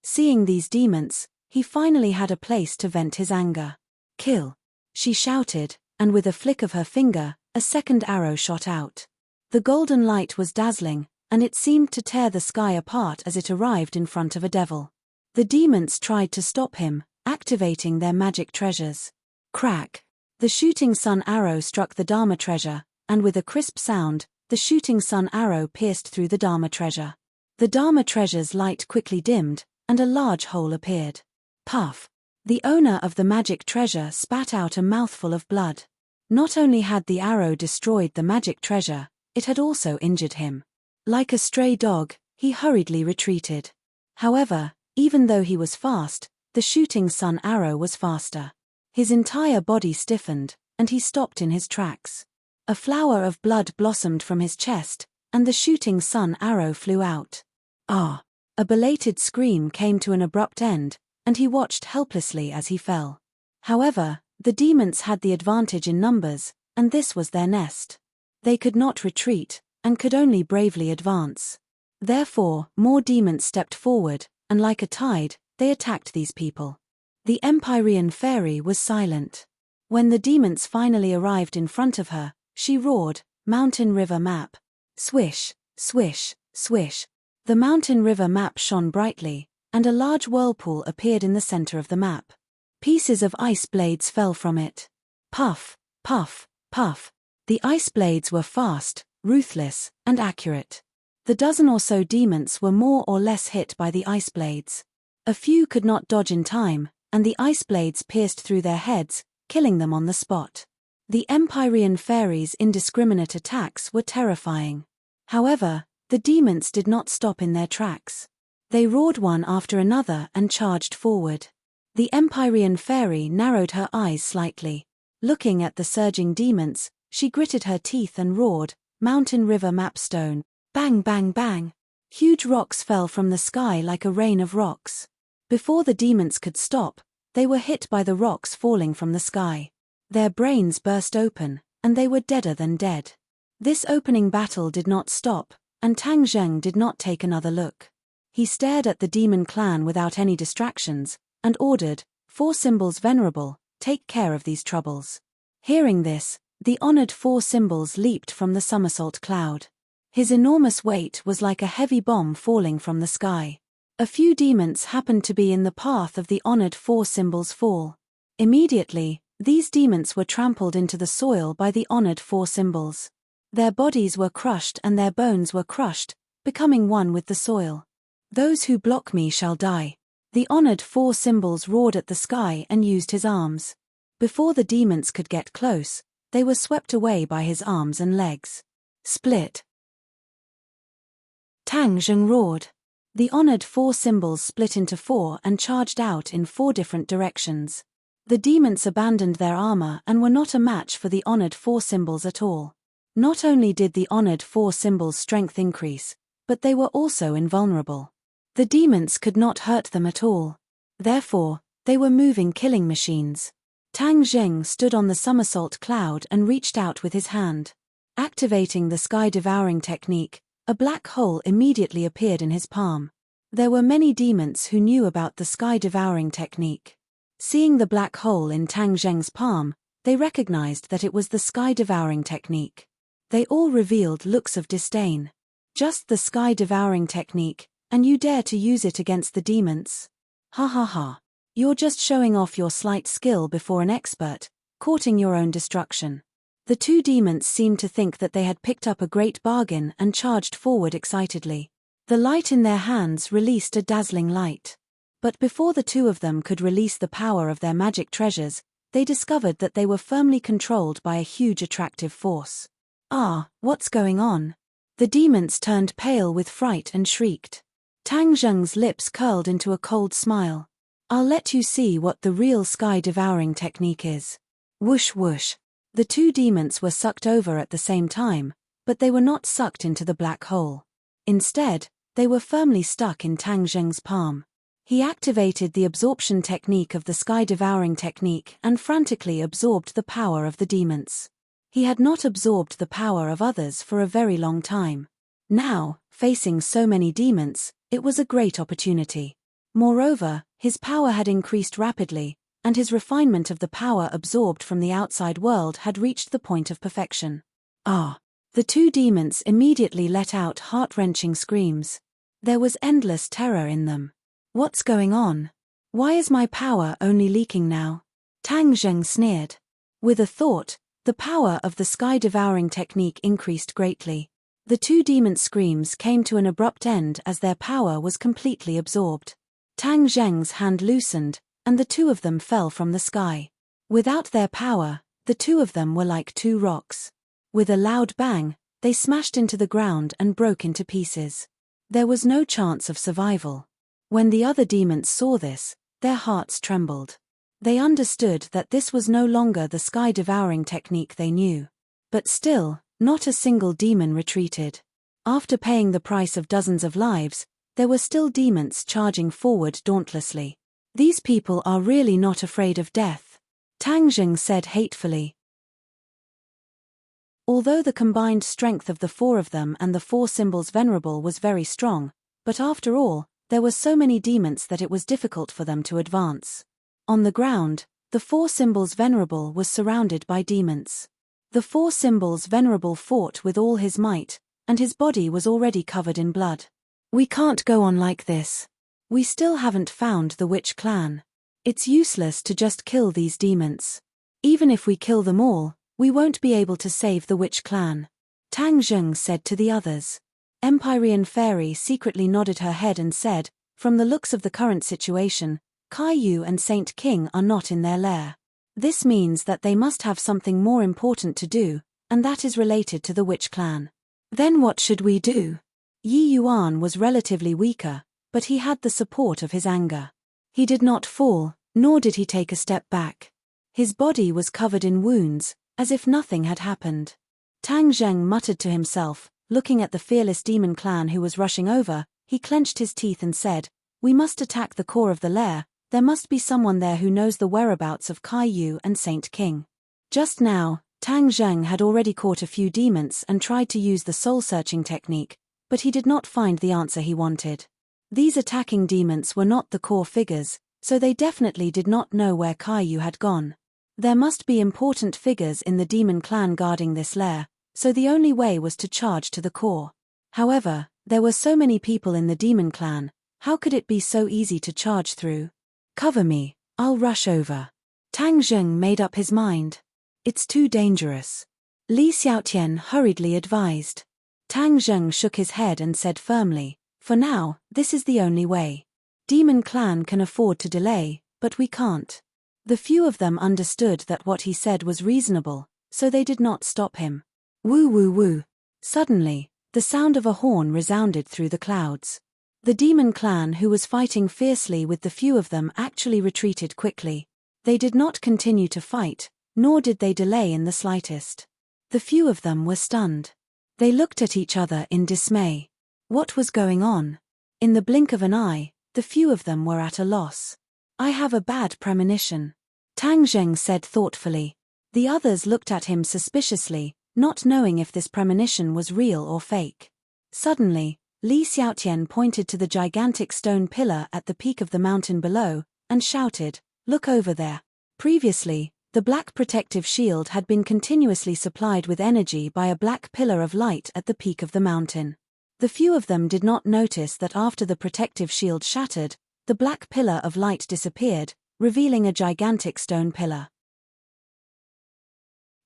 Speaker 1: Seeing these demons, he finally had a place to vent his anger. Kill! She shouted, and with a flick of her finger, a second arrow shot out. The golden light was dazzling, and it seemed to tear the sky apart as it arrived in front of a devil. The demons tried to stop him, activating their magic treasures. Crack! The shooting sun arrow struck the Dharma treasure, and with a crisp sound, the shooting sun arrow pierced through the Dharma treasure. The Dharma treasure's light quickly dimmed, and a large hole appeared. Puff! The owner of the magic treasure spat out a mouthful of blood. Not only had the arrow destroyed the magic treasure, it had also injured him. Like a stray dog, he hurriedly retreated. However, even though he was fast, the shooting sun arrow was faster. His entire body stiffened, and he stopped in his tracks. A flower of blood blossomed from his chest, and the shooting sun arrow flew out. Ah! A belated scream came to an abrupt end, and he watched helplessly as he fell. However, the demons had the advantage in numbers, and this was their nest. They could not retreat, and could only bravely advance. Therefore, more demons stepped forward, and like a tide, they attacked these people. The Empyrean fairy was silent. When the demons finally arrived in front of her, she roared, "Mountain River Map!" Swish, swish, swish. The mountain river map shone brightly, and a large whirlpool appeared in the center of the map. Pieces of ice blades fell from it. Puff, puff, puff. The ice blades were fast, ruthless, and accurate. The dozen or so demons were more or less hit by the ice blades. A few could not dodge in time, and the ice blades pierced through their heads, killing them on the spot. The Empyrean fairies' indiscriminate attacks were terrifying. However, the demons did not stop in their tracks. They roared one after another and charged forward. The Empyrean fairy narrowed her eyes slightly. Looking at the surging demons, she gritted her teeth and roared, "Mountain River Mapstone!" Bang bang bang! Huge rocks fell from the sky like a rain of rocks. Before the demons could stop, they were hit by the rocks falling from the sky. Their brains burst open, and they were deader than dead. This opening battle did not stop, and Tang Zheng did not take another look. He stared at the demon clan without any distractions, and ordered, "Four symbols venerable, take care of these troubles." Hearing this, the honored four symbols leaped from the somersault cloud. His enormous weight was like a heavy bomb falling from the sky. A few demons happened to be in the path of the honored four symbols' fall. Immediately, these demons were trampled into the soil by the honored four symbols. Their bodies were crushed and their bones were crushed, becoming one with the soil. "Those who block me shall die." The honored four symbols roared at the sky and used his arms. Before the demons could get close, they were swept away by his arms and legs. Split! Tang Zheng roared. The honored four symbols split into four and charged out in four different directions. The demons abandoned their armor and were not a match for the honored four symbols at all. Not only did the honored four symbols' strength increase, but they were also invulnerable. The demons could not hurt them at all. Therefore, they were moving killing machines. Tang Zheng stood on the somersault cloud and reached out with his hand. Activating the sky-devouring technique, a black hole immediately appeared in his palm. There were many demons who knew about the sky-devouring technique. Seeing the black hole in Tang Zheng's palm, they recognized that it was the sky-devouring technique. They all revealed looks of disdain. "Just the sky-devouring technique, and you dare to use it against the demons? Ha ha ha. You're just showing off your slight skill before an expert, courting your own destruction." The two demons seemed to think that they had picked up a great bargain and charged forward excitedly. The light in their hands released a dazzling light. But before the two of them could release the power of their magic treasures, they discovered that they were firmly controlled by a huge attractive force. "Ah, what's going on?" The demons turned pale with fright and shrieked. Tang Zheng's lips curled into a cold smile. "I'll let you see what the real sky-devouring technique is." Whoosh whoosh. The two demons were sucked over at the same time, but they were not sucked into the black hole. Instead, they were firmly stuck in Tang Zheng's palm. He activated the absorption technique of the sky-devouring technique and frantically absorbed the power of the demons. He had not absorbed the power of others for a very long time. Now, facing so many demons, it was a great opportunity. Moreover, his power had increased rapidly, and his refinement of the power absorbed from the outside world had reached the point of perfection. "Ah, The two demons immediately let out heart-wrenching screams. There was endless terror in them. What's going on? Why is my power only leaking now? Tang Zheng sneered. With a thought, the power of the sky-devouring technique increased greatly. The two demons' screams came to an abrupt end as their power was completely absorbed. Tang Zheng's hand loosened, and the two of them fell from the sky. Without their power, the two of them were like two rocks. With a loud bang, they smashed into the ground and broke into pieces. There was no chance of survival. When the other demons saw this, their hearts trembled. They understood that this was no longer the sky-devouring technique they knew. But still, not a single demon retreated. After paying the price of dozens of lives, there were still demons charging forward dauntlessly. These people are really not afraid of death, Tang Zheng said hatefully. Although the combined strength of the four of them and the four symbols venerable was very strong, but after all, there were so many demons that it was difficult for them to advance. On the ground, the four symbols venerable was surrounded by demons. The four symbols venerable fought with all his might, and his body was already covered in blood. We can't go on like this. We still haven't found the witch clan. It's useless to just kill these demons. Even if we kill them all, we won't be able to save the witch clan, Tang Zheng said to the others. Empyrean Fairy secretly nodded her head and said, from the looks of the current situation, Caillou and Saint King are not in their lair. This means that they must have something more important to do, and that is related to the witch clan. Then what should we do? Yi Yuan was relatively weaker, but he had the support of his anger. He did not fall, nor did he take a step back. His body was covered in wounds, as if nothing had happened. Tang Zheng muttered to himself, looking at the fearless demon clan who was rushing over. He clenched his teeth and said, "We must attack the core of the lair. There must be someone there who knows the whereabouts of Caillou and Saint King." Just now, Tang Zheng had already caught a few demons and tried to use the soul-searching technique, but he did not find the answer he wanted. These attacking demons were not the core figures, so they definitely did not know where Caillou had gone. There must be important figures in the demon clan guarding this lair, so the only way was to charge to the core. However, there were so many people in the demon clan, how could it be so easy to charge through? Cover me, I'll rush over. Tang Zheng made up his mind. It's too dangerous. Li Xiaotian hurriedly advised. Tang Zheng shook his head and said firmly, for now, this is the only way. Demon clan can afford to delay, but we can't. The few of them understood that what he said was reasonable, so they did not stop him. Woo woo woo. Suddenly, the sound of a horn resounded through the clouds. The demon clan who was fighting fiercely with the few of them actually retreated quickly. They did not continue to fight, nor did they delay in the slightest. The few of them were stunned. They looked at each other in dismay. What was going on? In the blink of an eye, the few of them were at a loss. I have a bad premonition, Tang Zheng said thoughtfully. The others looked at him suspiciously, not knowing if this premonition was real or fake. Suddenly, Li Xiaotian pointed to the gigantic stone pillar at the peak of the mountain below, and shouted, "Look over there." Previously, the black protective shield had been continuously supplied with energy by a black pillar of light at the peak of the mountain. The few of them did not notice that after the protective shield shattered, the black pillar of light disappeared, revealing a gigantic stone pillar.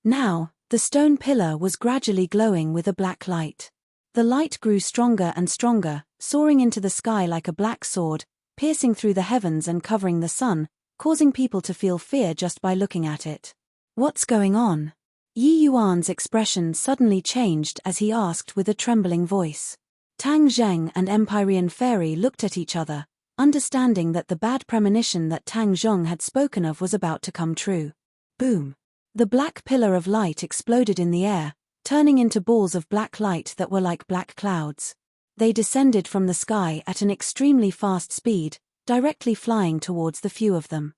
Speaker 1: Now, the stone pillar was gradually glowing with a black light. The light grew stronger and stronger, soaring into the sky like a black sword, piercing through the heavens and covering the sun, causing people to feel fear just by looking at it. What's going on? Yi Yuan's expression suddenly changed as he asked with a trembling voice. Tang Zheng and Empyrean Fairy looked at each other, understanding that the bad premonition that Tang Zheng had spoken of was about to come true. Boom! The black pillar of light exploded in the air, turning into balls of black light that were like black clouds. They descended from the sky at an extremely fast speed, directly flying towards the few of them.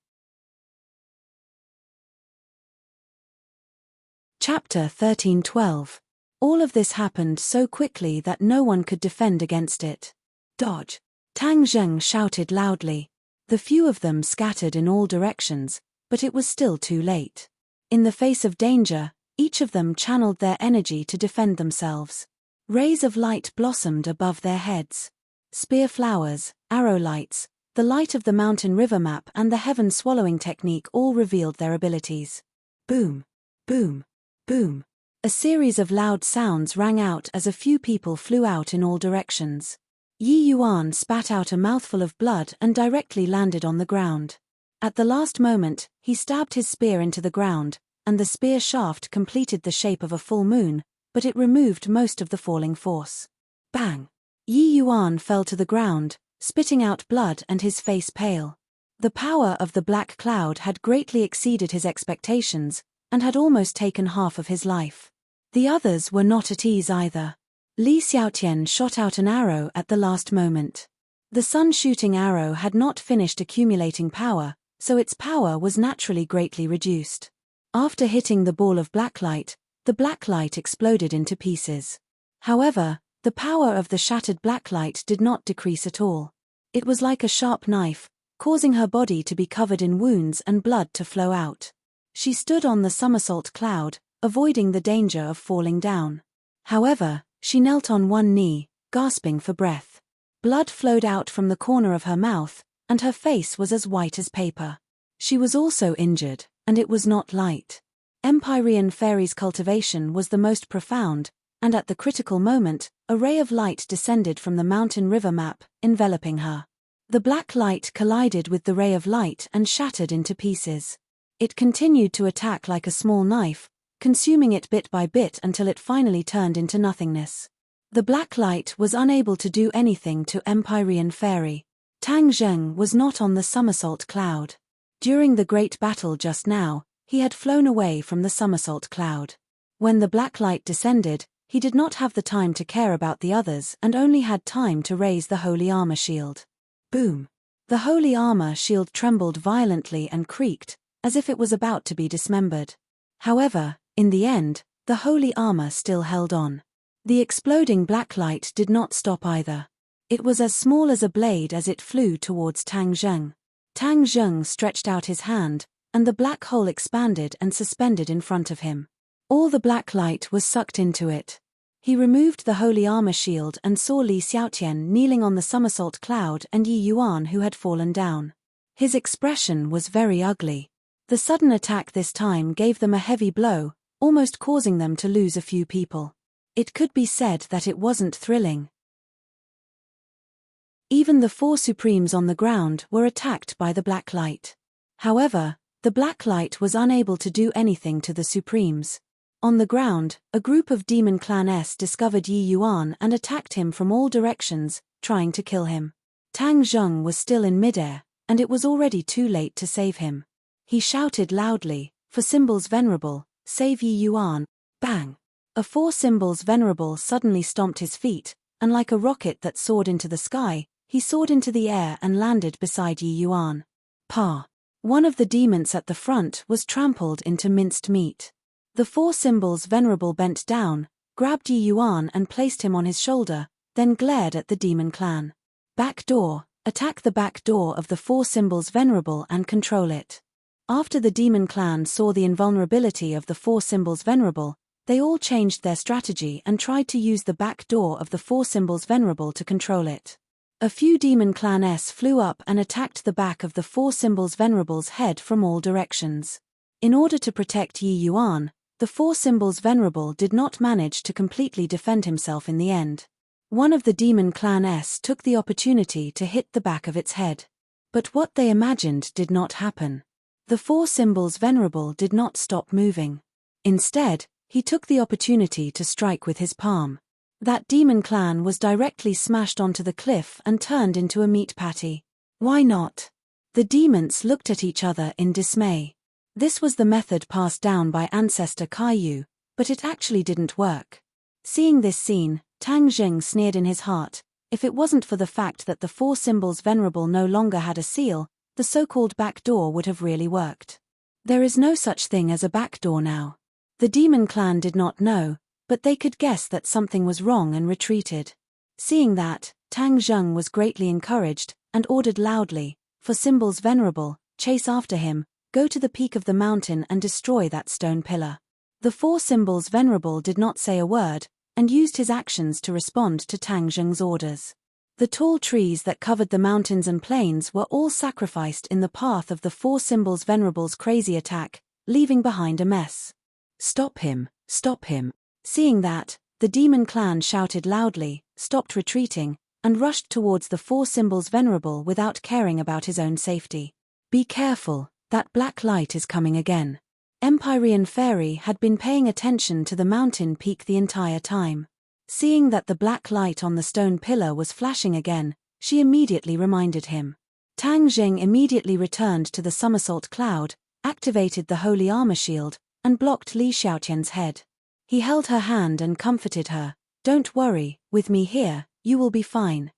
Speaker 1: Chapter 13:12. All of this happened so quickly that no one could defend against it. Dodge! Tang Zheng shouted loudly. The few of them scattered in all directions, but it was still too late. In the face of danger, Each of them channeled their energy to defend themselves. Rays of light blossomed above their heads. Spear flowers, arrow lights, the light of the mountain river map and the heaven swallowing technique all revealed their abilities. Boom, boom, boom. A series of loud sounds rang out as a few people flew out in all directions. Yi Yuan spat out a mouthful of blood and directly landed on the ground. At the last moment, he stabbed his spear into the ground, and the spear shaft completed the shape of a full moon, but it removed most of the falling force. Bang! Yi Yuan fell to the ground, spitting out blood and his face pale. The power of the black cloud had greatly exceeded his expectations, and had almost taken half of his life. The others were not at ease either. Li Xiaotian shot out an arrow at the last moment. The sun-shooting arrow had not finished accumulating power, so its power was naturally greatly reduced. After hitting the ball of blacklight, the blacklight exploded into pieces. However, the power of the shattered blacklight did not decrease at all. It was like a sharp knife, causing her body to be covered in wounds and blood to flow out. She stood on the somersault cloud, avoiding the danger of falling down. However, she knelt on one knee, gasping for breath. Blood flowed out from the corner of her mouth, and her face was as white as paper. She was also injured, and it was not light. Empyrean Fairy's cultivation was the most profound, and at the critical moment, a ray of light descended from the mountain river map, enveloping her. The black light collided with the ray of light and shattered into pieces. It continued to attack like a small knife, consuming it bit by bit until it finally turned into nothingness. The black light was unable to do anything to Empyrean Fairy. Tang Zheng was not on the somersault cloud. During the great battle just now, he had flown away from the somersault cloud. When the black light descended, he did not have the time to care about the others and only had time to raise the holy armor shield. Boom! The holy armor shield trembled violently and creaked, as if it was about to be dismembered. However, in the end, the holy armor still held on. The exploding black light did not stop either. It was as small as a blade as it flew towards Tang Zheng. Tang Zheng stretched out his hand, and the black hole expanded and suspended in front of him. All the black light was sucked into it. He removed the holy armor shield and saw Li Xiaotian kneeling on the somersault cloud and Yi Yuan who had fallen down. His expression was very ugly. The sudden attack this time gave them a heavy blow, almost causing them to lose a few people. It could be said that it wasn't thrilling. Even the four supremes on the ground were attacked by the black light. However, the black light was unable to do anything to the supremes. On the ground, a group of demon clan S discovered Yi Yuan and attacked him from all directions, trying to kill him. Tang Zheng was still in midair, and it was already too late to save him. He shouted loudly, "For Symbols Venerable, save Yi Yuan!" Bang! A four Symbols Venerable suddenly stomped his feet, and like a rocket that soared into the sky, he soared into the air and landed beside Yi Yuan. Pa! One of the demons at the front was trampled into minced meat. The four Symbols Venerable bent down, grabbed Yi Yuan and placed him on his shoulder, then glared at the demon clan. Back door, attack the back door of the four Symbols Venerable and control it. After the demon clan saw the invulnerability of the four Symbols Venerable, they all changed their strategy and tried to use the back door of the four Symbols Venerable to control it. A few demon clan S flew up and attacked the back of the four Symbols Venerable's head from all directions. In order to protect Yi Yuan, the four Symbols Venerable did not manage to completely defend himself in the end. One of the demon clan S took the opportunity to hit the back of its head. But what they imagined did not happen. The four Symbols Venerable did not stop moving. Instead, he took the opportunity to strike with his palm. That demon clan was directly smashed onto the cliff and turned into a meat patty. Why not? The demons looked at each other in dismay. This was the method passed down by ancestor Kaiyu, but it actually didn't work. Seeing this scene, Tang Zheng sneered in his heart. If it wasn't for the fact that the four Symbols Venerable no longer had a seal, the so-called back door would have really worked. There is no such thing as a back door now. The demon clan did not know, but they could guess that something was wrong and retreated. Seeing that, Tang Zheng was greatly encouraged, and ordered loudly, "For Symbols Venerable, chase after him, go to the peak of the mountain and destroy that stone pillar." The four symbols venerable did not say a word, and used his actions to respond to Tang Zheng's orders. The tall trees that covered the mountains and plains were all sacrificed in the path of the four symbols venerable's crazy attack, leaving behind a mess. Stop him, stop him. Seeing that, the demon clan shouted loudly, stopped retreating, and rushed towards the four symbols venerable without caring about his own safety. Be careful, that black light is coming again. Empyrean Fairy had been paying attention to the mountain peak the entire time. Seeing that the black light on the stone pillar was flashing again, she immediately reminded him. Tang Zheng immediately returned to the somersault cloud, activated the holy armor shield, and blocked Li Xiaotian's head. He held her hand and comforted her. Don't worry, with me here, you will be fine.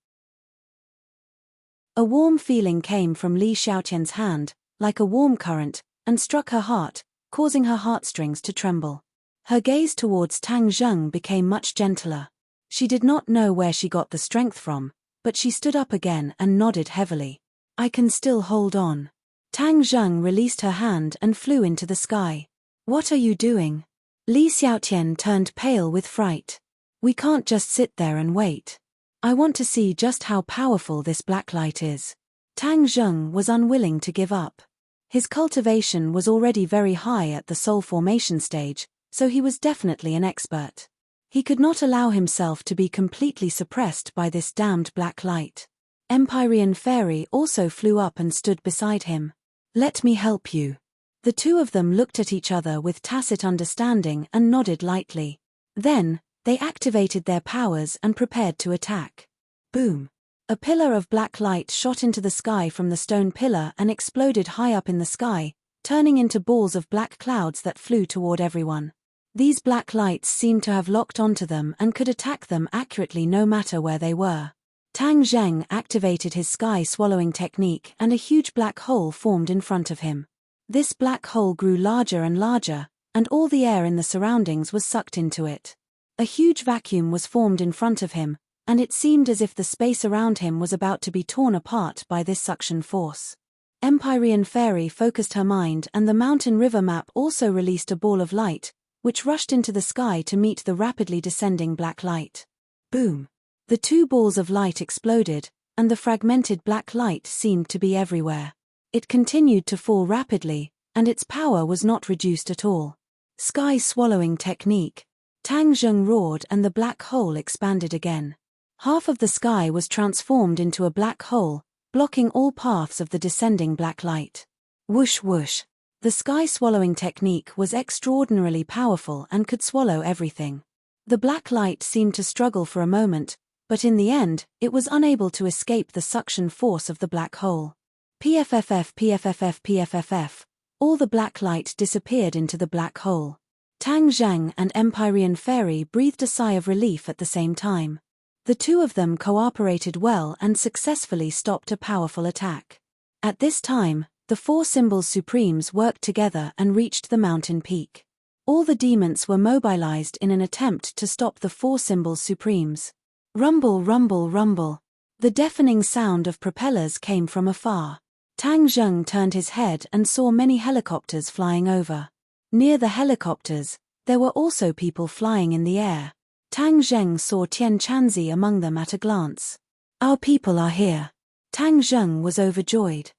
Speaker 1: A warm feeling came from Li Xiaotian's hand, like a warm current, and struck her heart, causing her heartstrings to tremble. Her gaze towards Tang Zheng became much gentler. She did not know where she got the strength from, but she stood up again and nodded heavily. I can still hold on. Tang Zheng released her hand and flew into the sky. What are you doing? Li Xiaotian turned pale with fright. We can't just sit there and wait. I want to see just how powerful this black light is. Tang Zheng was unwilling to give up. His cultivation was already very high at the soul formation stage, so he was definitely an expert. He could not allow himself to be completely suppressed by this damned black light. Empyrean Fairy also flew up and stood beside him. Let me help you. The two of them looked at each other with tacit understanding and nodded lightly. Then, they activated their powers and prepared to attack. Boom! A pillar of black light shot into the sky from the stone pillar and exploded high up in the sky, turning into balls of black clouds that flew toward everyone. These black lights seemed to have locked onto them and could attack them accurately no matter where they were. Tang Zheng activated his sky-swallowing technique and a huge black hole formed in front of him. This black hole grew larger and larger, and all the air in the surroundings was sucked into it. A huge vacuum was formed in front of him, and it seemed as if the space around him was about to be torn apart by this suction force. Empyrean Fairy focused her mind, and the mountain river map also released a ball of light, which rushed into the sky to meet the rapidly descending black light. Boom! The two balls of light exploded, and the fragmented black light seemed to be everywhere. It continued to fall rapidly, and its power was not reduced at all. Sky-swallowing technique. Tang Zheng roared and the black hole expanded again. Half of the sky was transformed into a black hole, blocking all paths of the descending black light. Whoosh whoosh. The sky-swallowing technique was extraordinarily powerful and could swallow everything. The black light seemed to struggle for a moment, but in the end, it was unable to escape the suction force of the black hole. PFFF PFFF PFFF. All the black light disappeared into the black hole. Tang Zheng and Empyrean Fairy breathed a sigh of relief at the same time. The two of them cooperated well and successfully stopped a powerful attack. At this time, the four symbols supremes worked together and reached the mountain peak. All the demons were mobilized in an attempt to stop the four symbols supremes. Rumble, rumble, rumble. The deafening sound of propellers came from afar. Tang Zheng turned his head and saw many helicopters flying over. Near the helicopters, there were also people flying in the air. Tang Zheng saw Tian Chanzi among them at a glance. Our people are here. Tang Zheng was overjoyed.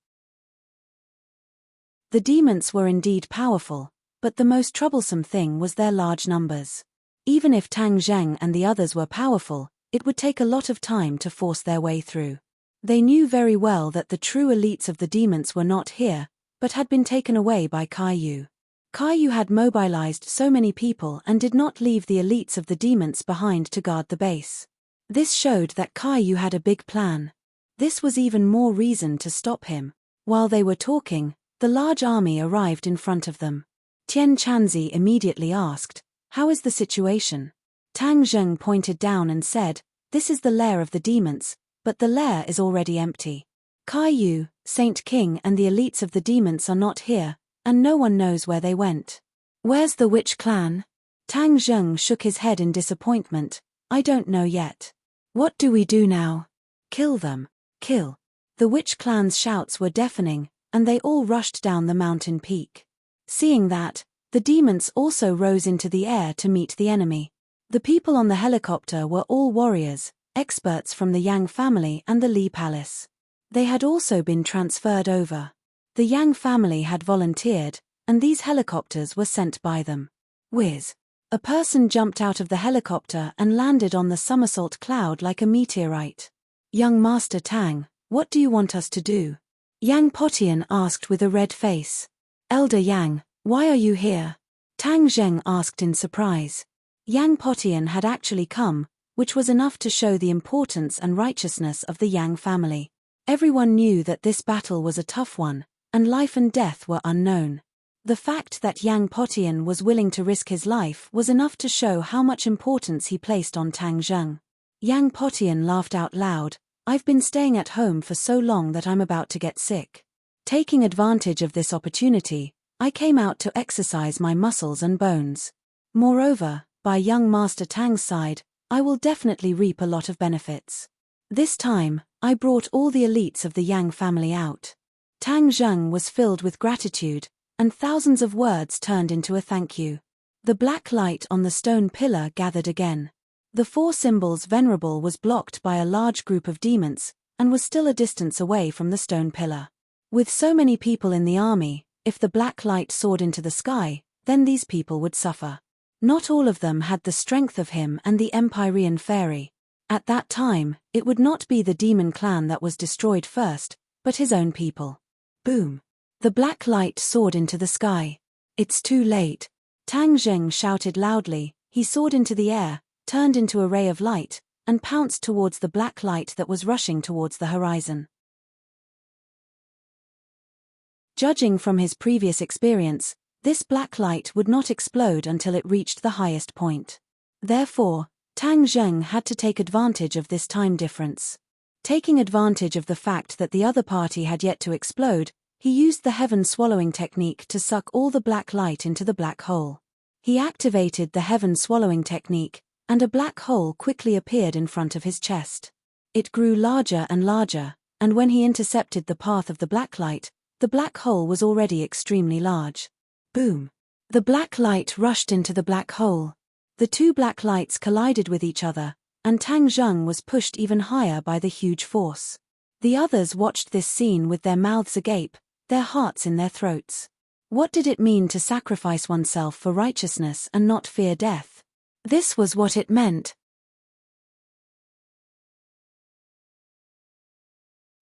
Speaker 1: The demons were indeed powerful, but the most troublesome thing was their large numbers. Even if Tang Zheng and the others were powerful, it would take a lot of time to force their way through. They knew very well that the true elites of the demons were not here, but had been taken away by Caillou. Caillou had mobilized so many people and did not leave the elites of the demons behind to guard the base. This showed that Caillou had a big plan. This was even more reason to stop him. While they were talking, the large army arrived in front of them. Tian Chanzi immediately asked, "How is the situation?" Tang Zheng pointed down and said, "This is the lair of the demons, but the lair is already empty. Caillou, Saint King and the elites of the demons are not here, and no one knows where they went." "Where's the witch clan?" Tang Zheng shook his head in disappointment. "I don't know yet." "What do we do now?" "Kill them. Kill." The witch clan's shouts were deafening, and they all rushed down the mountain peak. Seeing that, The demons also rose into the air to meet the enemy. The people on the helicopter were all warriors, experts from the Yang family and the Li palace. They had also been transferred over. The Yang family had volunteered, and these helicopters were sent by them. Whiz! A person jumped out of the helicopter and landed on the somersault cloud like a meteorite. "Young Master Tang, what do you want us to do?" Yang Potian asked with a red face. "Elder Yang, why are you here?" Tang Zheng asked in surprise. Yang Potian had actually come, which was enough to show the importance and righteousness of the Yang family. Everyone knew that this battle was a tough one, and life and death were unknown. The fact that Yang Potian was willing to risk his life was enough to show how much importance he placed on Tang Zheng. Yang Potian laughed out loud. "I've been staying at home for so long that I'm about to get sick. Taking advantage of this opportunity, I came out to exercise my muscles and bones. Moreover, by young Master Tang's side, I will definitely reap a lot of benefits. This time, I brought all the elites of the Yang family out." Tang Zheng was filled with gratitude, and thousands of words turned into a thank you. The black light on the stone pillar gathered again. The four symbols venerable was blocked by a large group of demons, and was still a distance away from the stone pillar. With so many people in the army, if the black light soared into the sky, then these people would suffer. Not all of them had the strength of him and the Empyrean fairy. At that time, it would not be the demon clan that was destroyed first, but his own people. Boom! The black light soared into the sky. "It's too late!" Tang Zheng shouted loudly. He soared into the air, turned into a ray of light, and pounced towards the black light that was rushing towards the horizon. Judging from his previous experience, this black light would not explode until it reached the highest point. Therefore, Tang Zheng had to take advantage of this time difference. Taking advantage of the fact that the other party had yet to explode, he used the heaven swallowing technique to suck all the black light into the black hole. He activated the heaven swallowing technique, and a black hole quickly appeared in front of his chest. It grew larger and larger, and when he intercepted the path of the black light, the black hole was already extremely large. Boom! The black light rushed into the black hole. The two black lights collided with each other, and Tang Zheng was pushed even higher by the huge force. The others watched this scene with their mouths agape, their hearts in their throats. What did it mean to sacrifice oneself for righteousness and not fear death? This was what it meant.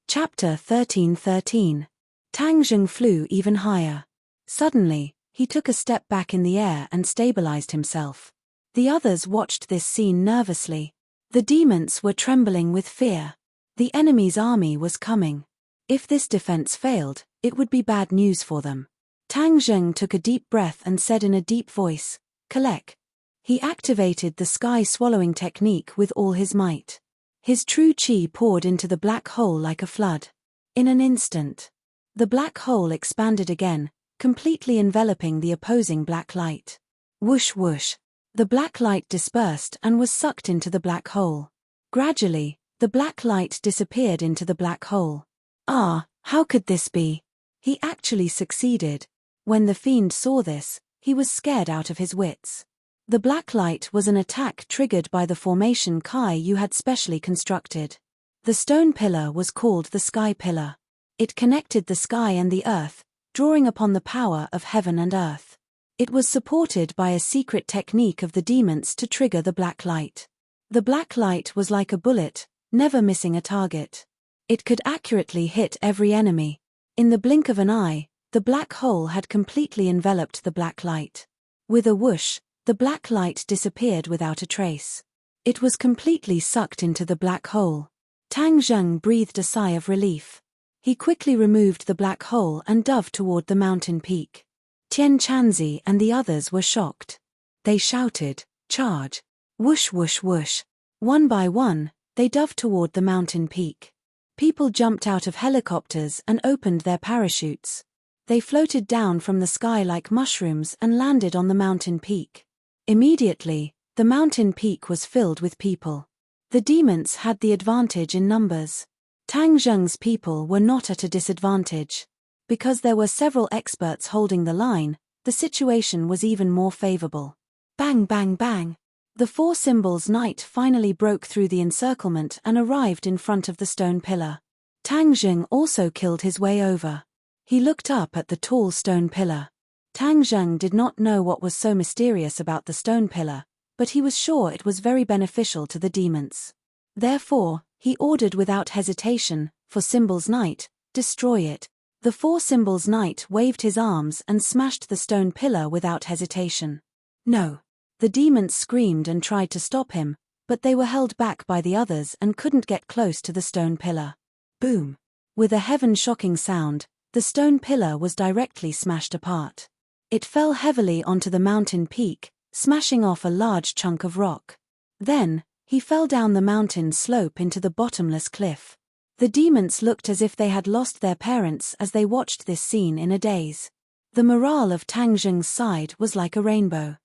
Speaker 1: Chapter 13:13. Tang Zheng flew even higher. Suddenly, he took a step back in the air and stabilized himself. The others watched this scene nervously. The demons were trembling with fear. The enemy's army was coming. If this defense failed, it would be bad news for them. Tang Zheng took a deep breath and said in a deep voice, "Collect." He activated the sky swallowing technique with all his might. His true chi poured into the black hole like a flood. In an instant, the black hole expanded again, completely enveloping the opposing black light. Whoosh whoosh. The black light dispersed and was sucked into the black hole. Gradually, the black light disappeared into the black hole. Ah, how could this be? He actually succeeded. When the fiend saw this, he was scared out of his wits. The black light was an attack triggered by the formation Kai Yu had specially constructed. The stone pillar was called the Sky Pillar. It connected the sky and the earth, drawing upon the power of heaven and earth. It was supported by a secret technique of the demons to trigger the black light. The black light was like a bullet, never missing a target. It could accurately hit every enemy. In the blink of an eye, the black hole had completely enveloped the black light. With a whoosh, the black light disappeared without a trace. It was completely sucked into the black hole. Tang Zheng breathed a sigh of relief. He quickly removed the black hole and dove toward the mountain peak. Tian Chanzi and the others were shocked. They shouted, "Charge!" Whoosh whoosh whoosh. One by one, they dove toward the mountain peak. People jumped out of helicopters and opened their parachutes. They floated down from the sky like mushrooms and landed on the mountain peak. Immediately, the mountain peak was filled with people. The demons had the advantage in numbers. Tang Zheng's people were not at a disadvantage. Because there were several experts holding the line, the situation was even more favorable. Bang bang bang. The four symbols knight finally broke through the encirclement and arrived in front of the stone pillar. Tang Zheng also killed his way over. He looked up at the tall stone pillar. Tang Zheng did not know what was so mysterious about the stone pillar, but he was sure it was very beneficial to the demons. Therefore, he ordered without hesitation, for Symbols Knight, destroy it. The four Symbols Knight waved his arms and smashed the stone pillar without hesitation. No. The demons screamed and tried to stop him, but they were held back by the others and couldn't get close to the stone pillar. Boom! With a heaven-shocking sound, the stone pillar was directly smashed apart. It fell heavily onto the mountain peak, smashing off a large chunk of rock. Then, he fell down the mountain slope into the bottomless cliff. The demons looked as if they had lost their parents as they watched this scene in a daze. The morale of Tang Zheng's side was like a rainbow.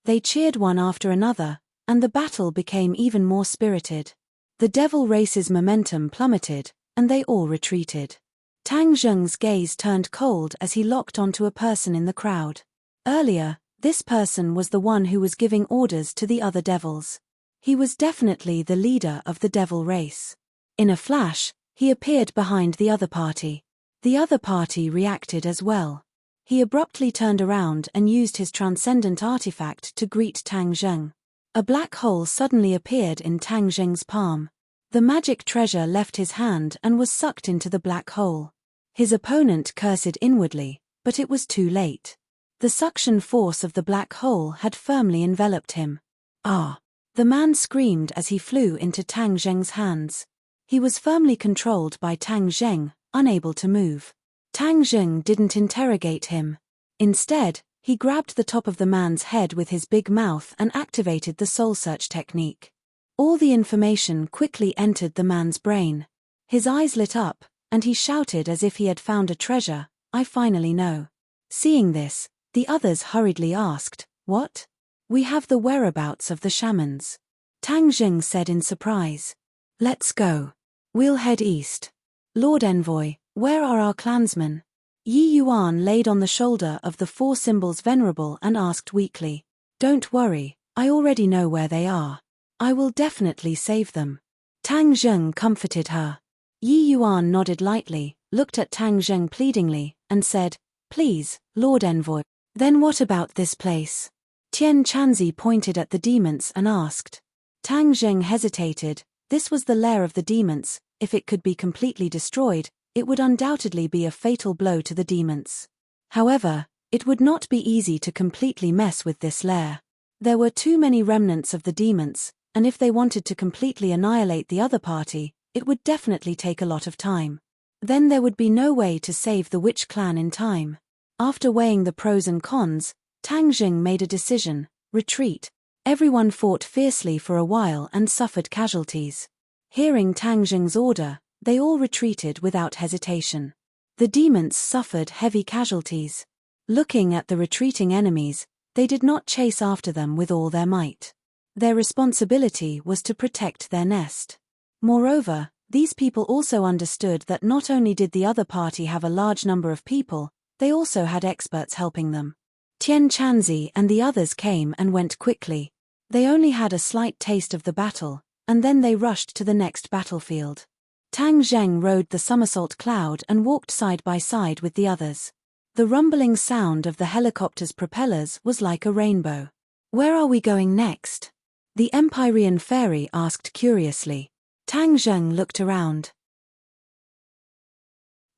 Speaker 1: They cheered one after another, and the battle became even more spirited. The devil race's momentum plummeted, and they all retreated. Tang Zheng's gaze turned cold as he locked onto a person in the crowd. Earlier, this person was the one who was giving orders to the other devils. He was definitely the leader of the devil race. In a flash, he appeared behind the other party. The other party reacted as well. He abruptly turned around and used his transcendent artifact to greet Tang Zheng. A black hole suddenly appeared in Tang Zheng's palm. The magic treasure left his hand and was sucked into the black hole. His opponent cursed inwardly, but it was too late. The suction force of the black hole had firmly enveloped him. Ah! The man screamed as he flew into Tang Zheng's hands. He was firmly controlled by Tang Zheng, unable to move. Tang Zheng didn't interrogate him. Instead, he grabbed the top of the man's head with his big mouth and activated the soul search technique. All the information quickly entered the man's brain. His eyes lit up, and he shouted as if he had found a treasure, "I finally know." Seeing this, the others hurriedly asked, "What?" "We have the whereabouts of the shamans," Tang Zheng said in surprise. "Let's go. We'll head east." "Lord Envoy, where are our clansmen?" Yi Yuan laid on the shoulder of the four symbols venerable and asked weakly. "Don't worry, I already know where they are. I will definitely save them." Tang Zheng comforted her. Yi Yuan nodded lightly, looked at Tang Zheng pleadingly, and said, "Please, Lord Envoy." "Then what about this place?" Tian Chanzi pointed at the demons and asked. Tang Zheng hesitated. This was the lair of the demons. If it could be completely destroyed, it would undoubtedly be a fatal blow to the demons. However, it would not be easy to completely mess with this lair. There were too many remnants of the demons, and if they wanted to completely annihilate the other party, it would definitely take a lot of time. Then there would be no way to save the witch clan in time. After weighing the pros and cons, Tang Zheng made a decision: retreat. Everyone fought fiercely for a while and suffered casualties. Hearing Tang Zheng's order, they all retreated without hesitation. The demons suffered heavy casualties. Looking at the retreating enemies, they did not chase after them with all their might. Their responsibility was to protect their nest. Moreover, these people also understood that not only did the other party have a large number of people, they also had experts helping them. Tian Chanzi and the others came and went quickly. They only had a slight taste of the battle, and then they rushed to the next battlefield. Tang Zheng rode the somersault cloud and walked side by side with the others. The rumbling sound of the helicopter's propellers was like a rainbow. "Where are we going next?" the Empyrean fairy asked curiously. Tang Zheng looked around.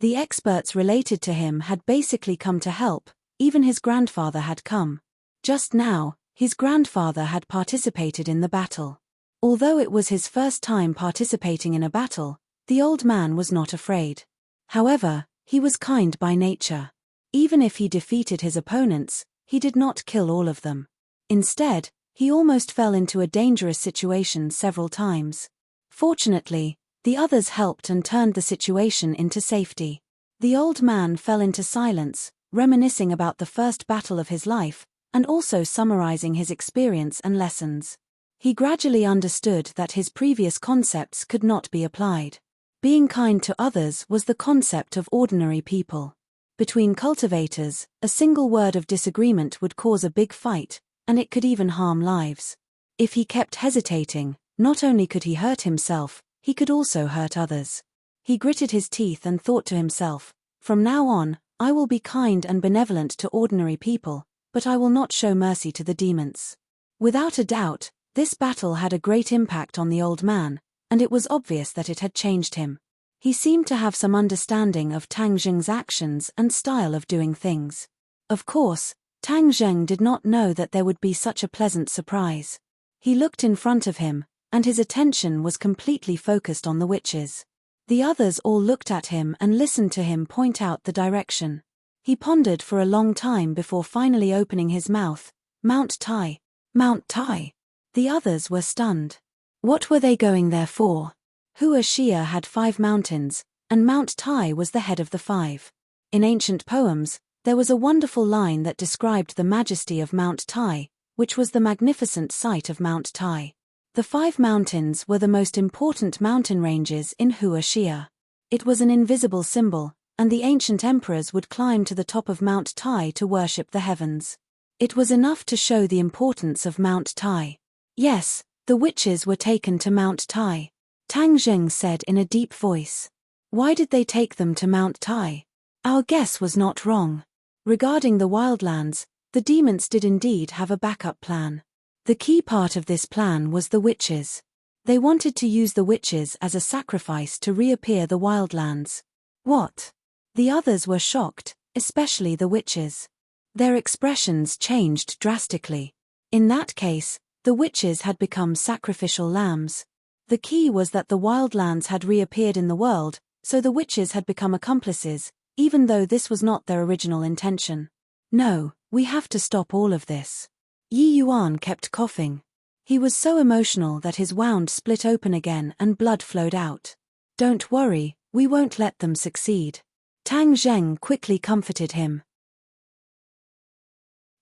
Speaker 1: The experts related to him had basically come to help, even his grandfather had come. Just now, his grandfather had participated in the battle. Although it was his first time participating in a battle, the old man was not afraid. However, he was kind by nature. Even if he defeated his opponents, he did not kill all of them. Instead, he almost fell into a dangerous situation several times. Fortunately, the others helped and turned the situation into safety. The old man fell into silence, reminiscing about the first battle of his life, and also summarizing his experience and lessons. He gradually understood that his previous concepts could not be applied. Being kind to others was the concept of ordinary people. Between cultivators, a single word of disagreement would cause a big fight, and it could even harm lives. If he kept hesitating, not only could he hurt himself, he could also hurt others. He gritted his teeth and thought to himself, "From now on, I will be kind and benevolent to ordinary people, but I will not show mercy to the demons." Without a doubt, this battle had a great impact on the old man, and it was obvious that it had changed him. He seemed to have some understanding of Tang Zheng's actions and style of doing things. Of course, Tang Zheng did not know that there would be such a pleasant surprise. He looked in front of him, and his attention was completely focused on the witches. The others all looked at him and listened to him point out the direction. He pondered for a long time before finally opening his mouth. "Mount Tai. Mount Tai." The others were stunned. What were they going there for? Hua Xia had 5 mountains, and Mount Tai was the head of the 5. In ancient poems, there was a wonderful line that described the majesty of Mount Tai, which was the magnificent sight of Mount Tai. The 5 mountains were the most important mountain ranges in Hua Xia. It was an invisible symbol, and the ancient emperors would climb to the top of Mount Tai to worship the heavens. It was enough to show the importance of Mount Tai. Yes, the witches were taken to Mount Tai. Tang Zheng said in a deep voice. Why did they take them to Mount Tai? Our guess was not wrong. Regarding the wildlands, the demons did indeed have a backup plan. The key part of this plan was the witches. They wanted to use the witches as a sacrifice to reappear the wildlands. What? The others were shocked, especially the witches. Their expressions changed drastically. In that case, the witches had become sacrificial lambs. The key was that the wildlands had reappeared in the world, so the witches had become accomplices, even though this was not their original intention. No, we have to stop all of this. Yi Yuan kept coughing. He was so emotional that his wound split open again and blood flowed out. Don't worry, we won't let them succeed. Tang Zheng quickly comforted him.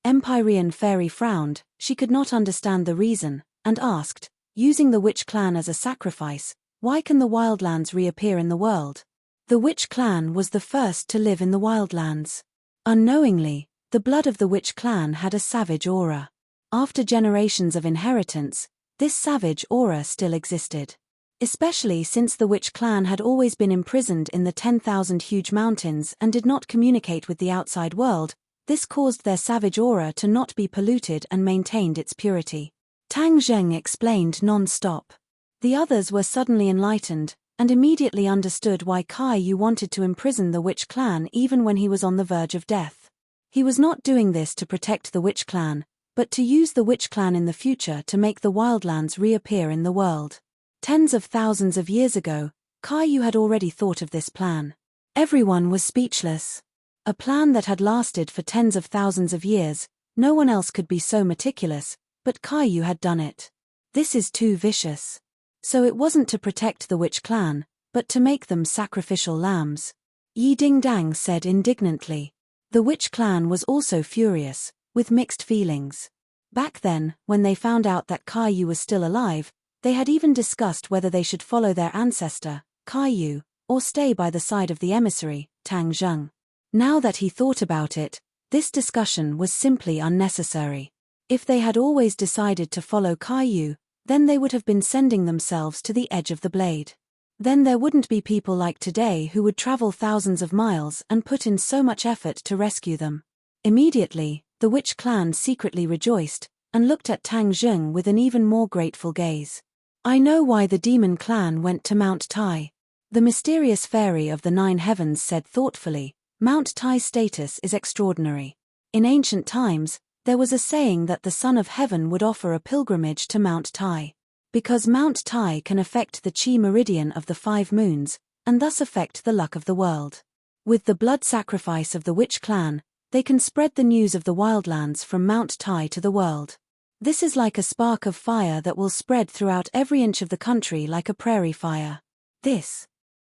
Speaker 1: Empyrean Fairy frowned, she could not understand the reason, and asked, using the witch clan as a sacrifice, why can the wildlands reappear in the world? The witch clan was the first to live in the wildlands. Unknowingly, the blood of the witch clan had a savage aura. After generations of inheritance, this savage aura still existed. Especially since the witch clan had always been imprisoned in the 10,000 huge mountains and did not communicate with the outside world, this caused their savage aura to not be polluted and maintained its purity. Tang Zheng explained non-stop. The others were suddenly enlightened, and immediately understood why Kai Yu wanted to imprison the witch clan even when he was on the verge of death. He was not doing this to protect the witch clan, but to use the witch clan in the future to make the wildlands reappear in the world. Tens of thousands of years ago, Kai Yu had already thought of this plan. Everyone was speechless. A plan that had lasted for tens of thousands of years, no one else could be so meticulous, but Kai Yu had done it. This is too vicious. So it wasn't to protect the witch clan, but to make them sacrificial lambs. Yi Dingdang said indignantly. The witch clan was also furious, with mixed feelings. Back then, when they found out that Kai Yu was still alive, they had even discussed whether they should follow their ancestor, Kai Yu, or stay by the side of the emissary, Tang Zheng. Now that he thought about it, this discussion was simply unnecessary. If they had always decided to follow Kai Yu, then they would have been sending themselves to the edge of the blade. Then there wouldn't be people like today who would travel thousands of miles and put in so much effort to rescue them. Immediately, the witch clan secretly rejoiced, and looked at Tang Zheng with an even more grateful gaze. I know why the demon clan went to Mount Tai. The mysterious fairy of the 9 heavens said thoughtfully, Mount Tai's status is extraordinary. In ancient times, there was a saying that the Son of Heaven would offer a pilgrimage to Mount Tai. Because Mount Tai can affect the chi meridian of the 5 moons, and thus affect the luck of the world. With the blood sacrifice of the witch clan, they can spread the news of the wildlands from Mount Tai to the world. This is like a spark of fire that will spread throughout every inch of the country like a prairie fire.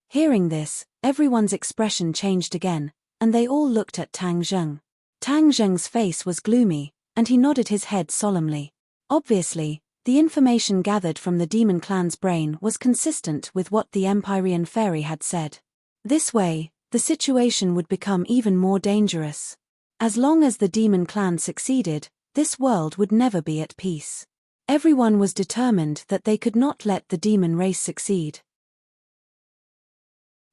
Speaker 1: Hearing this, everyone's expression changed again, and they all looked at Tang Zheng. Tang Zheng's face was gloomy, and he nodded his head solemnly. Obviously, the information gathered from the demon clan's brain was consistent with what the Empyrean fairy had said. This way, the the situation would become even more dangerous. As long as the demon clan succeeded, this world would never be at peace. Everyone was determined that they could not let the demon race succeed.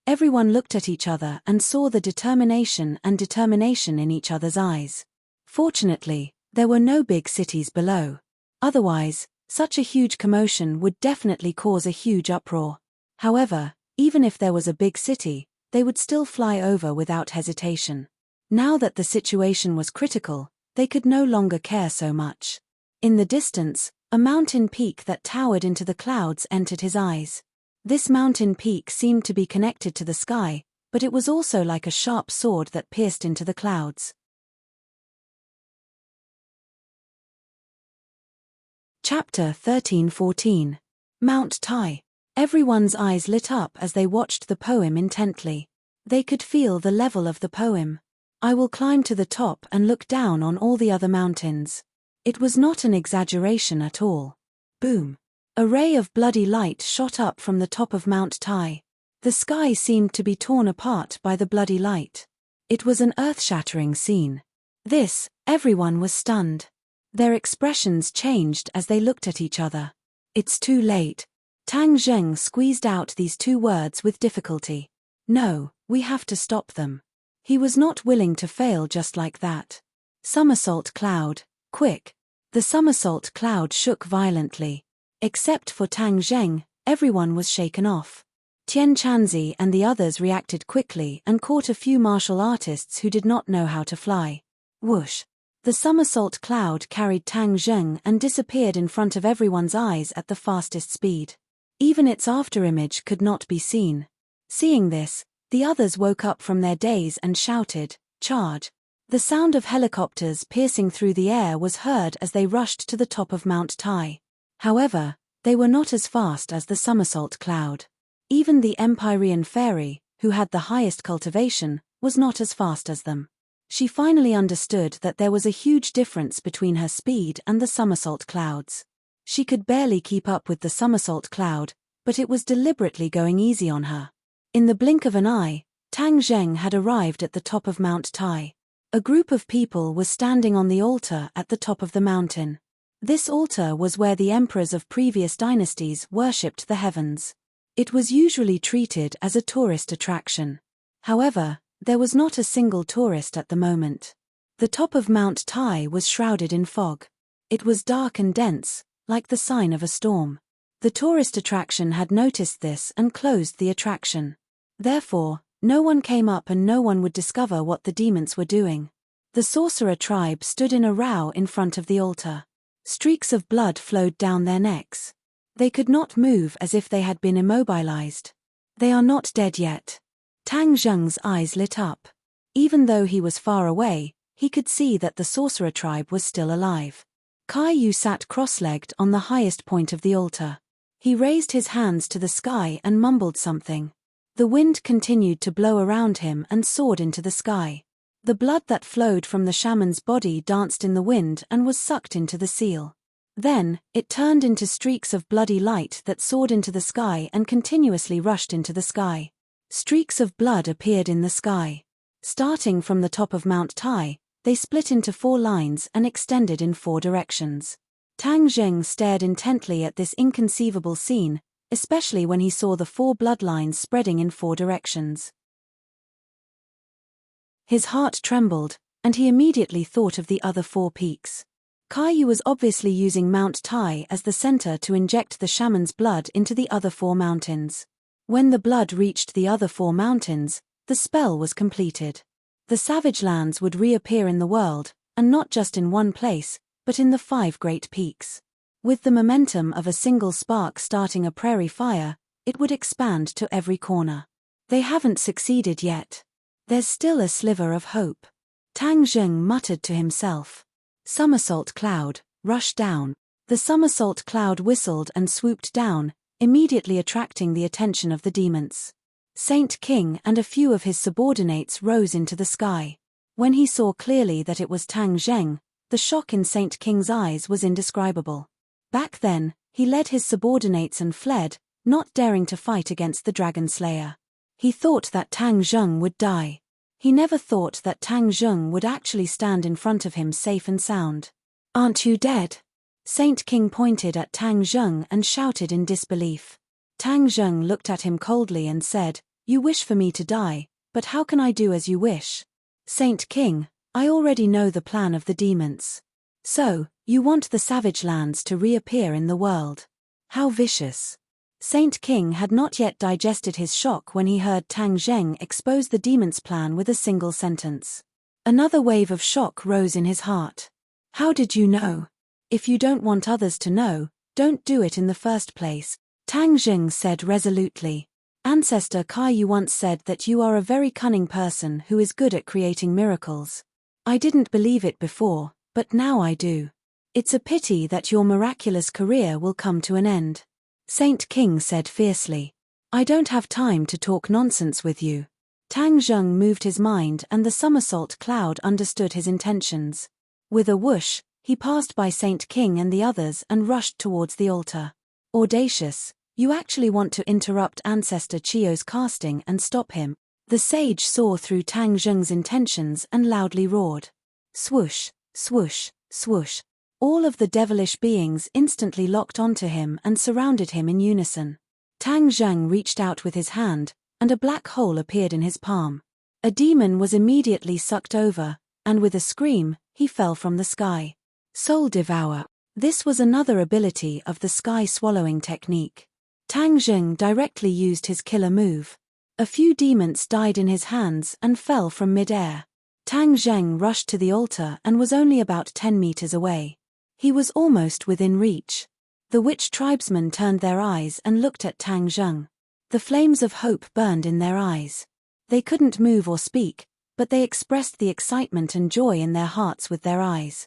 Speaker 1: Everyone looked at each other and saw the determination in each other's eyes. Fortunately, there were no big cities below. Otherwise, such a huge commotion would definitely cause a huge uproar. However, even if there was a big city, they would still fly over without hesitation. Now that the situation was critical, they could no longer care so much. In the distance, a mountain peak that towered into the clouds entered his eyes. This mountain peak seemed to be connected to the sky, but it was also like a sharp sword that pierced into the clouds. Chapter 13-14. Mount Tai. Everyone's eyes lit up as they watched the poem intently. They could feel the level of the poem. I will climb to the top and look down on all the other mountains. It was not an exaggeration at all. Boom. A ray of bloody light shot up from the top of Mount Tai. The sky seemed to be torn apart by the bloody light. It was an earth-shattering scene. Everyone was stunned. Their expressions changed as they looked at each other. It's too late. Tang Zheng squeezed out these two words with difficulty. No, we have to stop them. He was not willing to fail just like that. Somersault cloud, quick. The somersault cloud shook violently. Except for Tang Zheng, everyone was shaken off. Tian Chanzi and the others reacted quickly and caught a few martial artists who did not know how to fly. Whoosh! The somersault cloud carried Tang Zheng and disappeared in front of everyone's eyes at the fastest speed. Even its afterimage could not be seen. Seeing this, the others woke up from their daze and shouted, "Charge!" The sound of helicopters piercing through the air was heard as they rushed to the top of Mount Tai. However, they were not as fast as the somersault cloud. Even the Empyrean fairy, who had the highest cultivation, was not as fast as them. She finally understood that there was a huge difference between her speed and the somersault clouds. She could barely keep up with the somersault cloud, but it was deliberately going easy on her. In the blink of an eye, Tang Zheng had arrived at the top of Mount Tai. A group of people was standing on the altar at the top of the mountain. This altar was where the emperors of previous dynasties worshipped the heavens. It was usually treated as a tourist attraction. However, there was not a single tourist at the moment. The top of Mount Tai was shrouded in fog. It was dark and dense, like the sign of a storm. The tourist attraction had noticed this and closed the attraction. Therefore, no one came up and no one would discover what the demons were doing. The sorcerer tribe stood in a row in front of the altar. Streaks of blood flowed down their necks. They could not move as if they had been immobilized. They are not dead yet. Tang Zheng's eyes lit up. Even though he was far away, he could see that the sorcerer tribe was still alive. Kai Yu sat cross-legged on the highest point of the altar. He raised his hands to the sky and mumbled something. The wind continued to blow around him and soared into the sky. The blood that flowed from the shaman's body danced in the wind and was sucked into the seal. Then, it turned into streaks of bloody light that soared into the sky and continuously rushed into the sky. Streaks of blood appeared in the sky. Starting from the top of Mount Tai, they split into 4 lines and extended in 4 directions. Tang Zheng stared intently at this inconceivable scene, especially when he saw the 4 bloodlines spreading in 4 directions. His heart trembled, and he immediately thought of the other 4 peaks. Kai Yu was obviously using Mount Tai as the center to inject the shaman's blood into the other 4 mountains. When the blood reached the other 4 mountains, the spell was completed. The savage lands would reappear in the world, and not just in one place, but in the 5 great peaks. With the momentum of a single spark starting a prairie fire, it would expand to every corner. They haven't succeeded yet. There's still a sliver of hope. Tang Zheng muttered to himself. Somersault cloud, rush down. The somersault cloud whistled and swooped down, immediately attracting the attention of the demons. Saint King and a few of his subordinates rose into the sky. When he saw clearly that it was Tang Zheng, the shock in Saint King's eyes was indescribable. Back then, he led his subordinates and fled, not daring to fight against the Dragon Slayer. He thought that Tang Zheng would die. He never thought that Tang Zheng would actually stand in front of him safe and sound. "Aren't you dead?" Saint King pointed at Tang Zheng and shouted in disbelief. Tang Zheng looked at him coldly and said, "You wish for me to die, but how can I do as you wish?" "Saint King, I already know the plan of the demons. So, you want the savage lands to reappear in the world. How vicious." Saint King had not yet digested his shock when he heard Tang Zheng expose the demon's plan with a single sentence. Another wave of shock rose in his heart. "How did you know? If you don't want others to know, don't do it in the first place," Tang Zheng said resolutely. "Ancestor Kai Yu once said that you are a very cunning person who is good at creating miracles. I didn't believe it before, but now I do. It's a pity that your miraculous career will come to an end." Saint King said fiercely. "I don't have time to talk nonsense with you." Tang Zheng moved his mind and the somersault cloud understood his intentions. With a whoosh, he passed by Saint King and the others and rushed towards the altar. "Audacious, you actually want to interrupt Ancestor Chio's casting and stop him." The sage saw through Tang Zheng's intentions and loudly roared. Swoosh, swoosh, swoosh. All of the devilish beings instantly locked onto him and surrounded him in unison. Tang Zheng reached out with his hand, and a black hole appeared in his palm. A demon was immediately sucked over, and with a scream, he fell from the sky. Soul Devour. This was another ability of the sky-swallowing technique. Tang Zheng directly used his killer move. A few demons died in his hands and fell from mid-air. Tang Zheng rushed to the altar and was only about 10 meters away. He was almost within reach. The witch tribesmen turned their eyes and looked at Tang Zheng. The flames of hope burned in their eyes. They couldn't move or speak, but they expressed the excitement and joy in their hearts with their eyes.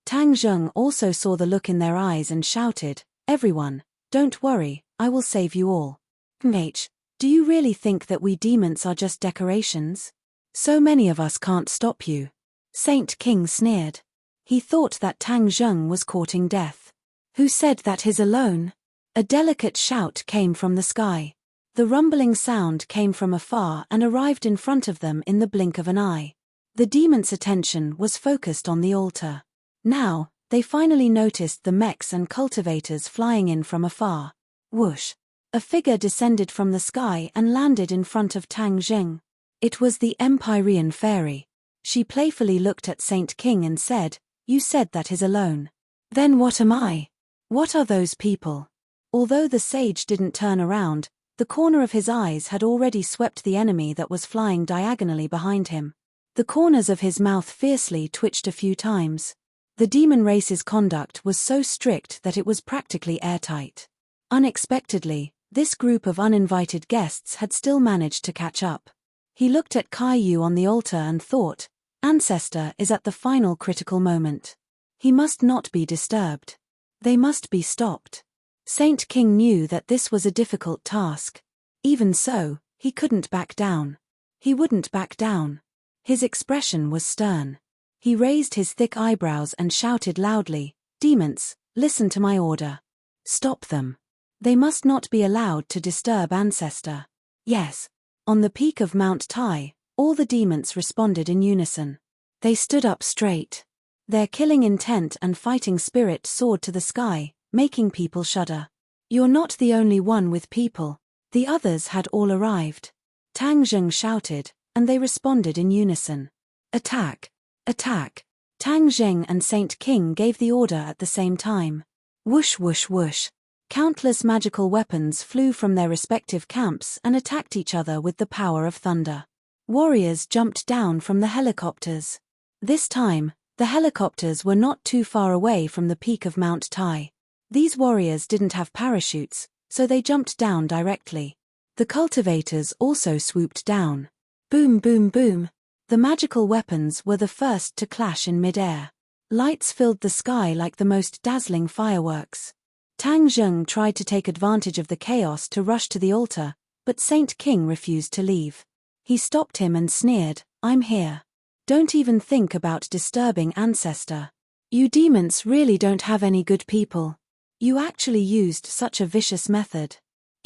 Speaker 1: Tang Zheng also saw the look in their eyes and shouted, "Everyone, don't worry, I will save you all." Do you really think that we demons are just decorations? So many of us can't stop you." Saint King sneered. He thought that Tang Zheng was courting death. "Who said that he's alone?" A delicate shout came from the sky. The rumbling sound came from afar and arrived in front of them in the blink of an eye. The demon's attention was focused on the altar. Now, they finally noticed the mechs and cultivators flying in from afar. Whoosh! A figure descended from the sky and landed in front of Tang Zheng. It was the Empyrean fairy. She playfully looked at Saint King and said, "You said that he's alone. Then what am I? What are those people?" Although the sage didn't turn around, the corner of his eyes had already swept the enemy that was flying diagonally behind him. The corners of his mouth fiercely twitched a few times. The demon race's conduct was so strict that it was practically airtight. Unexpectedly, this group of uninvited guests had still managed to catch up. He looked at Kai Yu on the altar and thought, "Ancestor is at the final critical moment. He must not be disturbed. They must be stopped." Saint King knew that this was a difficult task. Even so, he couldn't back down. He wouldn't back down. His expression was stern. He raised his thick eyebrows and shouted loudly, "Demons, listen to my order. Stop them. They must not be allowed to disturb Ancestor." "Yes." On the peak of Mount Tai, all the demons responded in unison. They stood up straight. Their killing intent and fighting spirit soared to the sky, making people shudder. "You're not the only one with people. The others had all arrived." Tang Zheng shouted, and they responded in unison. "Attack! Attack!" Tang Zheng and Saint King gave the order at the same time. Whoosh whoosh whoosh. Countless magical weapons flew from their respective camps and attacked each other with the power of thunder. Warriors jumped down from the helicopters. This time, the helicopters were not too far away from the peak of Mount Tai. These warriors didn't have parachutes, so they jumped down directly. The cultivators also swooped down. Boom boom boom. The magical weapons were the first to clash in mid-air. Lights filled the sky like the most dazzling fireworks. Tang Zheng tried to take advantage of the chaos to rush to the altar, but Saint King refused to leave. He stopped him and sneered, "I'm here. Don't even think about disturbing Ancestor. You demons really don't have any good people. You actually used such a vicious method.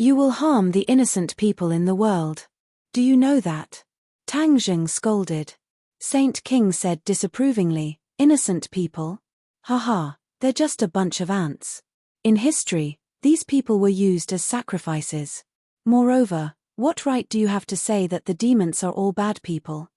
Speaker 1: You will harm the innocent people in the world. Do you know that? Tang Zheng scolded. Saint King said disapprovingly, innocent people? Haha, they're just a bunch of ants. In history, these people were used as sacrifices. Moreover, what right do you have to say that the demons are all bad people?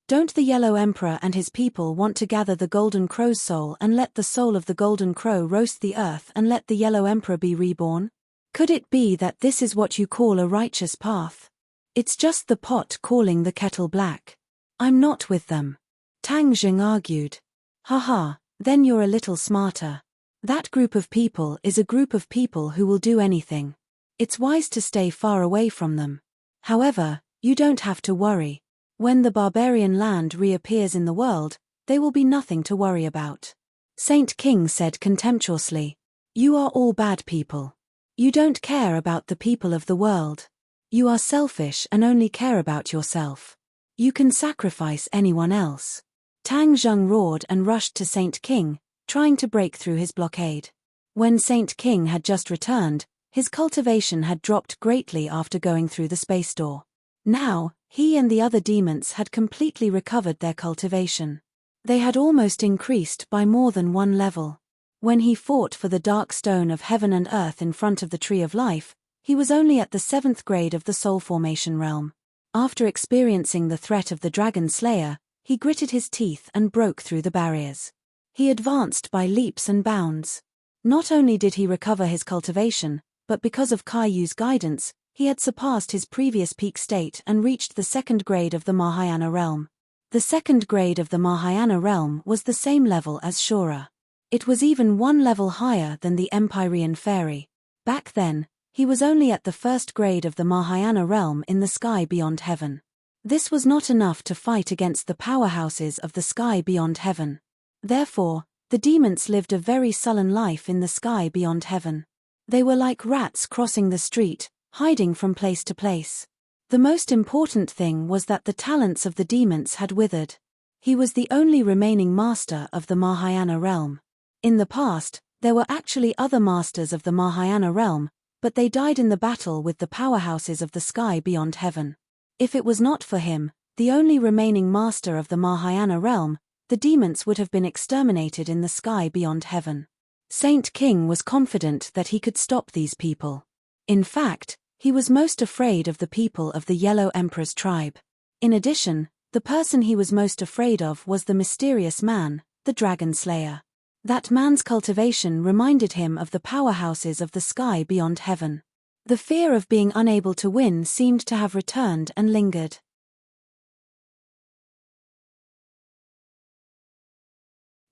Speaker 1: Don't the Yellow Emperor and his people want to gather the Golden Crow's soul and let the soul of the Golden Crow roast the earth and let the Yellow Emperor be reborn? Could it be that this is what you call a righteous path? It's just the pot calling the kettle black. I'm not with them. Tang Zheng argued. Haha, then you're a little smarter. That group of people is a group of people who will do anything. It's wise to stay far away from them. However, you don't have to worry. When the barbarian land reappears in the world, they will be nothing to worry about. Saint King said contemptuously. You are all bad people. You don't care about the people of the world. You are selfish and only care about yourself. You can sacrifice anyone else. Tang Zheng roared and rushed to Saint King, trying to break through his blockade. When Saint King had just returned, his cultivation had dropped greatly after going through the space door. Now, he and the other demons had completely recovered their cultivation. They had almost increased by more than one level. When he fought for the dark stone of heaven and earth in front of the Tree of Life, he was only at the 7th grade of the Soul Formation realm. After experiencing the threat of the Dragon Slayer, he gritted his teeth and broke through the barriers. He advanced by leaps and bounds. Not only did he recover his cultivation, but because of Caillou's guidance, he had surpassed his previous peak state and reached the 2nd grade of the Mahayana realm. The 2nd grade of the Mahayana realm was the same level as Shura. It was even one level higher than the Empyrean Fairy. Back then, he was only at the 1st grade of the Mahayana realm in the sky beyond heaven. This was not enough to fight against the powerhouses of the sky beyond heaven. Therefore, the demons lived a very sullen life in the sky beyond heaven. They were like rats crossing the street, hiding from place to place. The most important thing was that the talents of the demons had withered. He was the only remaining master of the Mahayana realm. In the past, there were actually other masters of the Mahayana realm, but they died in the battle with the powerhouses of the sky beyond heaven. If it was not for him, the only remaining master of the Mahayana realm, the demons would have been exterminated in the sky beyond heaven. Saint King was confident that he could stop these people. In fact, he was most afraid of the people of the Yellow Emperor's tribe. In addition, the person he was most afraid of was the mysterious man, the Dragon Slayer. That man's cultivation reminded him of the powerhouses of the sky beyond heaven. The fear of being unable to win seemed to have returned and lingered.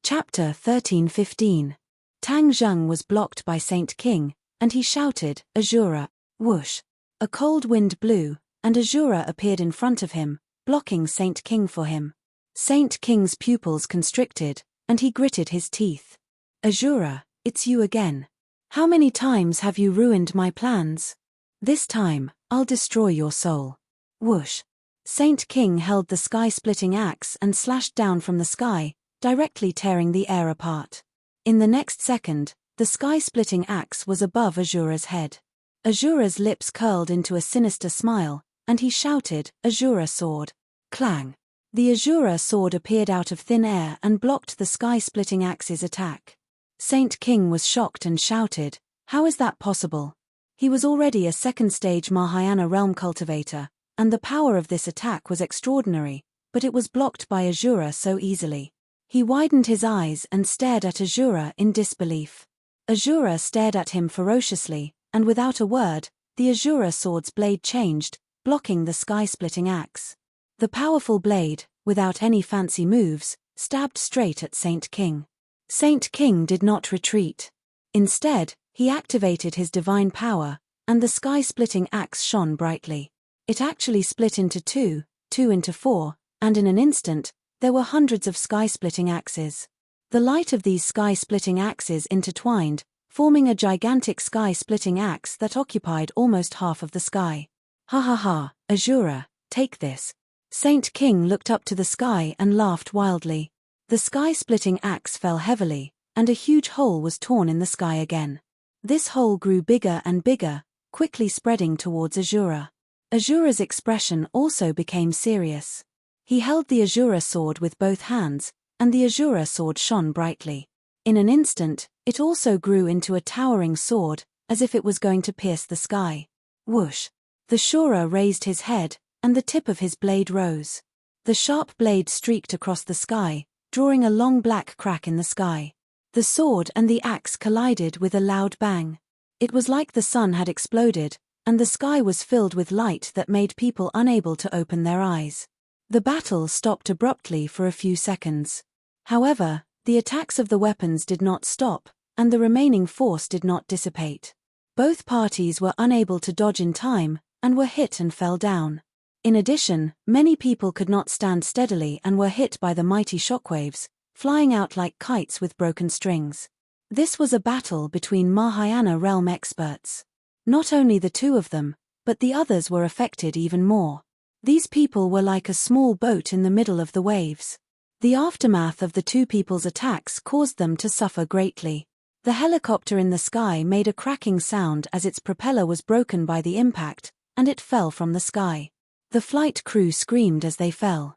Speaker 1: Chapter 13:15. Tang Zheng was blocked by Saint King, and he shouted, Azura, whoosh. A cold wind blew, and Azura appeared in front of him, blocking Saint King for him. Saint King's pupils constricted, and he gritted his teeth. Azura, it's you again. How many times have you ruined my plans? This time, I'll destroy your soul. Whoosh. Saint King held the sky-splitting axe and slashed down from the sky, directly tearing the air apart. In the next second, the sky-splitting axe was above Azura's head. Azura's lips curled into a sinister smile, and he shouted, Azura sword. Clang. The Azura sword appeared out of thin air and blocked the sky-splitting axe's attack. Saint King was shocked and shouted, how is that possible? He was already a 2nd-stage Mahayana realm cultivator, and the power of this attack was extraordinary, but it was blocked by Azura so easily. He widened his eyes and stared at Azura in disbelief. Azura stared at him ferociously, and without a word, the Azura sword's blade changed, blocking the sky-splitting axe. The powerful blade, without any fancy moves, stabbed straight at Saint King. Saint King did not retreat. Instead, he activated his divine power, and the sky-splitting axe shone brightly. It actually split into two into four, and in an instant, there were hundreds of sky-splitting axes. The light of these sky-splitting axes intertwined, forming a gigantic sky-splitting axe that occupied almost half of the sky. Ha ha ha, Azura, take this. Saint King looked up to the sky and laughed wildly. The sky-splitting axe fell heavily, and a huge hole was torn in the sky again. This hole grew bigger and bigger, quickly spreading towards Azura. Azura's expression also became serious. He held the Azura sword with both hands, and the Azura sword shone brightly. In an instant, it also grew into a towering sword, as if it was going to pierce the sky. Whoosh! The Shura raised his head, and the tip of his blade rose. The sharp blade streaked across the sky, drawing a long black crack in the sky. The sword and the axe collided with a loud bang. It was like the sun had exploded, and the sky was filled with light that made people unable to open their eyes. The battle stopped abruptly for a few seconds. However, the attacks of the weapons did not stop, and the remaining force did not dissipate. Both parties were unable to dodge in time, and were hit and fell down. In addition, many people could not stand steadily and were hit by the mighty shockwaves, flying out like kites with broken strings. This was a battle between Mahayana realm experts. Not only the two of them, but the others were affected even more. These people were like a small boat in the middle of the waves. The aftermath of the two people's attacks caused them to suffer greatly. The helicopter in the sky made a cracking sound as its propeller was broken by the impact, and it fell from the sky. The flight crew screamed as they fell.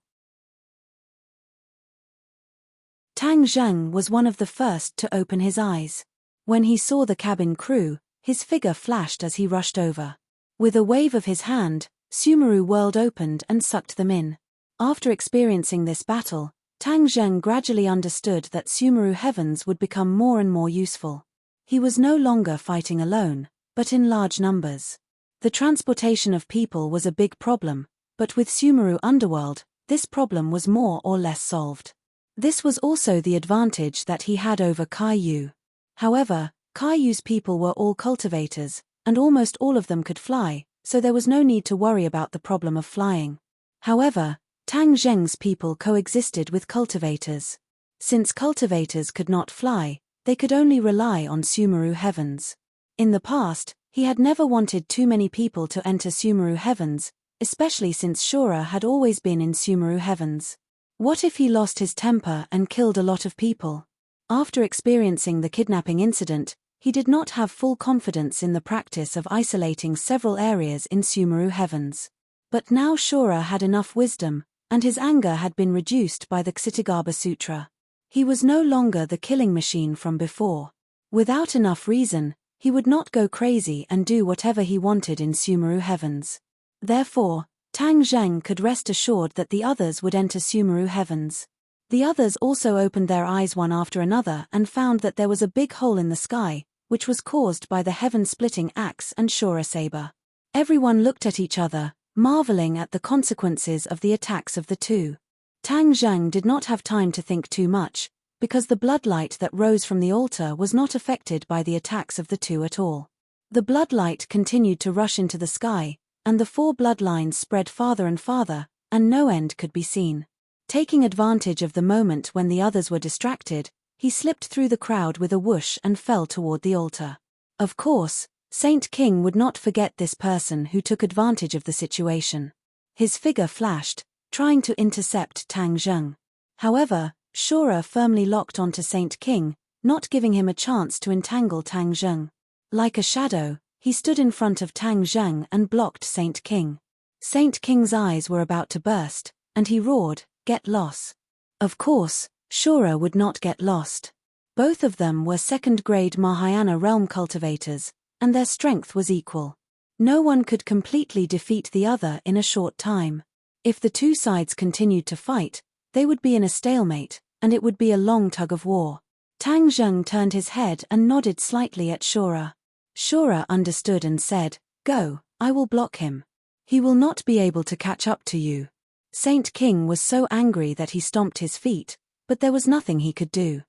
Speaker 1: Tang Zheng was one of the first to open his eyes. When he saw the cabin crew, his figure flashed as he rushed over. With a wave of his hand, Sumeru world opened and sucked them in. After experiencing this battle, Tang Zheng gradually understood that Sumeru heavens would become more and more useful. He was no longer fighting alone, but in large numbers. The transportation of people was a big problem, but with Sumeru underworld, this problem was more or less solved. This was also the advantage that he had over Caillou. However, Caillou's people were all cultivators, and almost all of them could fly, so there was no need to worry about the problem of flying. However, Tang Zheng's people coexisted with cultivators. Since cultivators could not fly, they could only rely on Sumeru heavens. In the past, he had never wanted too many people to enter Sumeru heavens, especially since Shura had always been in Sumeru heavens. What if he lost his temper and killed a lot of people? After experiencing the kidnapping incident, he did not have full confidence in the practice of isolating several areas in Sumeru heavens. But now Shura had enough wisdom, and his anger had been reduced by the Ksitagaba Sutra. He was no longer the killing machine from before. Without enough reason, he would not go crazy and do whatever he wanted in Sumeru heavens. Therefore, Tang Zheng could rest assured that the others would enter Sumeru heavens. The others also opened their eyes one after another and found that there was a big hole in the sky, which was caused by the heaven-splitting axe and Shura saber. Everyone looked at each other, marveling at the consequences of the attacks of the two. Tang Zheng did not have time to think too much, because the bloodlight that rose from the altar was not affected by the attacks of the two at all. The bloodlight continued to rush into the sky, and the four bloodlines spread farther and farther, and no end could be seen. Taking advantage of the moment when the others were distracted, he slipped through the crowd with a whoosh and fell toward the altar. Of course, Saint King would not forget this person who took advantage of the situation. His figure flashed, trying to intercept Tang Zheng. However, Shura firmly locked onto Saint King, not giving him a chance to entangle Tang Zheng. Like a shadow, he stood in front of Tang Zheng and blocked Saint King. Saint King's eyes were about to burst, and he roared, "Get lost." Of course, Shura would not get lost. Both of them were second-grade Mahayana realm cultivators, and their strength was equal. No one could completely defeat the other in a short time. If the two sides continued to fight, they would be in a stalemate, and it would be a long tug-of-war. Tang Zheng turned his head and nodded slightly at Shura. Shura understood and said, "Go, I will block him. He will not be able to catch up to you." Saint King was so angry that he stomped his feet, but there was nothing he could do.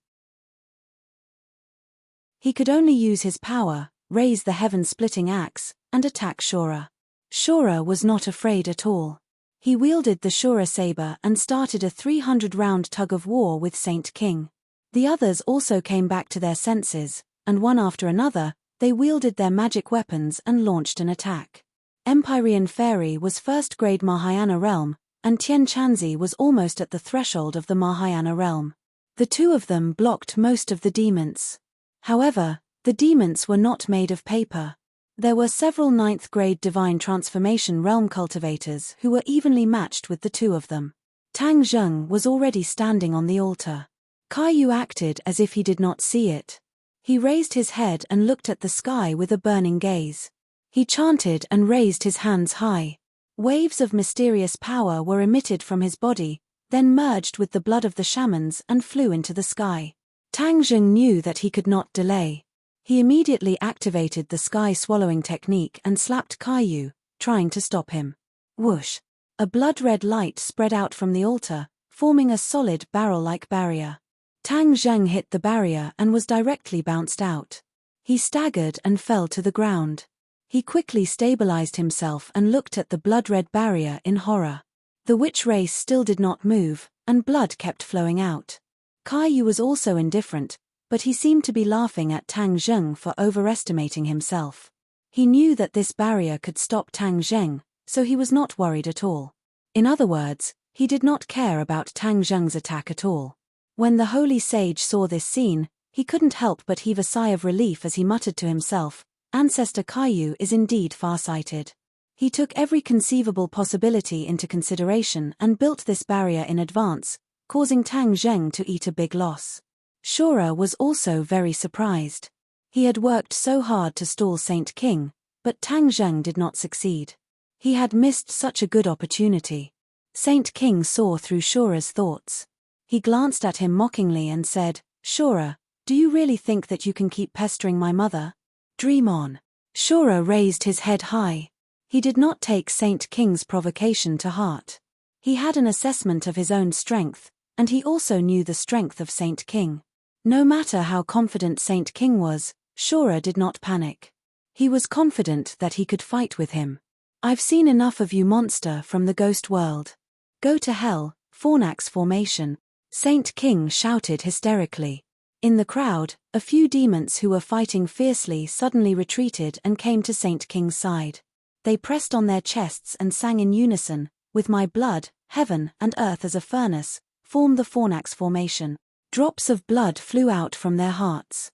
Speaker 1: He could only use his power, raise the heaven-splitting axe, and attack Shura. Shura was not afraid at all. He wielded the Shura saber and started a 300-round tug-of-war with Saint King. The others also came back to their senses, and one after another, they wielded their magic weapons and launched an attack. Empyrean Fairy was first-grade Mahayana realm, and Tian Chanzi was almost at the threshold of the Mahayana realm. The two of them blocked most of the demons. However, The demons were not made of paper. There were several 9th-grade divine transformation realm cultivators who were evenly matched with the two of them. Tang Zheng was already standing on the altar. Kaiyu acted as if he did not see it. He raised his head and looked at the sky with a burning gaze. He chanted and raised his hands high. Waves of mysterious power were emitted from his body, then merged with the blood of the shamans and flew into the sky. Tang Zheng knew that he could not delay. He immediately activated the sky-swallowing technique and slapped Kaiyu, trying to stop him. Whoosh! A blood-red light spread out from the altar, forming a solid barrel-like barrier. Tang Zheng hit the barrier and was directly bounced out. He staggered and fell to the ground. He quickly stabilized himself and looked at the blood-red barrier in horror. The witch race still did not move, and blood kept flowing out. Kaiyu was also indifferent, but he seemed to be laughing at Tang Zheng for overestimating himself. He knew that this barrier could stop Tang Zheng, so he was not worried at all. In other words, he did not care about Tang Zheng's attack at all. When the holy sage saw this scene, he couldn't help but heave a sigh of relief as he muttered to himself, "Ancestor Kaiyu is indeed far-sighted." He took every conceivable possibility into consideration and built this barrier in advance, causing Tang Zheng to eat a big loss. Shura was also very surprised. He had worked so hard to stall Saint King, but Tang Zheng did not succeed. He had missed such a good opportunity. Saint King saw through Shura's thoughts. He glanced at him mockingly and said, "Shura, do you really think that you can keep pestering my mother? Dream on." Shura raised his head high. He did not take Saint King's provocation to heart. He had an assessment of his own strength, and he also knew the strength of Saint King. No matter how confident Saint King was, Shura did not panic. He was confident that he could fight with him. "I've seen enough of you, monster from the ghost world. Go to hell, Fornax formation," Saint King shouted hysterically. In the crowd, a few demons who were fighting fiercely suddenly retreated and came to Saint King's side. They pressed on their chests and sang in unison, "With my blood, heaven and earth as a furnace, form the Fornax formation." Drops of blood flew out from their hearts.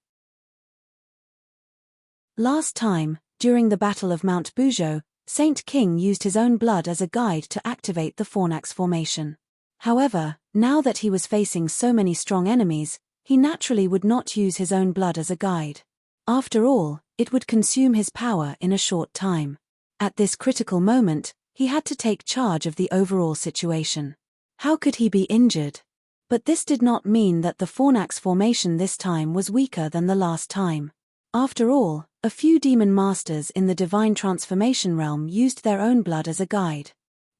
Speaker 1: Last time, during the Battle of Mount Buzhou, Saint King used his own blood as a guide to activate the Fornax formation. However, now that he was facing so many strong enemies, he naturally would not use his own blood as a guide. After all, it would consume his power in a short time. At this critical moment, he had to take charge of the overall situation. How could he be injured? But this did not mean that the Fornax formation this time was weaker than the last time. After all, a few demon masters in the divine transformation realm used their own blood as a guide.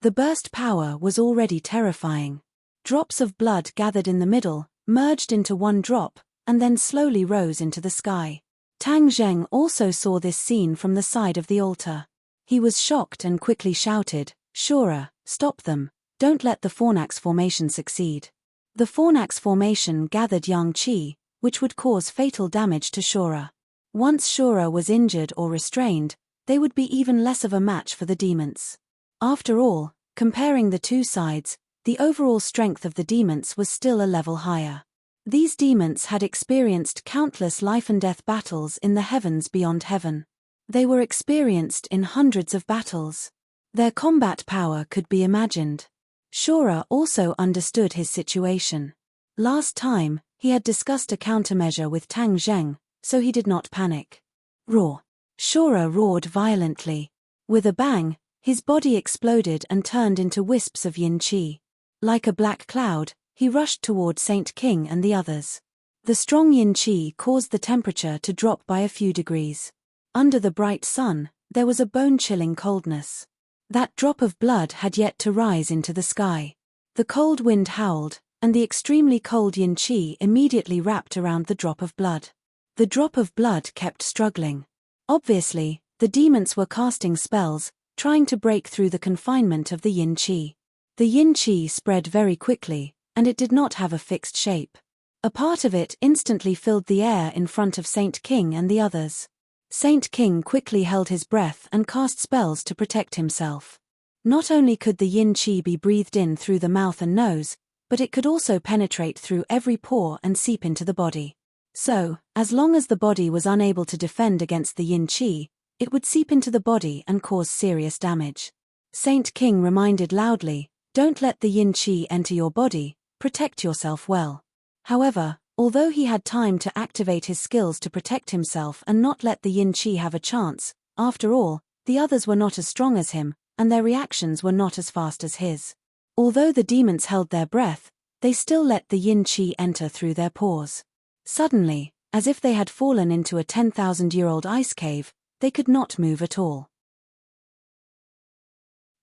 Speaker 1: The burst power was already terrifying. Drops of blood gathered in the middle, merged into one drop, and then slowly rose into the sky. Tang Zheng also saw this scene from the side of the altar. He was shocked and quickly shouted, "Shura, stop them, don't let the Fornax formation succeed." The Fornax formation gathered yang qi, which would cause fatal damage to Shura. Once Shura was injured or restrained, they would be even less of a match for the demons. After all, comparing the two sides, the overall strength of the demons was still a level higher. These demons had experienced countless life-and-death battles in the heavens beyond heaven. They were experienced in hundreds of battles. Their combat power could be imagined. Shura also understood his situation. Last time, he had discussed a countermeasure with Tang Zheng, so he did not panic. Roar! Shura roared violently. With a bang, his body exploded and turned into wisps of yin qi. Like a black cloud, he rushed toward Saint King and the others. The strong yin qi caused the temperature to drop by a few degrees. Under the bright sun, there was a bone-chilling coldness. That drop of blood had yet to rise into the sky. The cold wind howled, and the extremely cold yin qi immediately wrapped around the drop of blood. The drop of blood kept struggling. Obviously, the demons were casting spells, trying to break through the confinement of the yin qi. The yin qi spread very quickly, and it did not have a fixed shape. A part of it instantly filled the air in front of Saint King and the others. Saint King quickly held his breath and cast spells to protect himself. Not only could the yin qi be breathed in through the mouth and nose, but it could also penetrate through every pore and seep into the body. So, as long as the body was unable to defend against the yin qi, it would seep into the body and cause serious damage. Saint King reminded loudly, "Don't let the yin qi enter your body, protect yourself well." However, although he had time to activate his skills to protect himself and not let the yin qi have a chance, after all, the others were not as strong as him, and their reactions were not as fast as his. Although the demons held their breath, they still let the yin qi enter through their pores. Suddenly, as if they had fallen into a 10,000-year-old ice cave, they could not move at all.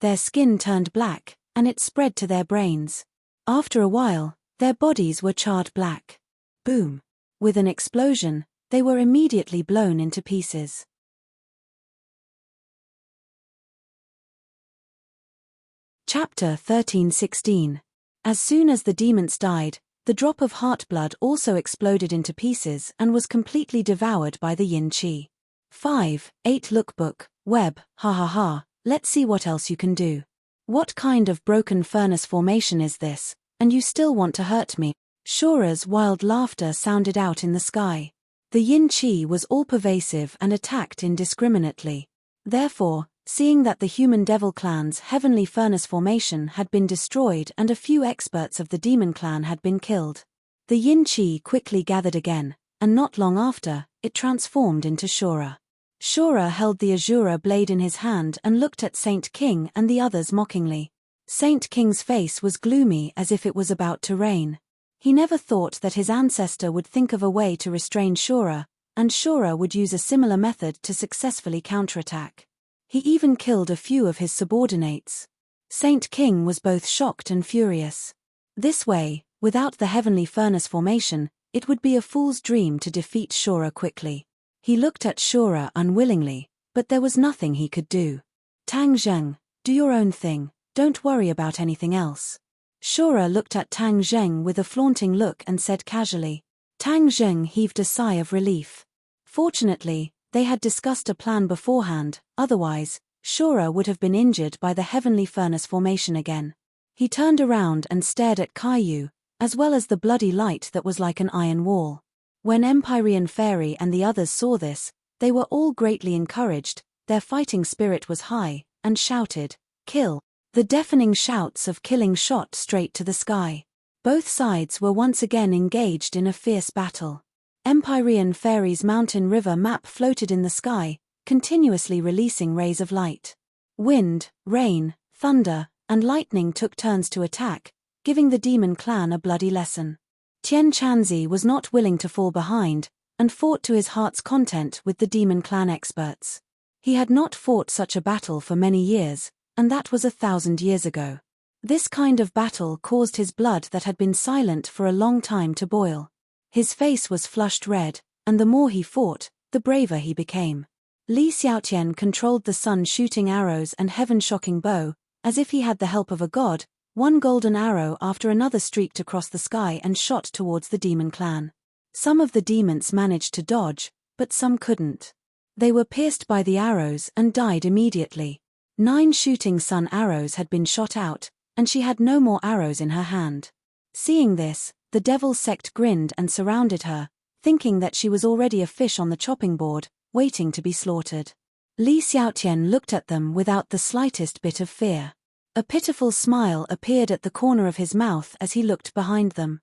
Speaker 1: Their skin turned black, and it spread to their brains. After a while, their bodies were charred black. Boom! With an explosion, they were immediately blown into pieces. Chapter 13:16. As soon as the demons died, the drop of heart blood also exploded into pieces and was completely devoured by the yin qi. 5:8 Lookbook, Web, ha ha ha, let's see what else you can do. What kind of broken furnace formation is this, and you still want to hurt me? Shora's wild laughter sounded out in the sky. The yin qi was all-pervasive and attacked indiscriminately. Therefore, seeing that the human devil clan's heavenly furnace formation had been destroyed and a few experts of the demon clan had been killed, the yin qi quickly gathered again, and not long after, it transformed into Shora. Shora held the Azura blade in his hand and looked at Saint King and the others mockingly. Saint King's face was gloomy as if it was about to rain. He never thought that his ancestor would think of a way to restrain Shora, and Shora would use a similar method to successfully counterattack. He even killed a few of his subordinates. Saint King was both shocked and furious. This way, without the heavenly furnace formation, it would be a fool's dream to defeat Shora quickly. He looked at Shora unwillingly, but there was nothing he could do. Tang Zheng, do your own thing, don't worry about anything else. Shora looked at Tang Zheng with a flaunting look and said casually. Tang Zheng heaved a sigh of relief. Fortunately, they had discussed a plan beforehand, otherwise, Shora would have been injured by the heavenly furnace formation again. He turned around and stared at Caillou, as well as the bloody light that was like an iron wall. When Empyrean Fairy and the others saw this, they were all greatly encouraged, their fighting spirit was high, and shouted, "Kill!" The deafening shouts of killing shot straight to the sky. Both sides were once again engaged in a fierce battle. Empyrean Fairy's mountain river map floated in the sky, continuously releasing rays of light. Wind, rain, thunder, and lightning took turns to attack, giving the demon clan a bloody lesson. Tian Chanzi was not willing to fall behind, and fought to his heart's content with the demon clan experts. He had not fought such a battle for many years, and that was 1,000 years ago. This kind of battle caused his blood that had been silent for a long time to boil. His face was flushed red, and the more he fought, the braver he became. Li Xiaotian controlled the sun-shooting arrows and heaven-shocking bow, as if he had the help of a god. One golden arrow after another streaked across the sky and shot towards the demon clan. Some of the demons managed to dodge, but some couldn't. They were pierced by the arrows and died immediately. 9 shooting sun arrows had been shot out, and she had no more arrows in her hand. Seeing this, the devil sect grinned and surrounded her, thinking that she was already a fish on the chopping board, waiting to be slaughtered. Li Xiaotian looked at them without the slightest bit of fear. A pitiful smile appeared at the corner of his mouth as he looked behind them.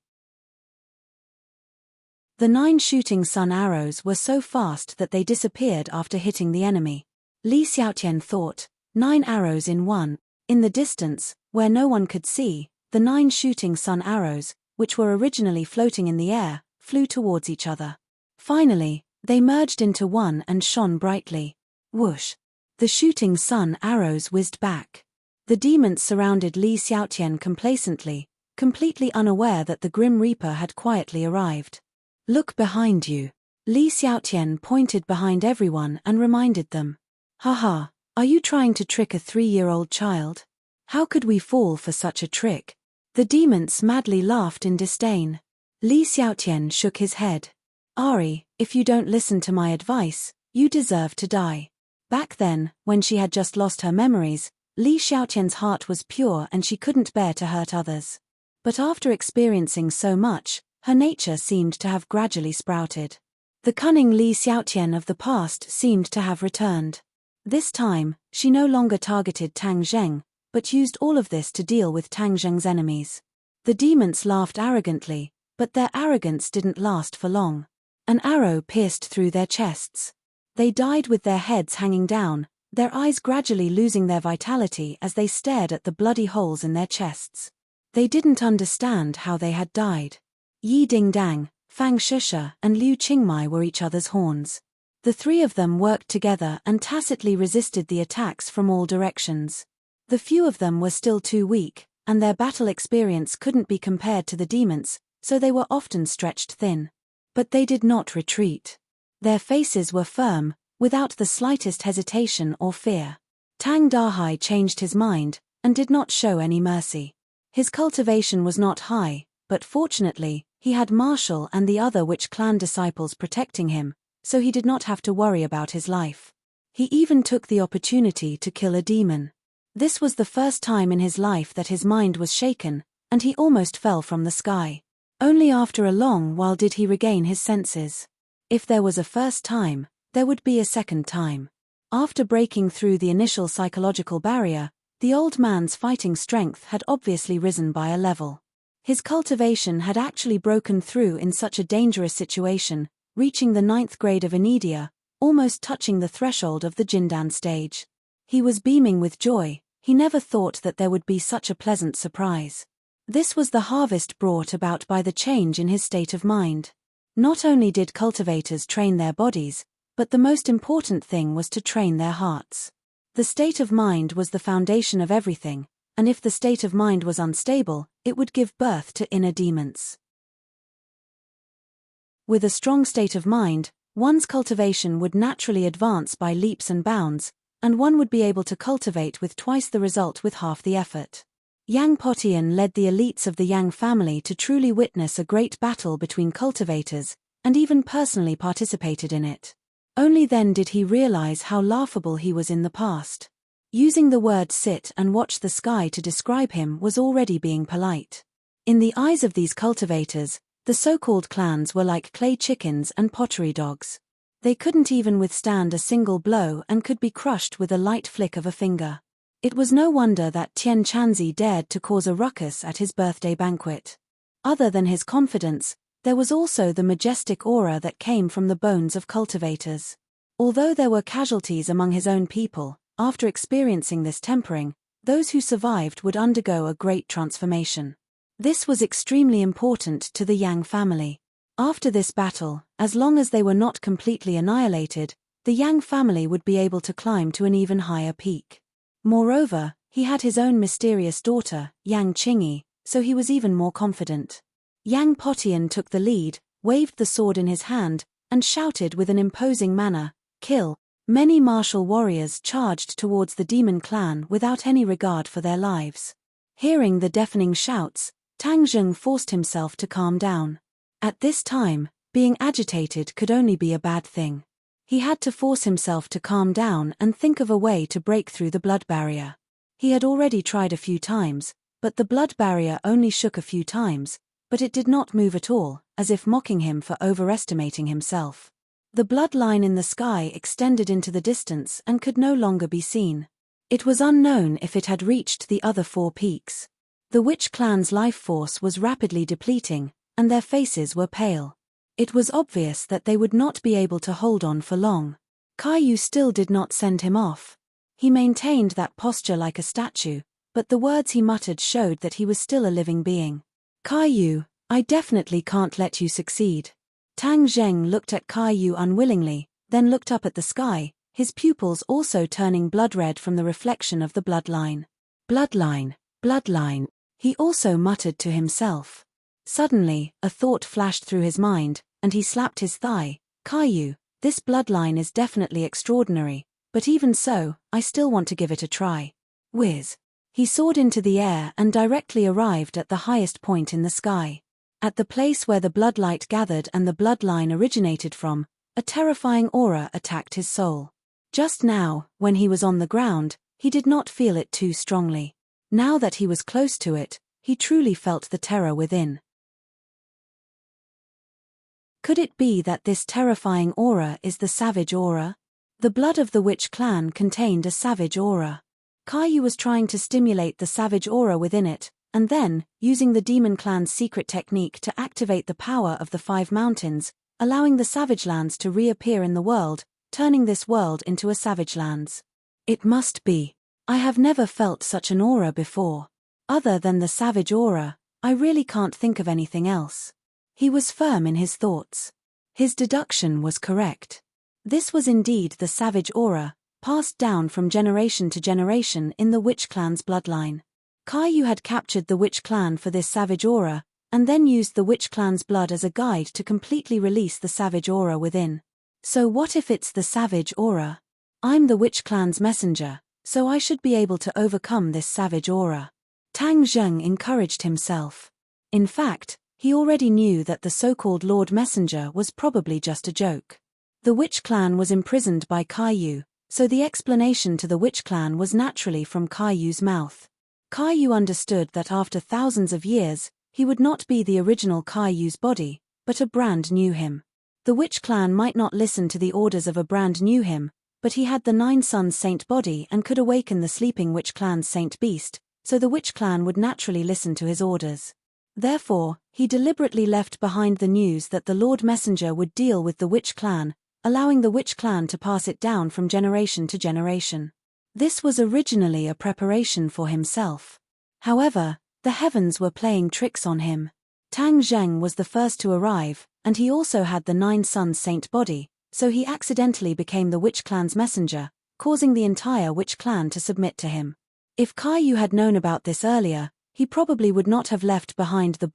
Speaker 1: The 9 shooting sun arrows were so fast that they disappeared after hitting the enemy. Li Xiaotian thought, 9 arrows in one. In the distance, where no one could see, the 9 shooting sun arrows, which were originally floating in the air, flew towards each other. Finally, they merged into one and shone brightly. Whoosh! The shooting sun arrows whizzed back. The demons surrounded Li Xiaotian complacently, completely unaware that the Grim Reaper had quietly arrived. Look behind you. Li Xiaotian pointed behind everyone and reminded them. Haha, are you trying to trick a 3-year-old child? How could we fall for such a trick? The demons madly laughed in disdain. Li Xiaotian shook his head. Ari, if you don't listen to my advice, you deserve to die. Back then, when she had just lost her memories, Li Xiaotian's heart was pure and she couldn't bear to hurt others. But after experiencing so much, Her nature seemed to have gradually sprouted. The cunning Li Xiaotian of the past seemed to have returned. This time, she no longer targeted Tang Zheng, but used all of this to deal with Tang Zheng's enemies. The demons laughed arrogantly, but their arrogance didn't last for long. An arrow pierced through their chests. They died with their heads hanging down, their eyes gradually losing their vitality as they stared at the bloody holes in their chests. They didn't understand how they had died. Yi Dingdang, Fang Shusha, and Liu Qingmai were each other's horns. The three of them worked together and tacitly resisted the attacks from all directions. The few of them were still too weak, and their battle experience couldn't be compared to the demons, so they were often stretched thin. But they did not retreat. Their faces were firm, without the slightest hesitation or fear. Tang Dahai changed his mind, and did not show any mercy. His cultivation was not high, but fortunately, he had Marshall and the other Witch Clan disciples protecting him, so he did not have to worry about his life. He even took the opportunity to kill a demon. This was the first time in his life that his mind was shaken, and he almost fell from the sky. Only after a long while did he regain his senses. If there was a first time, there would be a second time. After breaking through the initial psychological barrier, the old man's fighting strength had obviously risen by a level. His cultivation had actually broken through in such a dangerous situation, reaching the 9th grade of Anidia, almost touching the threshold of the Jindan stage. He was beaming with joy. He never thought that there would be such a pleasant surprise. This was the harvest brought about by the change in his state of mind. Not only did cultivators train their bodies, but the most important thing was to train their hearts. The state of mind was the foundation of everything, and if the state of mind was unstable, it would give birth to inner demons. With a strong state of mind, one's cultivation would naturally advance by leaps and bounds, and one would be able to cultivate with twice the result with half the effort. Yang Potian led the elites of the Yang family to truly witness a great battle between cultivators, and even personally participated in it. Only then did he realize how laughable he was in the past. Using the word sit and watch the sky to describe him was already being polite. In the eyes of these cultivators, the so-called clans were like clay chickens and pottery dogs. They couldn't even withstand a single blow and could be crushed with a light flick of a finger. It was no wonder that Tian Chanzi dared to cause a ruckus at his birthday banquet. Other than his confidence, there was also the majestic aura that came from the bones of cultivators. Although there were casualties among his own people, after experiencing this tempering, those who survived would undergo a great transformation. This was extremely important to the Yang family. After this battle, as long as they were not completely annihilated, the Yang family would be able to climb to an even higher peak. Moreover, he had his own mysterious daughter, Yang Qingyi, so he was even more confident. Yang Potian took the lead, waved the sword in his hand, and shouted with an imposing manner, "Kill!" Many martial warriors charged towards the demon clan without any regard for their lives. Hearing the deafening shouts, Tang Zheng forced himself to calm down. At this time, being agitated could only be a bad thing. He had to force himself to calm down and think of a way to break through the blood barrier. He had already tried a few times, but the blood barrier only shook a few times, but it did not move at all, as if mocking him for overestimating himself. The bloodline in the sky extended into the distance and could no longer be seen. It was unknown if it had reached the other 4 peaks. The Witch Clan's life force was rapidly depleting, and their faces were pale. It was obvious that they would not be able to hold on for long. Caillou still did not send him off. He maintained that posture like a statue, but the words he muttered showed that he was still a living being. "Caillou, I definitely can't let you succeed." Tang Zheng looked at Caillou unwillingly, then looked up at the sky, his pupils also turning blood red from the reflection of the bloodline. "Bloodline, bloodline," he also muttered to himself. Suddenly, a thought flashed through his mind, and he slapped his thigh. "Caillou, this bloodline is definitely extraordinary, but even so, I still want to give it a try." Whiz! He soared into the air and directly arrived at the highest point in the sky. At the place where the bloodlight gathered and the bloodline originated from, a terrifying aura attacked his soul. Just now, when he was on the ground, he did not feel it too strongly. Now that he was close to it, he truly felt the terror within. Could it be that this terrifying aura is the savage aura? The blood of the witch clan contained a savage aura. Caillou was trying to stimulate the savage aura within it, and then, using the demon clan's secret technique to activate the power of the 5 mountains, allowing the savage lands to reappear in the world, turning this world into a savage lands. It must be. I have never felt such an aura before. Other than the savage aura, I really can't think of anything else. He was firm in his thoughts. His deduction was correct. This was indeed the savage aura, passed down from generation to generation in the witch clan's bloodline. Caillou had captured the witch clan for this savage aura, and then used the witch clan's blood as a guide to completely release the savage aura within. So what if it's the savage aura? I'm the witch clan's messenger, so I should be able to overcome this savage aura. Tang Zheng encouraged himself. In fact, he already knew that the so-called Lord Messenger was probably just a joke. The witch clan was imprisoned by Caillou, so the explanation to the witch clan was naturally from Caillou's mouth. Caillou understood that after thousands of years, he would not be the original Caillou's body, but a brand new him. The witch clan might not listen to the orders of a brand new him, but he had the 9 Suns Saint body and could awaken the sleeping witch clan's Saint beast, so the witch clan would naturally listen to his orders. Therefore, he deliberately left behind the news that the Lord Messenger would deal with the witch clan, allowing the witch clan to pass it down from generation to generation. This was originally a preparation for himself. However, the heavens were playing tricks on him. Tang Zheng was the first to arrive, and he also had the 9 Suns Saint body, so he accidentally became the witch clan's messenger, causing the entire witch clan to submit to him. If Caillou had known about this earlier, he probably would not have left behind the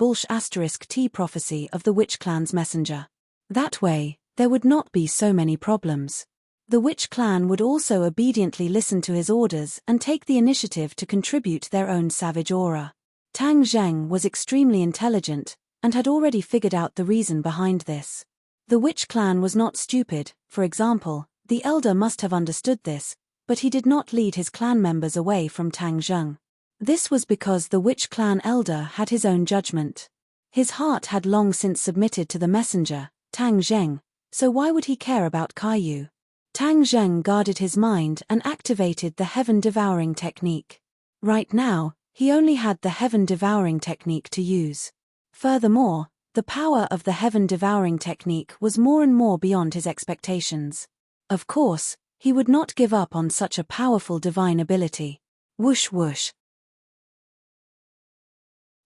Speaker 1: *T prophecy of the witch clan's messenger. That way, there would not be so many problems. The witch clan would also obediently listen to his orders and take the initiative to contribute their own savage aura. Tang Zheng was extremely intelligent, and had already figured out the reason behind this. The witch clan was not stupid, for example, the elder must have understood this, but he did not lead his clan members away from Tang Zheng. This was because the witch clan elder had his own judgment. His heart had long since submitted to the messenger, Tang Zheng, so why would he care about Caillou? Tang Zheng guarded his mind and activated the heaven-devouring technique. Right now, he only had the heaven-devouring technique to use. Furthermore, the power of the heaven-devouring technique was more and more beyond his expectations. Of course, he would not give up on such a powerful divine ability. Whoosh whoosh.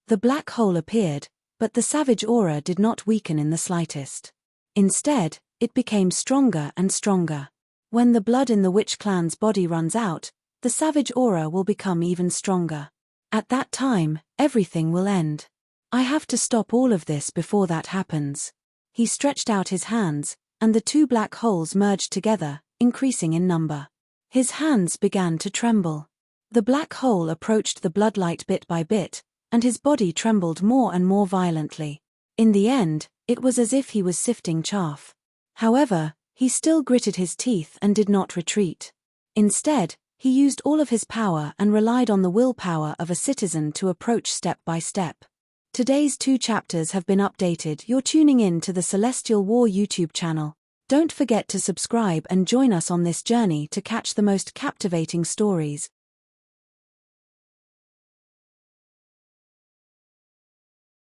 Speaker 1: The black hole appeared, but the savage aura did not weaken in the slightest. Instead, it became stronger and stronger. When the blood in the witch clan's body runs out, the savage aura will become even stronger. At that time, everything will end. I have to stop all of this before that happens. He stretched out his hands, and the 2 black holes merged together, increasing in number. His hands began to tremble. The black hole approached the bloodlight bit by bit, and his body trembled more and more violently. In the end, it was as if he was sifting chaff. However, he still gritted his teeth and did not retreat. Instead, he used all of his power and relied on the willpower of a citizen to approach step by step. Today's 2 chapters have been updated. You're tuning in to the Celestial War YouTube channel. Don't forget to subscribe and join us on this journey to catch the most captivating stories.